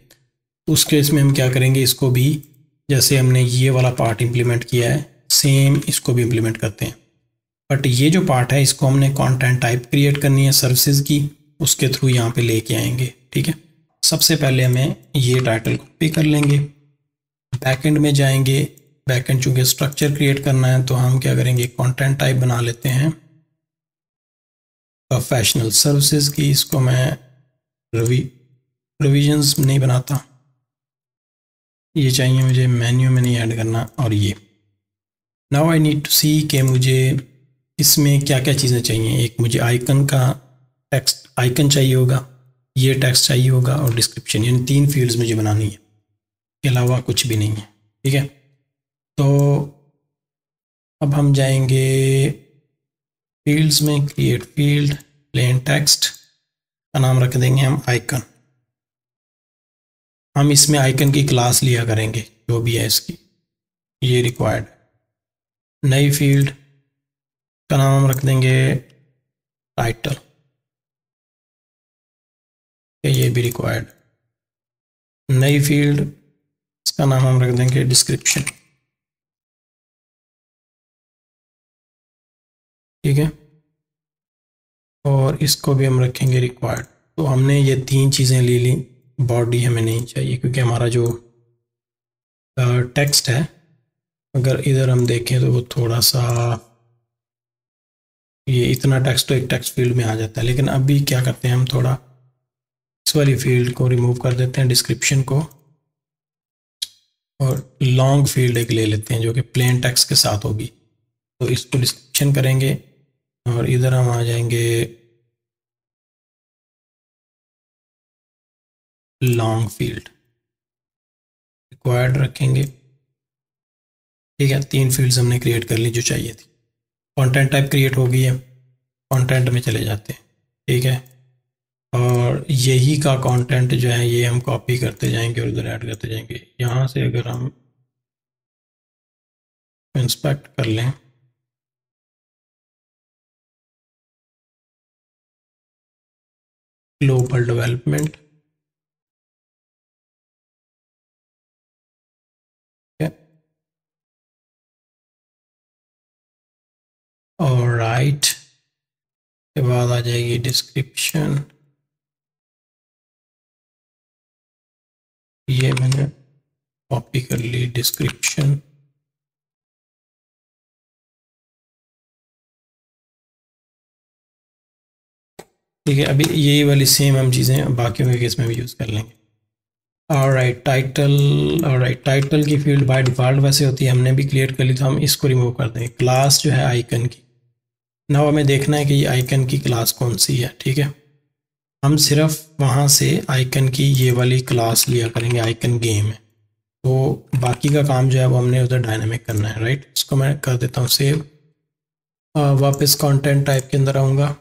उस केस में हम क्या करेंगे, इसको भी जैसे हमने ये वाला पार्ट इम्प्लीमेंट किया है सेम इसको भी इम्प्लीमेंट करते हैं। बट ये जो पार्ट है इसको हमने कंटेंट टाइप क्रिएट करनी है सर्विसेज की, उसके थ्रू यहाँ पे लेके आएंगे। ठीक है, सबसे पहले हमें ये टाइटल कॉपी कर लेंगे, बैकएंड में जाएंगे, बैकएंड चूंकि स्ट्रक्चर क्रिएट करना है तो हम क्या करेंगे, कंटेंट टाइप बना लेते हैं प्रोफेशनल सर्विसेज की। इसको मैं प्रोविजंस नहीं बनाता, ये चाहिए मुझे मेन्यू में नहीं ऐड करना। और ये नाउ आई नीड टू सी कि मुझे इसमें क्या क्या चीज़ें चाहिए। एक मुझे आइकन का टेक्स्ट आइकन चाहिए होगा, ये टेक्स्ट चाहिए होगा और डिस्क्रिप्शन, यानी 3 फील्ड्स मुझे बनानी है, के अलावा कुछ भी नहीं है। ठीक है, तो अब हम जाएंगे फील्ड्स में, क्रिएट फील्ड, प्लेन टेक्स्ट का नाम रख देंगे हम आइकन। हम इसमें आइकन की क्लास लिया करेंगे जो भी है इसकी, ये रिक्वायर्ड। नई फील्ड का नाम हम रख देंगे टाइटल, ये भी रिक्वायर्ड। नई फील्ड इसका नाम हम रख देंगे डिस्क्रिप्शन। ठीक है, और इसको भी हम रखेंगे रिक्वायर्ड। तो हमने ये 3 चीज़ें ले ली, बॉडी हमें नहीं चाहिए क्योंकि हमारा जो टेक्स्ट है अगर इधर हम देखें तो वो थोड़ा सा, ये इतना टेक्स्ट तो एक टेक्स्ट फील्ड में आ जाता है। लेकिन अभी क्या करते हैं, हम थोड़ा इस वाली फील्ड को रिमूव कर देते हैं, डिस्क्रिप्शन को, और लॉन्ग फील्ड एक ले लेते हैं जो कि प्लेन टेक्स्ट के साथ होगी। तो इसको डिस्क्रिप्शन करेंगे और इधर हम आ जाएंगे लॉन्ग फील्ड, रिक्वायर्ड रखेंगे। ठीक है, 3 फील्ड्स हमने क्रिएट कर ली जो चाहिए थी। कंटेंट टाइप क्रिएट हो गई है, कंटेंट में चले जाते हैं। ठीक है, और यही का कंटेंट जो है ये हम कॉपी करते जाएंगे और इधर ऐड करते जाएंगे। यहाँ से अगर हम इंस्पेक्ट कर लें, ग्लोबल डेवलपमेंट, और राइट के बाद आ जाएगी डिस्क्रिप्शन। ये मैंने कॉपी कर ली डिस्क्रिप्शन। ठीक है, अभी यही वाली सेम हम चीज़ें बाकियों के केस में भी यूज़ कर लेंगे। ऑलराइट, टाइटल की फील्ड बाय डिफ़ॉल्ट वैसे होती है, हमने भी क्रिएट कर ली तो हम इसको रिमूव कर देंगे। क्लास जो है आइकन की, नाउ हमें देखना है कि ये आइकन की क्लास कौन सी है। ठीक है, हम सिर्फ वहाँ से आइकन की ये वाली क्लास लिया करेंगे, आइकन गेम है। तो बाकी का काम जो है वो हमने उधर डायनामिक करना है। राइट, इसको मैं कर देता हूँ सेव। वापस कंटेंट टाइप के अंदर आऊँगा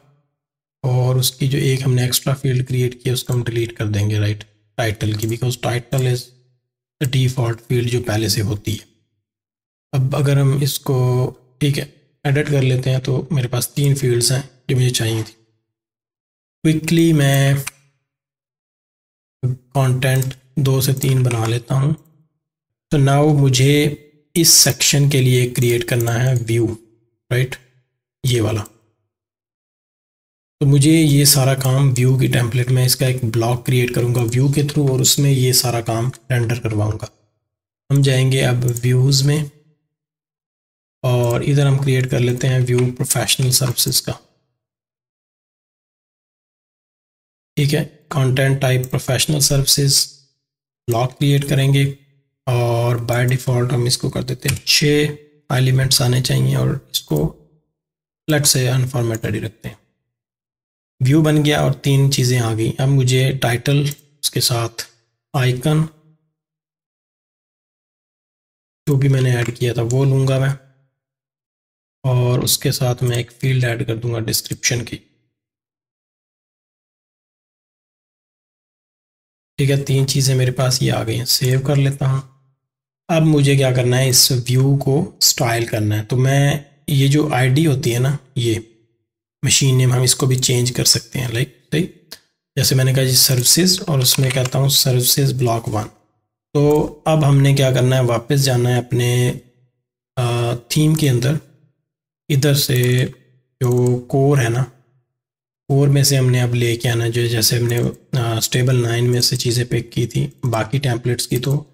और उसकी जो एक हमने एक्स्ट्रा फील्ड क्रिएट की है उसको हम डिलीट कर देंगे, राइट, टाइटल की, because title is the default field जो पहले से होती है। अब अगर हम इसको, ठीक है, एडिट कर लेते हैं तो मेरे पास 3 फील्ड्स हैं जो मुझे चाहिए थी। क्विकली मैं कंटेंट 2 से 3 बना लेता हूँ। तो नाउ मुझे इस सेक्शन के लिए क्रिएट करना है व्यू, राइट, ये वाला। तो मुझे ये सारा काम व्यू की टेम्पलेट में इसका एक ब्लॉक क्रिएट करूँगा व्यू के थ्रू और उसमें ये सारा काम रेंडर करवाऊँगा। हम जाएंगे अब व्यूज़ में और इधर हम क्रिएट कर लेते हैं व्यू प्रोफेशनल सर्विसेज का। ठीक है, content type professional services, block create करेंगे और बाय डिफ़ॉल्ट हम इसको कर देते हैं 6 एलिमेंट्स आने चाहिए और इसको लेट से अनफॉर्मेटेड ही रखते हैं। व्यू बन गया और 3 चीज़ें आ गई। अब मुझे टाइटल, उसके साथ आइकन जो भी मैंने ऐड किया था वो लूँगा मैं, और उसके साथ मैं एक फील्ड ऐड कर दूँगा डिस्क्रिप्शन की। ठीक है, 3 चीज़ें मेरे पास ये आ गई हैं। सेव कर लेता हूँ अब मुझे क्या करना है, इस व्यू को स्टाइल करना है। तो मैं ये जो आईडी होती है ना, ये मशीन नेम, हम इसको भी चेंज कर सकते हैं। लाइक सही, जैसे मैंने कहा जी सर्विसेज, और उसमें कहता हूँ सर्विसेज ब्लॉक 1। तो अब हमने क्या करना है, वापस जाना है अपने थीम के अंदर। इधर से जो कोर है ना, कोर में से हमने अब लेके आना जो, जैसे हमने स्टेबल 9 में से चीज़ें पिक की थी बाकी टेम्पलेट्स की, तो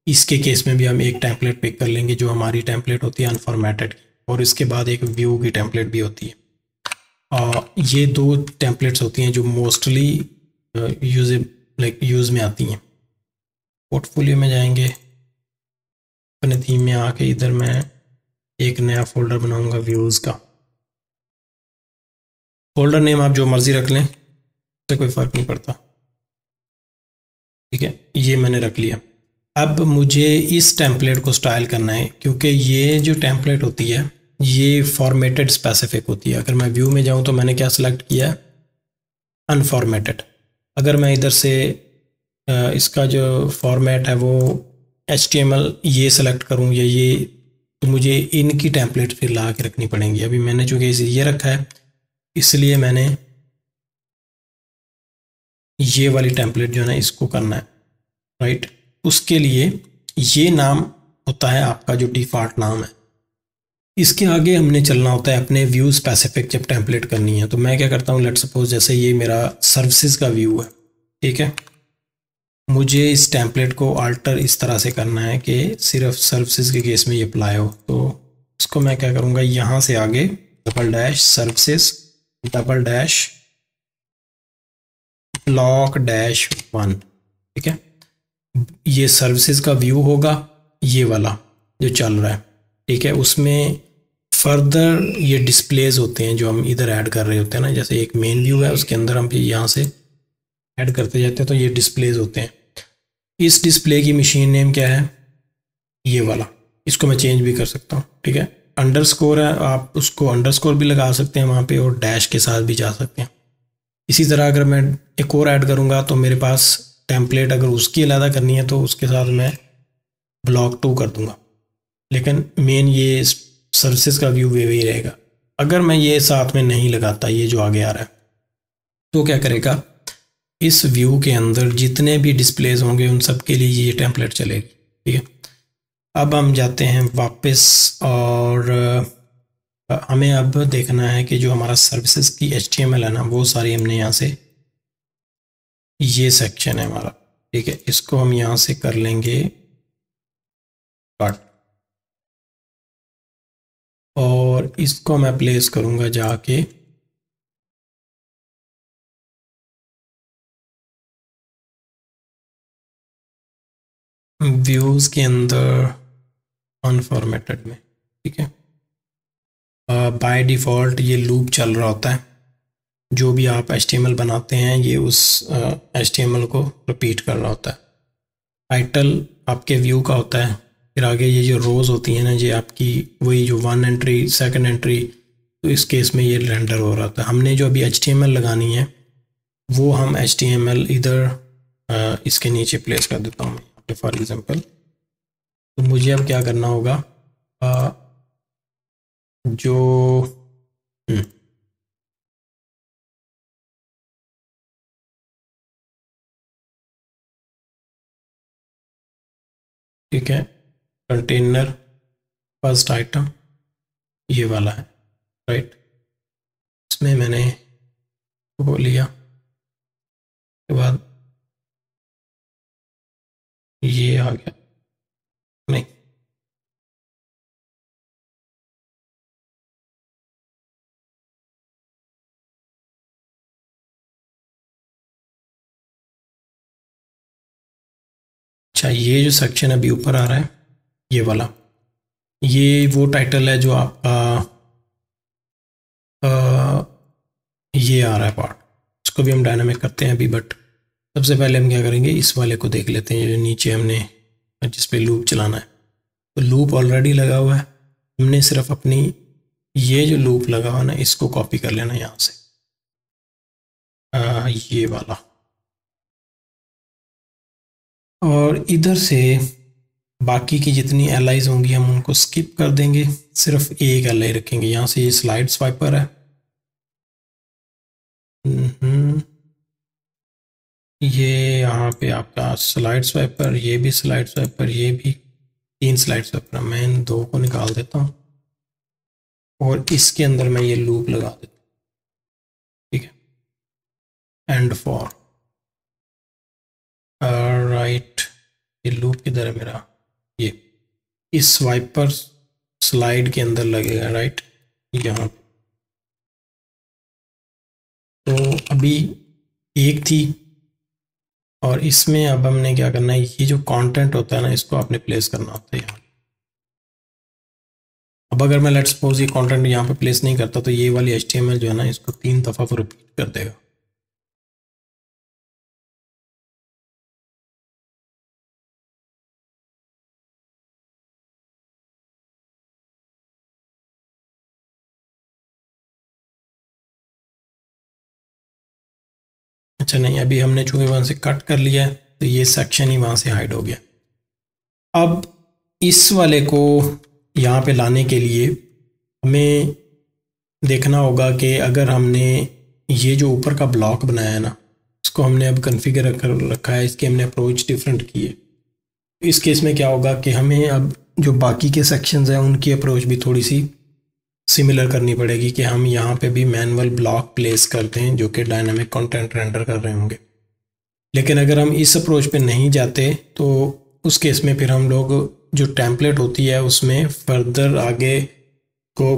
इसके केस में भी हम एक टेम्पलेट पिक कर लेंगे जो हमारी टेम्पलेट होती है अनफॉर्मेटेड की, और इसके बाद एक व्यू की टेम्पलेट भी होती है। ये दो टेम्पलेट्स होती हैं जो मोस्टली यूज़ में आती हैं। पोर्टफोलियो में जाएंगे, अपने थीम में आके इधर मैं एक नया फोल्डर बनाऊंगा व्यूज़ का। फोल्डर नेम आप जो मर्जी रख लें, उससे कोई फ़र्क नहीं पड़ता। ठीक है, ये मैंने रख लिया। अब मुझे इस टेम्पलेट को स्टाइल करना है, क्योंकि ये जो टेम्पलेट होती है ये फॉर्मेटेड स्पेसिफिक होती है। अगर मैं व्यू में जाऊं तो मैंने क्या सिलेक्ट किया है, अनफॉर्मेटेड। अगर मैं इधर से इसका जो फॉर्मेट है वो HTML ये सिलेक्ट करूं या ये, तो मुझे इनकी टेम्पलेट फिर ला के रखनी पड़ेंगी। अभी मैंने चूँकि ये रखा है, इसलिए मैंने ये वाली टेम्पलेट जो है ना इसको करना है, राइट। उसके लिए ये नाम होता है आपका जो डिफ़ॉल्ट नाम है। इसके आगे हमने चलना होता है अपने व्यू स्पेसिफिक जब टेम्पलेट करनी है। तो मैं क्या करता हूँ, लेट सपोज जैसे ये मेरा सर्विसेज का व्यू है, ठीक है। मुझे इस टेम्पलेट को अल्टर इस तरह से करना है कि सिर्फ सर्विसेज के केस में ये अप्लाई हो। तो इसको मैं क्या करूँगा, यहाँ से आगे double dash services double dash block dash 1, ठीक है। ये सर्विसेज का व्यू होगा, ये वाला जो चल रहा है, ठीक है। उसमें फर्दर ये डिस्प्लेज होते हैं जो हम इधर ऐड कर रहे होते हैं ना, जैसे एक मेन व्यू है उसके अंदर हम यहाँ से ऐड करते जाते हैं, तो ये डिस्प्लेज होते हैं। इस डिस्प्ले की मशीन नेम क्या है, ये वाला। इसको मैं चेंज भी कर सकता हूँ, ठीक है। अंडरस्कोर है, आप उसको अंडरस्कोर भी लगा सकते हैं वहाँ पे, और डैश के साथ भी जा सकते हैं। इसी तरह अगर मैं एक और ऐड करूँगा तो मेरे पास टेम्पलेट अगर उसकी अलग करनी है तो उसके साथ मैं ब्लॉक 2 कर दूंगा, लेकिन मेन ये सर्विसेज का व्यू वही रहेगा। अगर मैं ये साथ में नहीं लगाता, ये जो आगे आ रहा है, तो क्या करेगा, इस व्यू के अंदर जितने भी डिस्प्लेज होंगे उन सब के लिए ये टेम्पलेट चलेगी, ठीक है। अब हम जाते हैं वापस, और हमें अब देखना है कि जो हमारा सर्विसेज की HTML है ना, वो सारी हमने यहाँ से, ये सेक्शन है हमारा, ठीक है। इसको हम यहाँ से कर लेंगे कट, और इसको मैं प्लेस करूँगा जाके व्यूज़ के अंदर अनफॉर्मेटेड में, ठीक है। बाय डिफ़ॉल्ट ये लूप चल रहा होता है, जो भी आप HTML बनाते हैं ये उस HTML को रिपीट कर रहा होता है। टाइटल आपके व्यू का होता है, फिर आगे ये जो रोज़ होती हैं ना, ये आपकी वही जो 1 एंट्री 2nd एंट्री, तो इस केस में ये रेंडर हो रहा था। हमने जो अभी HTML लगानी है वो हम HTML इधर इसके नीचे प्लेस कर देता हूँ फॉर एग्जांपल। तो मुझे अब क्या करना होगा, जो ठीक है, कंटेनर फर्स्ट आइटम ये वाला है, राइट। इसमें मैंने वो लिया के बाद ये आ गया, नहीं अच्छा, ये जो सेक्शन अभी ऊपर आ रहा है ये वाला, ये वो टाइटल है जो आपका ये आ रहा है पार्ट। इसको भी हम डायनामिक करते हैं अभी, बट सबसे पहले हम क्या करेंगे, इस वाले को देख लेते हैं जो नीचे हमने जिस पे लूप चलाना है। तो लूप ऑलरेडी लगा हुआ है, हमने सिर्फ अपनी ये जो लूप लगा हुआ ना इसको कॉपी कर लेना यहाँ से, ये वाला, और इधर से बाकी की जितनी एलाइज होंगी हम उनको स्किप कर देंगे, सिर्फ एक एलाई रखेंगे। यहाँ से ये स्लाइड स्वाइपर है, ये यहाँ पे आपका स्लाइड स्वाइपर, ये भी स्लाइड स्वाइपर, ये भी, 3 स्लाइड स्वाइपर। मैं इन 2 को निकाल देता हूँ और इसके अंदर मैं ये लूप लगा देता हूँ, ठीक है। एंड फॉर राइट, ये लूप किधर है मेरा, ये इस स्वाइपर स्लाइड के अंदर लगेगा, राइट, यहाँ। तो अभी एक थी और इसमें अब हमने क्या करना है, ये जो कंटेंट होता है ना, इसको आपने प्लेस करना होता है यहाँ। अब अगर मैं लेट्स सपोज ये कंटेंट यहाँ पे प्लेस नहीं करता तो ये वाली HTML जो है ना, इसको 3 दफ़ा वो रिपीट कर देगा। अच्छा नहीं, अभी हमने चूंकि वहाँ से कट कर लिया है तो ये सेक्शन ही वहाँ से हाइड हो गया। अब इस वाले को यहाँ पे लाने के लिए हमें देखना होगा कि अगर हमने ये जो ऊपर का ब्लॉक बनाया है ना, इसको हमने अब कन्फिगर कर रखा है, इसके हमने अप्रोच डिफरेंट की है। इस केस में क्या होगा कि हमें अब जो बाकी के सेक्शंस हैं उनकी अप्रोच भी थोड़ी सी सिमिलर करनी पड़ेगी कि हम यहाँ पे भी मैनुअल ब्लॉक प्लेस करते हैं जो कि डायनामिक कंटेंट रेंडर कर रहे होंगे। लेकिन अगर हम इस अप्रोच पे नहीं जाते तो उस केस में फिर हम लोग जो टेम्पलेट होती है उसमें फर्दर आगे को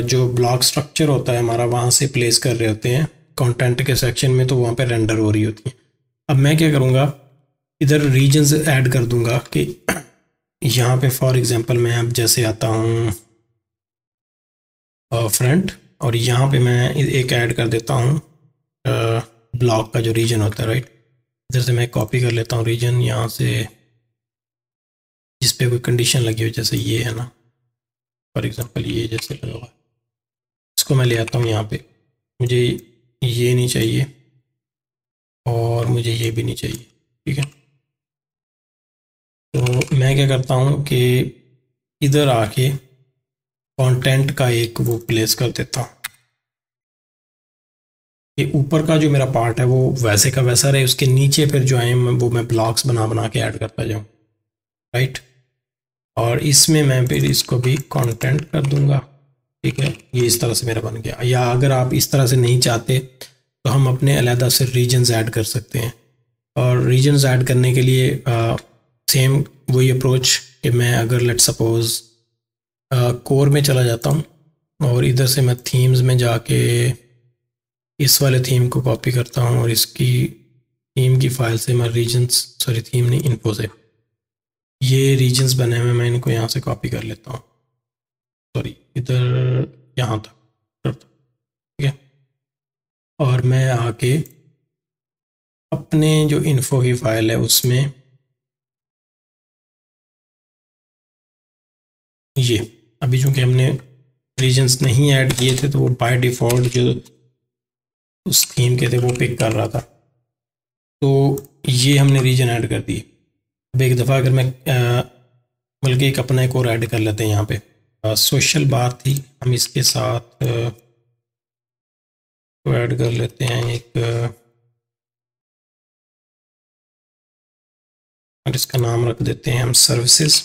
जो ब्लॉक स्ट्रक्चर होता है हमारा वहाँ से प्लेस कर रहे होते हैं कंटेंट के सेक्शन में, तो वहाँ पे रेंडर हो रही होती है। अब मैं क्या करूँगा, इधर रीजन्स ऐड कर दूंगा कि यहाँ पे फॉर एग्जांपल मैं अब जैसे आता हूँ फ्रंट, और यहाँ पे मैं एक ऐड कर देता हूँ ब्लॉक का जो रीजन होता है, राइट। इधर से मैं कॉपी कर लेता हूँ रीजन, यहाँ से जिस पे कोई कंडीशन लगी हो, जैसे ये है ना, फॉर एग्जांपल ये जैसे लगा हुआ है, इसको मैं ले आता हूँ यहाँ पे। मुझे ये नहीं चाहिए और मुझे ये भी नहीं चाहिए, ठीक है। तो मैं क्या करता हूँ कि इधर आके कंटेंट का एक वो प्लेस कर देता हूँ कि ऊपर का जो मेरा पार्ट है वो वैसे का वैसा रहे, उसके नीचे फिर जो है वो मैं ब्लॉक्स बना बना के ऐड करता जाऊँ, राइट। और इसमें मैं फिर इसको भी कंटेंट कर दूंगा, ठीक है। ये इस तरह से मेरा बन गया। या अगर आप इस तरह से नहीं चाहते तो हम अपने अलहदा से रीजन्स ऐड कर सकते हैं। और रीजन्स ऐड करने के लिए सेम वही अप्रोच कि मैं अगर लेट सपोज कोर में चला जाता हूँ और इधर से मैं थीम्स में जाके इस वाले थीम को कॉपी करता हूँ और इसकी थीम की फाइल से मैं रीजन्स, सॉरी थीम नहीं, इन्फो से ये रीजन्स बने हुए, मैं इनको यहाँ से कॉपी कर लेता हूँ, सॉरी इधर यहाँ तक, ठीक है। और मैं आके अपने जो इन्फो की फाइल है उसमें ये, अभी चूंकि हमने रीजन्स नहीं ऐड किए थे तो वो बाय डिफ़ॉल्ट जो उस थीम के थे वो पिक कर रहा था, तो ये हमने रीजन ऐड कर दिए। अब एक दफ़ा अगर मैं बल्कि एक अपना एक और ऐड कर लेते हैं यहाँ पे, सोशल बार थी, हम इसके साथ तो ऐड कर लेते हैं एक, और इसका नाम रख देते हैं हम सर्विसेज,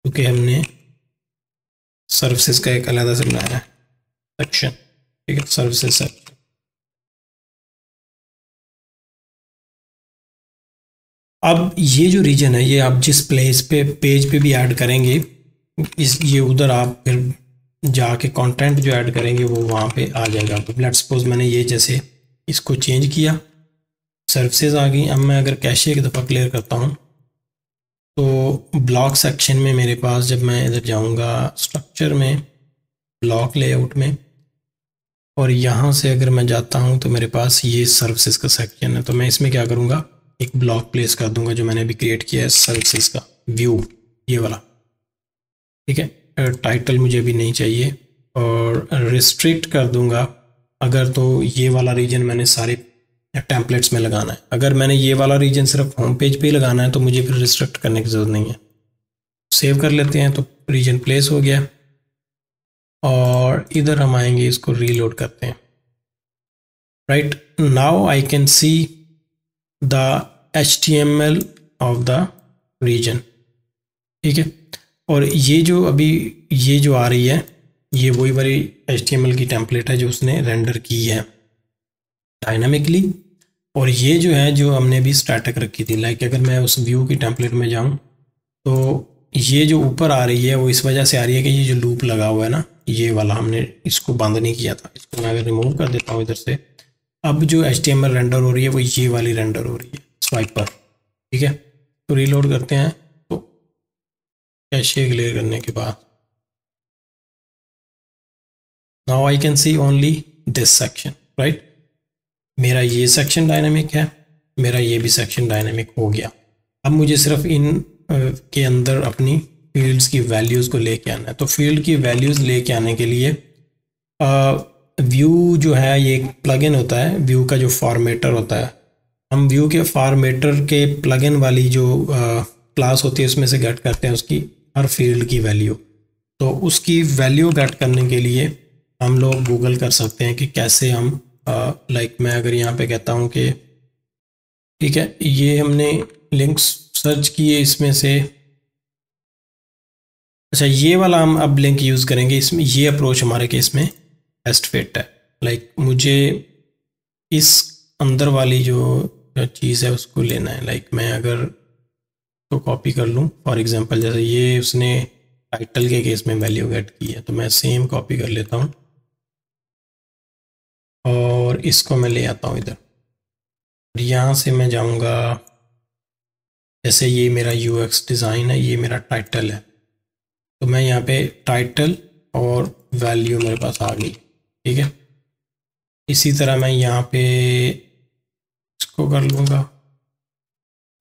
क्योंकि हमने सर्विसेज का एक अलग से बनाया है सेक्शन, ठीक है, सर्विसेज सेक्शन। अब ये जो रीजन है ये आप जिस प्लेस पे पेज पे भी ऐड करेंगे, इस ये उधर आप फिर जाके कंटेंट जो ऐड करेंगे वो वहाँ पे आ जाएगा। तो लेट्स सपोज मैंने ये जैसे इसको चेंज किया, सर्विसेज आ गई। अब मैं अगर कैशे एक दफ़ा क्लियर करता हूँ तो ब्लॉक सेक्शन में मेरे पास, जब मैं इधर जाऊँगा स्ट्रक्चर में, ब्लॉक लेआउट में, और यहाँ से अगर मैं जाता हूँ तो मेरे पास ये सर्विसेज का सेक्शन है। तो मैं इसमें क्या करूँगा, एक ब्लॉक प्लेस कर दूंगा जो मैंने अभी क्रिएट किया है सर्विसेज का व्यू, ये वाला, ठीक है। टाइटल मुझे अभी नहीं चाहिए और रिस्ट्रिक्ट कर दूंगा अगर, तो ये वाला रीजन मैंने सारे टेम्पलेट्स में लगाना है। अगर मैंने ये वाला रीजन सिर्फ होम पेज पे ही लगाना है तो मुझे फिर रिस्ट्रिक्ट करने की ज़रूरत नहीं है। सेव कर लेते हैं, तो रीजन प्लेस हो गया और इधर हम आएंगे, इसको रीलोड करते हैं। Right now I can see the HTML of the region. ठीक है, और ये जो अभी ये जो आ रही है ये वही वाली HTML की टेम्पलेट है जो उसने रेंडर की है डायनामिकली, और ये जो है जो हमने अभी स्टैटिक रखी थी। लाइक अगर मैं उस व्यू की टेम्पलेट में जाऊं तो ये जो ऊपर आ रही है वो इस वजह से आ रही है कि ये जो लूप लगा हुआ है ना, ये वाला हमने इसको बंद नहीं किया था। इसको मैं अगर रिमूव कर देता हूँ इधर से, अब जो HTML रेंडर हो रही है वो ये वाली रेंडर हो रही है स्वाइप पर। ठीक है, तो रीलोड करते हैं, तो कैशे क्लियर करने के बाद now I can C only this section. Right, मेरा ये सेक्शन डायनामिक है, मेरा ये भी सेक्शन डायनामिक हो गया। अब मुझे सिर्फ इन के अंदर अपनी फील्ड्स की वैल्यूज़ को लेके आना है। तो फील्ड की वैल्यूज़ लेके आने के लिए व्यू जो है ये एक प्लगइन होता है, व्यू का जो फॉर्मेटर होता है, हम व्यू के फॉर्मेटर के प्लगइन वाली जो क्लास होती है उसमें से गेट करते हैं उसकी हर फील्ड की वैल्यू। तो उसकी वैल्यू गेट करने के लिए हम लोग गूगल कर सकते हैं कि कैसे हम लाइक मैं अगर यहाँ पे कहता हूँ कि ठीक है, ये हमने लिंक्स सर्च किए इसमें से, अच्छा ये वाला हम अब लिंक यूज़ करेंगे। इसमें ये अप्रोच हमारे केस में बेस्ट फिट है। लाइक मुझे इस अंदर वाली जो चीज़ है उसको लेना है। लाइक मैं अगर तो कॉपी कर लूँ, फॉर एग्जांपल जैसे ये उसने टाइटल के केस में वैल्यू गेट की है, तो मैं सेम कॉपी कर लेता हूँ और इसको मैं ले आता हूँ इधर। यहाँ से मैं जाऊँगा, जैसे ये मेरा UX डिज़ाइन है, ये मेरा टाइटल है, तो मैं यहाँ पे टाइटल और वैल्यू मेरे पास आ गई। ठीक है, इसी तरह मैं यहाँ पे इसको कर लूँगा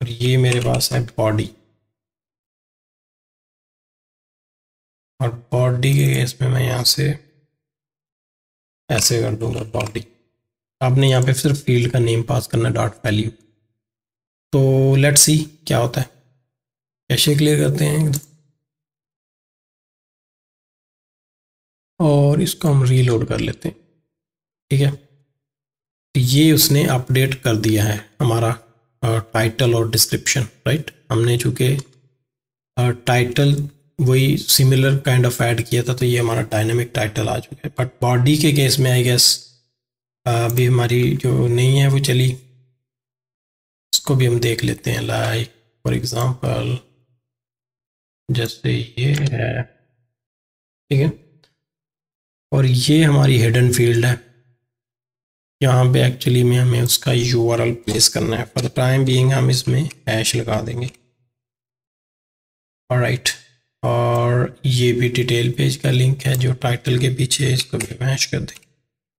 और ये मेरे पास है बॉडी, और बॉडी के केस में मैं यहाँ से ऐसे कर दूँगा बॉडी। आपने यहाँ पे सिर्फ फील्ड का नेम पास करना डॉट वैल्यू। तो लेट्स सी क्या होता है, कैसे क्लियर करते हैं एकदम, और इसको हम रीलोड कर लेते हैं। ठीक है, तो ये उसने अपडेट कर दिया है हमारा टाइटल और डिस्क्रिप्शन। राइट, हमने चूँकि टाइटल वही सिमिलर काइंड ऑफ ऐड किया था, तो ये हमारा डायनामिक टाइटल आ चुका है। बट बॉडी के केस में आई गेस अभी हमारी जो नहीं है वो चली, इसको भी हम देख लेते हैं। लाइक फॉर एग्जांपल जैसे ये है, ठीक है, और ये हमारी हिडन फील्ड है। यहाँ पे एक्चुअली में हमें उसका URL प्लेस करना है। फॉर द टाइम बीइंग हम इसमें हैश लगा देंगे। ऑलराइट, और ये भी डिटेल पेज का लिंक है जो टाइटल के पीछे है, इसको भी हैश कर देंगे।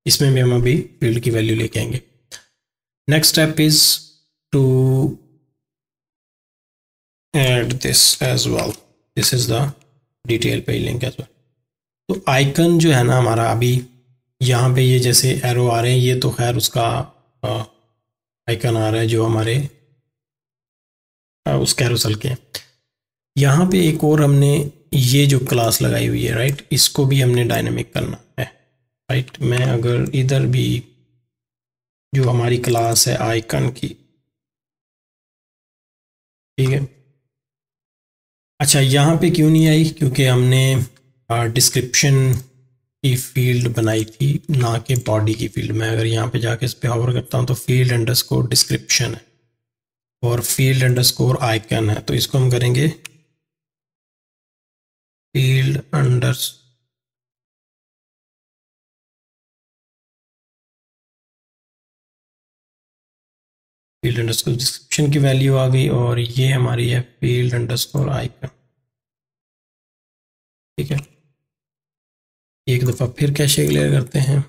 इसमें भी हम अभी फील्ड की वैल्यू लेके आएंगे। Next step is to add this as well, this is the detail page link as well. तो आइकन जो है ना हमारा, अभी यहाँ पे ये जैसे एरो आ रहे हैं, ये तो खैर उसका आइकन आ रहा है जो हमारे उस कैरोसेल के। यहाँ पे एक और हमने ये जो क्लास लगाई हुई है, राइट, इसको भी हमने डायनेमिक करना है। राइट, मैं अगर इधर भी जो हमारी क्लास है आइकन की, ठीक है, अच्छा यहाँ पे क्यों नहीं आई, क्योंकि हमने डिस्क्रिप्शन की फील्ड बनाई थी, ना कि बॉडी की फील्ड। मैं अगर यहाँ पे जाके इस पे होवर करता हूँ तो फील्ड अंडरस्कोर डिस्क्रिप्शन है और फील्ड अंडरस्कोर आइकन है। तो इसको हम करेंगे फील्ड अंडरस्कोर डिस्क्रिप्शन की वैल्यू आ गई, और ये हमारी है फील्ड अंडरस्कोर आइकन। ठीक है, एक दफ़ा फिर कैशे क्लियर करते हैं।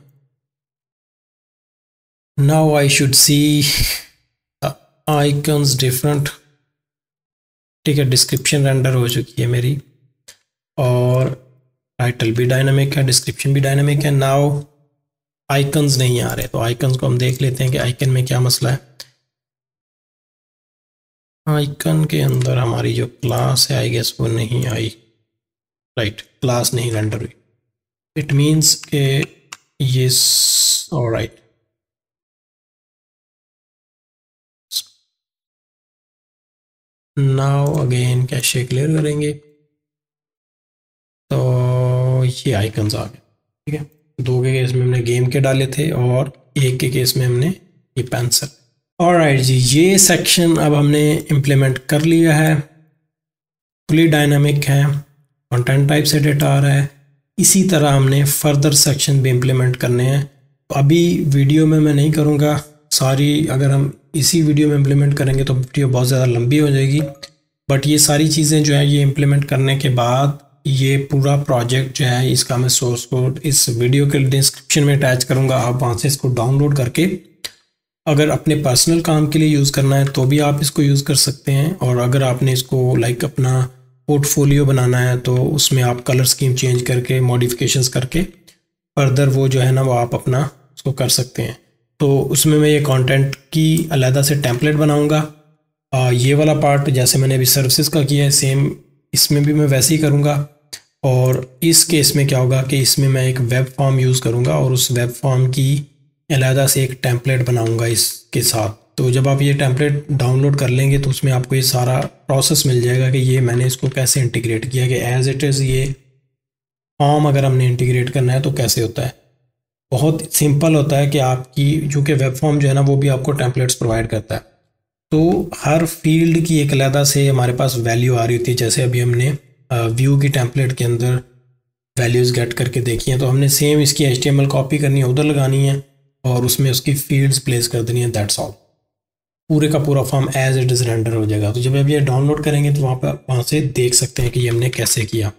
Now I should see icons different. ठीक है, डिस्क्रिप्शन रेंडर हो चुकी है मेरी, और टाइटल भी डायनामिक है, डिस्क्रिप्शन भी डायनामिक है। नाउ आइकन्स नहीं आ रहे, तो आइकन्स को हम देख लेते हैं कि आइकन में क्या मसला है। आइकन के अंदर हमारी जो क्लास है आई गेस वो नहीं आई, राइट, क्लास नहीं रेंडर हुई। इट मीन्स के ये alright, now again cache clear करेंगे तो ये आइकन्स आ गए, ठीक है। 2 के केस में हमने गेम के डाले थे और 1 के केस में हमने ये पेंसिल। ऑलराइट जी, ये सेक्शन अब हमने इम्प्लीमेंट कर लिया है, फुली डायनामिक है, कंटेंट टाइप से डेटा आ रहा है। इसी तरह हमने फर्दर सेक्शन भी इम्प्लीमेंट करने हैं। तो अभी वीडियो में मैं नहीं करूँगा सारी, अगर हम इसी वीडियो में इम्प्लीमेंट करेंगे तो वीडियो बहुत ज़्यादा लंबी हो जाएगी। बट ये सारी चीज़ें जो है ये इम्प्लीमेंट करने के बाद ये पूरा प्रोजेक्ट जो है इसका मैं सोर्स कोड इस वीडियो के डिस्क्रिप्शन में अटैच करूँगा। आप वहाँ से इसको डाउनलोड करके अगर अपने पर्सनल काम के लिए यूज़ करना है तो भी आप इसको यूज़ कर सकते हैं, और अगर आपने इसको लाइक अपना पोर्टफोलियो बनाना है तो उसमें आप कलर स्कीम चेंज करके मॉडिफिकेशंस करके फर्दर वो जो है ना वो आप अपना उसको कर सकते हैं। तो उसमें मैं ये कंटेंट की अलहदा से टेम्पलेट बनाऊंगा। ये वाला पार्ट जैसे मैंने अभी सर्विसेज का किया है सेम इसमें भी मैं वैसे ही करूँगा। और इस केस में क्या होगा कि इसमें मैं एक वेब फॉर्म यूज़ करूँगा और उस वेब फॉर्म की अलहदा से एक टेम्पलेट बनाऊँगा इसके साथ। तो जब आप ये टेम्पलेट डाउनलोड कर लेंगे तो उसमें आपको ये सारा प्रोसेस मिल जाएगा कि ये मैंने इसको कैसे इंटीग्रेट किया, कि एज इट इज़ ये फॉर्म अगर हमने इंटीग्रेट करना है तो कैसे होता है। बहुत सिंपल होता है कि आपकी जो कि वेब फॉर्म जो है ना वो भी आपको टेम्पलेट्स प्रोवाइड करता है। तो हर फील्ड की एक अलहदा से हमारे पास वैल्यू आ रही होती है। जैसे अभी हमने व्यू की टेम्पलेट के अंदर वैल्यूज़ गेट करके देखी हैं, तो हमने सेम इसकी HTML कॉपी करनी है, उधर लगानी है और उसमें उसकी फील्ड्स प्लेस कर देनी है, दैट्स ऑल। पूरे का पूरा form as it is render हो जाएगा। तो जब आप ये डाउनलोड करेंगे तो वहाँ से देख सकते हैं कि ये हमने कैसे किया।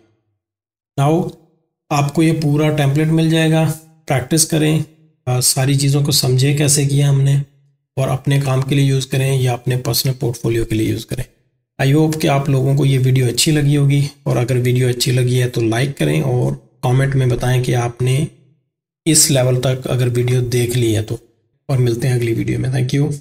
नाउ आपको ये पूरा टेम्पलेट मिल जाएगा, प्रैक्टिस करें, सारी चीज़ों को समझें कैसे किया हमने, और अपने काम के लिए यूज़ करें या अपने पर्सनल पोर्टफोलियो के लिए यूज़ करें। आई होप कि आप लोगों को ये वीडियो अच्छी लगी होगी, और अगर वीडियो अच्छी लगी है तो लाइक करें और कमेंट में बताएं कि आपने इस लेवल तक अगर वीडियो देख ली है तो। और मिलते हैं अगली वीडियो में। Thank you.